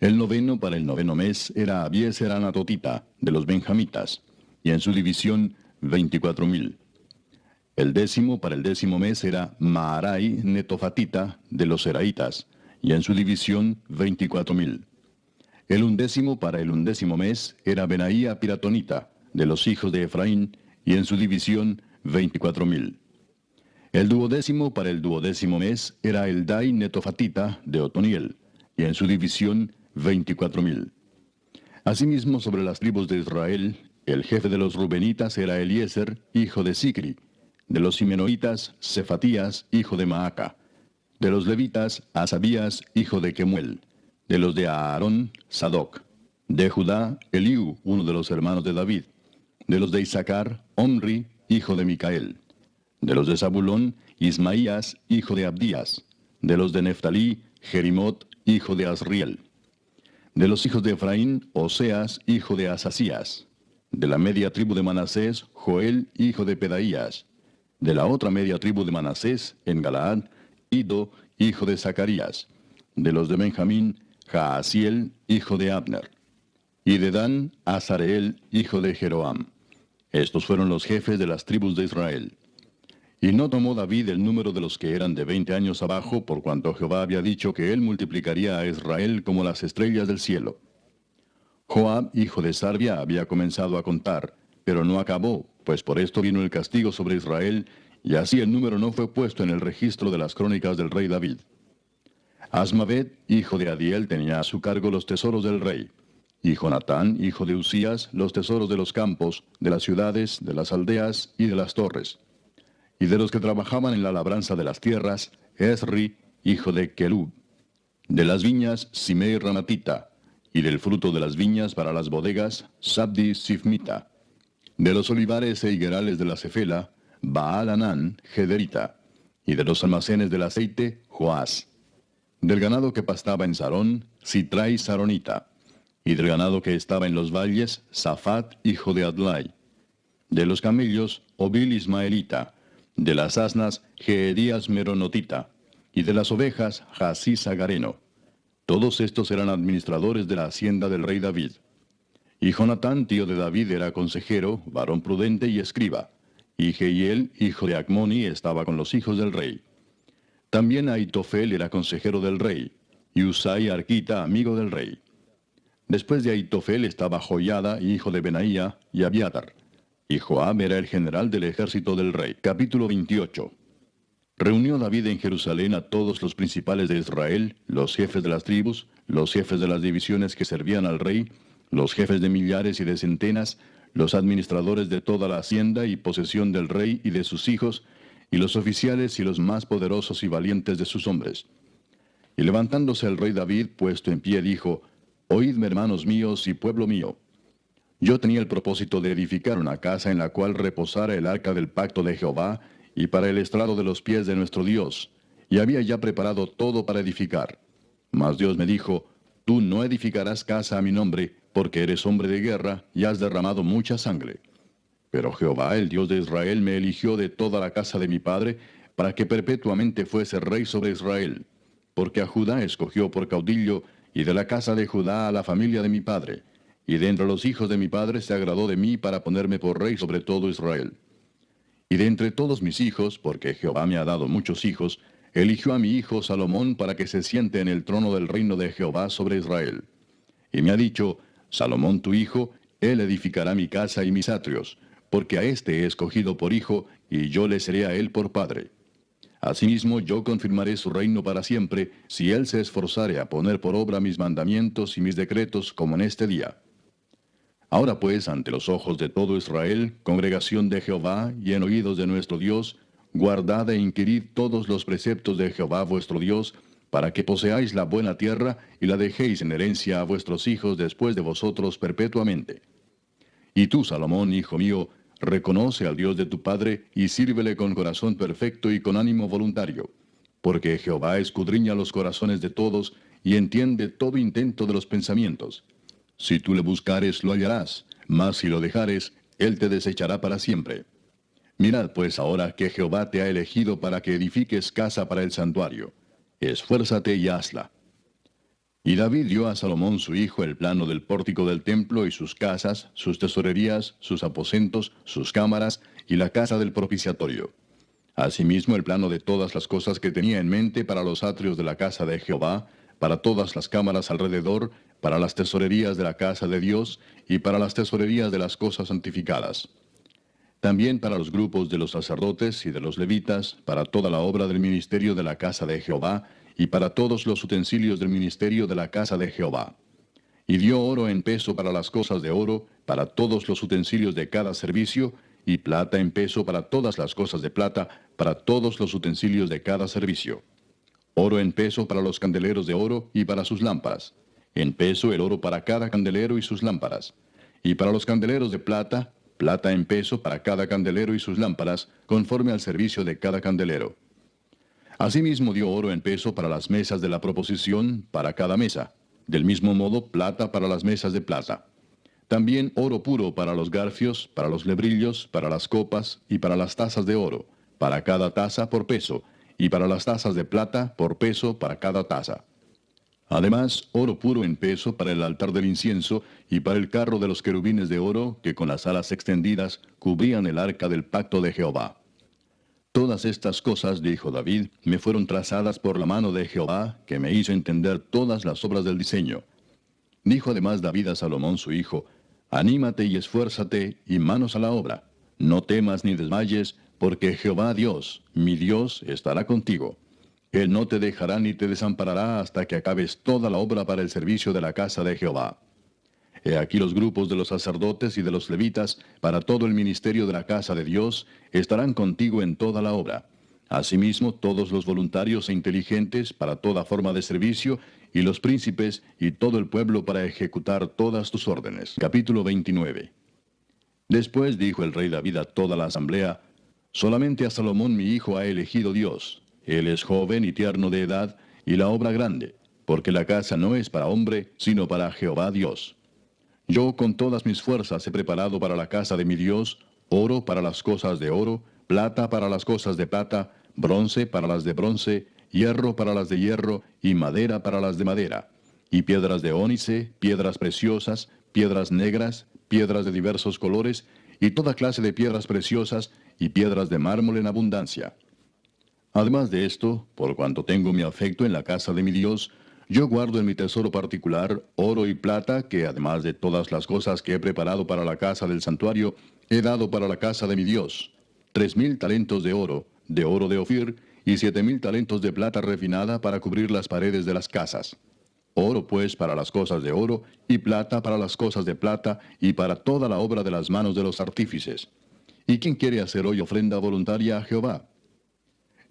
El noveno para el noveno mes era Abieser Anatotita, de los Benjamitas, y en su división 24,000. El décimo para el décimo mes era Maarai Netofatita, de los Seraitas, y en su división 24,000. El undécimo para el undécimo mes era Benaía Piratonita, de los hijos de Efraín, y en su división 24,000. El duodécimo para el duodécimo mes era Eldai Netofatita, de Otoniel, y en su división 24,000. Asimismo, sobre las tribus de Israel, el jefe de los Rubenitas era Eliezer, hijo de Sicri; de los Simenoitas, Cefatías, hijo de Maaca; de los Levitas, Asabías, hijo de Kemuel; de los de Aarón, Sadoc; de Judá, Eliú, uno de los hermanos de David; de los de Isaacar, Omri, hijo de Micael; de los de Zabulón, Ismaías, hijo de Abdías; de los de Neftalí, Jerimot, hijo de Asriel; de los hijos de Efraín, Oseas, hijo de Asasías; de la media tribu de Manasés, Joel, hijo de Pedaías; de la otra media tribu de Manasés, en Galaad, Ido, hijo de Zacarías; de los de Benjamín, Jaasiel, hijo de Abner; y de Dan, Azareel, hijo de Jeroam. Estos fueron los jefes de las tribus de Israel. Y no tomó David el número de los que eran de 20 años abajo, por cuanto Jehová había dicho que él multiplicaría a Israel como las estrellas del cielo. Joab, hijo de Sarvia, había comenzado a contar, pero no acabó, pues por esto vino el castigo sobre Israel, y así el número no fue puesto en el registro de las crónicas del rey David. Asmavet, hijo de Adiel, tenía a su cargo los tesoros del rey, y Jonatán, hijo de Usías, los tesoros de los campos, de las ciudades, de las aldeas y de las torres. Y de los que trabajaban en la labranza de las tierras, Esri, hijo de Kelub; de las viñas, Simei Ramatita; y del fruto de las viñas para las bodegas, Sabdi Sifmita; de los olivares e higuerales de la Cefela, Baal Anán, Gederita; y de los almacenes del aceite, Joás; del ganado que pastaba en Sarón, Sitrai Saronita; y del ganado que estaba en los valles, Safat, hijo de Adlai; de los camellos, Obil Ismaelita; de las asnas, Geedías Meronotita; y de las ovejas, Jasís Agareno. Todos estos eran administradores de la hacienda del rey David. Y Jonatán, tío de David, era consejero, varón prudente y escriba. Y Jehiel, hijo de Acmoni, estaba con los hijos del rey. También Aitofel era consejero del rey, y Usai Arquita, amigo del rey. Después de Aitofel estaba Joiada, hijo de Benaía, y Abiatar. Y Joab era el general del ejército del rey. Capítulo 28. Reunió David en Jerusalén a todos los principales de Israel, los jefes de las tribus, los jefes de las divisiones que servían al rey, los jefes de millares y de centenas, los administradores de toda la hacienda y posesión del rey y de sus hijos, y los oficiales y los más poderosos y valientes de sus hombres. Y levantándose el rey David, puesto en pie, dijo: Oídme, hermanos míos y pueblo mío. Yo tenía el propósito de edificar una casa en la cual reposara el arca del pacto de Jehová, y para el estrado de los pies de nuestro Dios, y había ya preparado todo para edificar. Mas Dios me dijo: Tú no edificarás casa a mi nombre, porque eres hombre de guerra, y has derramado mucha sangre. Pero Jehová, el Dios de Israel, me eligió de toda la casa de mi padre, para que perpetuamente fuese rey sobre Israel. Porque a Judá escogió por caudillo, y de la casa de Judá a la familia de mi padre. y de entre los hijos de mi padre se agradó de mí para ponerme por rey sobre todo Israel. Y de entre todos mis hijos, porque Jehová me ha dado muchos hijos, eligió a mi hijo Salomón para que se siente en el trono del reino de Jehová sobre Israel. Y me ha dicho, Salomón tu hijo, él edificará mi casa y mis atrios, porque a éste he escogido por hijo, y yo le seré a él por padre. Asimismo yo confirmaré su reino para siempre, si él se esforzare a poner por obra mis mandamientos y mis decretos como en este día. Ahora pues, ante los ojos de todo Israel, congregación de Jehová, y en oídos de nuestro Dios, guardad e inquirid todos los preceptos de Jehová vuestro Dios, para que poseáis la buena tierra, y la dejéis en herencia a vuestros hijos después de vosotros perpetuamente. Y tú, Salomón, hijo mío, reconoce al Dios de tu padre, y sírvele con corazón perfecto y con ánimo voluntario. Porque Jehová escudriña los corazones de todos, y entiende todo intento de los pensamientos. Si tú le buscares, lo hallarás, mas si lo dejares, él te desechará para siempre. Mirad pues ahora que Jehová te ha elegido para que edifiques casa para el santuario. Esfuérzate y hazla. Y David dio a Salomón su hijo el plano del pórtico del templo y sus casas, sus tesorerías, sus aposentos, sus cámaras y la casa del propiciatorio. Asimismo el plano de todas las cosas que tenía en mente para los atrios de la casa de Jehová, para todas las cámaras alrededor, para las tesorerías de la casa de Dios y para las tesorerías de las cosas santificadas. También para los grupos de los sacerdotes y de los levitas, para toda la obra del ministerio de la casa de Jehová, y para todos los utensilios del ministerio de la casa de Jehová. Y dio oro en peso para las cosas de oro, para todos los utensilios de cada servicio, y plata en peso para todas las cosas de plata, para todos los utensilios de cada servicio. Oro en peso para los candeleros de oro y para sus lámparas. En peso el oro para cada candelero y sus lámparas. Y para los candeleros de plata, plata en peso para cada candelero y sus lámparas, conforme al servicio de cada candelero. Asimismo dio oro en peso para las mesas de la proposición, para cada mesa. Del mismo modo, plata para las mesas de plata. También oro puro para los garfios, para los lebrillos, para las copas y para las tazas de oro, para cada taza por peso, y para las tazas de plata por peso para cada taza. Además, oro puro en peso para el altar del incienso y para el carro de los querubines de oro que con las alas extendidas cubrían el arca del pacto de Jehová. Todas estas cosas, dijo David, me fueron trazadas por la mano de Jehová, que me hizo entender todas las obras del diseño. Dijo además David a Salomón su hijo, anímate y esfuérzate, y manos a la obra. No temas ni desmayes, porque Jehová Dios, mi Dios, estará contigo. Él no te dejará ni te desamparará hasta que acabes toda la obra para el servicio de la casa de Jehová. He aquí los grupos de los sacerdotes y de los levitas, para todo el ministerio de la casa de Dios, estarán contigo en toda la obra. Asimismo, todos los voluntarios e inteligentes para toda forma de servicio, y los príncipes y todo el pueblo para ejecutar todas tus órdenes. Capítulo 29. Después dijo el rey David a toda la asamblea, solamente a Salomón mi hijo ha elegido Dios. Él es joven y tierno de edad, y la obra grande, porque la casa no es para hombre, sino para Jehová Dios. Yo con todas mis fuerzas he preparado para la casa de mi Dios, oro para las cosas de oro, plata para las cosas de plata, bronce para las de bronce, hierro para las de hierro, y madera para las de madera, y piedras de ónice, piedras preciosas, piedras negras, piedras de diversos colores, y toda clase de piedras preciosas, y piedras de mármol en abundancia. Además de esto, por cuanto tengo mi afecto en la casa de mi Dios, yo guardo en mi tesoro particular oro y plata, que además de todas las cosas que he preparado para la casa del santuario, he dado para la casa de mi Dios, 3,000 talentos de oro de Ofir, y 7,000 talentos de plata refinada para cubrir las paredes de las casas. Oro pues para las cosas de oro, y plata para las cosas de plata, y para toda la obra de las manos de los artífices. ¿Y quién quiere hacer hoy ofrenda voluntaria a Jehová?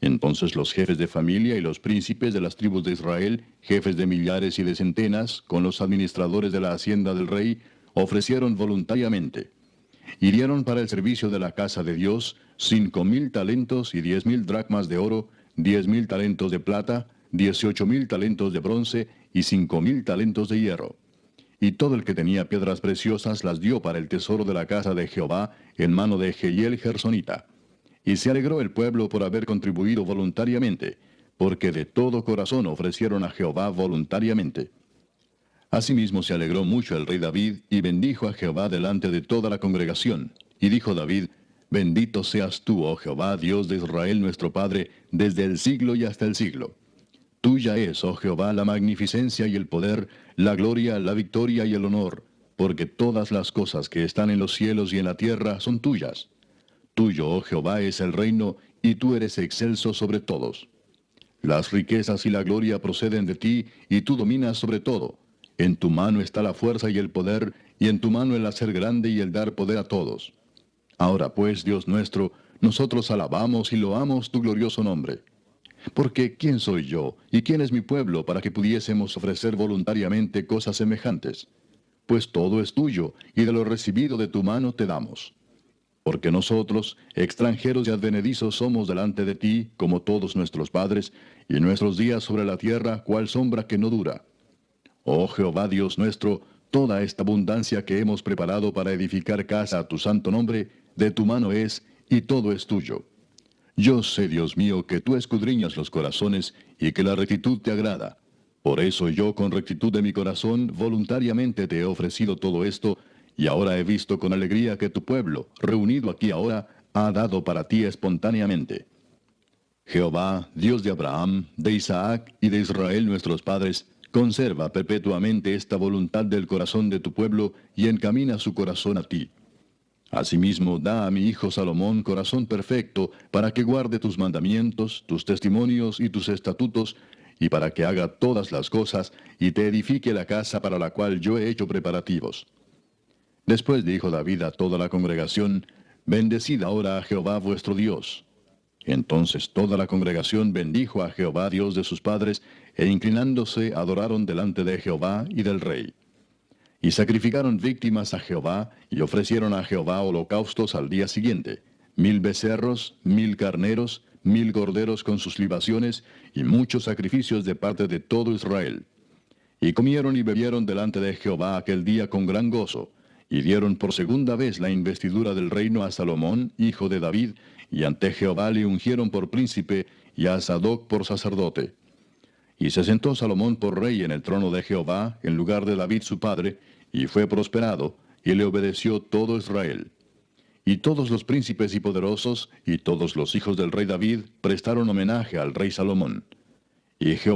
Entonces los jefes de familia y los príncipes de las tribus de Israel, jefes de millares y de centenas, con los administradores de la hacienda del rey, ofrecieron voluntariamente. Y dieron para el servicio de la casa de Dios 5,000 talentos y 10,000 dracmas de oro, 10,000 talentos de plata, 18,000 talentos de bronce y 5,000 talentos de hierro. Y todo el que tenía piedras preciosas las dio para el tesoro de la casa de Jehová en mano de Jehiel Gersonita. Y se alegró el pueblo por haber contribuido voluntariamente, porque de todo corazón ofrecieron a Jehová voluntariamente. Asimismo se alegró mucho el rey David, y bendijo a Jehová delante de toda la congregación. Y dijo David: Bendito seas tú, oh Jehová, Dios de Israel nuestro Padre, desde el siglo y hasta el siglo. Tuya es, oh Jehová, la magnificencia y el poder, la gloria, la victoria y el honor, porque todas las cosas que están en los cielos y en la tierra son tuyas. Tuyo, oh Jehová, es el reino, y tú eres excelso sobre todos. Las riquezas y la gloria proceden de ti, y tú dominas sobre todo. En tu mano está la fuerza y el poder, y en tu mano el hacer grande y el dar poder a todos. Ahora pues, Dios nuestro, nosotros alabamos y loamos tu glorioso nombre. Porque ¿quién soy yo, y quién es mi pueblo, para que pudiésemos ofrecer voluntariamente cosas semejantes? Pues todo es tuyo, y de lo recibido de tu mano te damos. Porque nosotros, extranjeros y advenedizos, somos delante de ti, como todos nuestros padres, y nuestros días sobre la tierra, cual sombra que no dura. Oh Jehová Dios nuestro, toda esta abundancia que hemos preparado para edificar casa a tu santo nombre, de tu mano es, y todo es tuyo. Yo sé, Dios mío, que tú escudriñas los corazones, y que la rectitud te agrada. Por eso yo, con rectitud de mi corazón, voluntariamente te he ofrecido todo esto, y ahora he visto con alegría que tu pueblo, reunido aquí ahora, ha dado para ti espontáneamente. Jehová, Dios de Abraham, de Isaac y de Israel nuestros padres, conserva perpetuamente esta voluntad del corazón de tu pueblo, y encamina su corazón a ti. Asimismo, da a mi hijo Salomón corazón perfecto, para que guarde tus mandamientos, tus testimonios y tus estatutos, y para que haga todas las cosas, y te edifique la casa para la cual yo he hecho preparativos. Después dijo David a toda la congregación: Bendecid ahora a Jehová vuestro Dios. Entonces toda la congregación bendijo a Jehová Dios de sus padres, e inclinándose adoraron delante de Jehová y del rey. Y sacrificaron víctimas a Jehová, y ofrecieron a Jehová holocaustos al día siguiente: 1000 becerros, 1000 carneros, 1000 corderos con sus libaciones, y muchos sacrificios de parte de todo Israel. Y comieron y bebieron delante de Jehová aquel día con gran gozo, y dieron por segunda vez la investidura del reino a Salomón, hijo de David, y ante Jehová le ungieron por príncipe, y a Sadoc por sacerdote. Y se sentó Salomón por rey en el trono de Jehová, en lugar de David su padre, y fue prosperado, y le obedeció todo Israel. Y todos los príncipes y poderosos, y todos los hijos del rey David, prestaron homenaje al rey Salomón. Y Jehová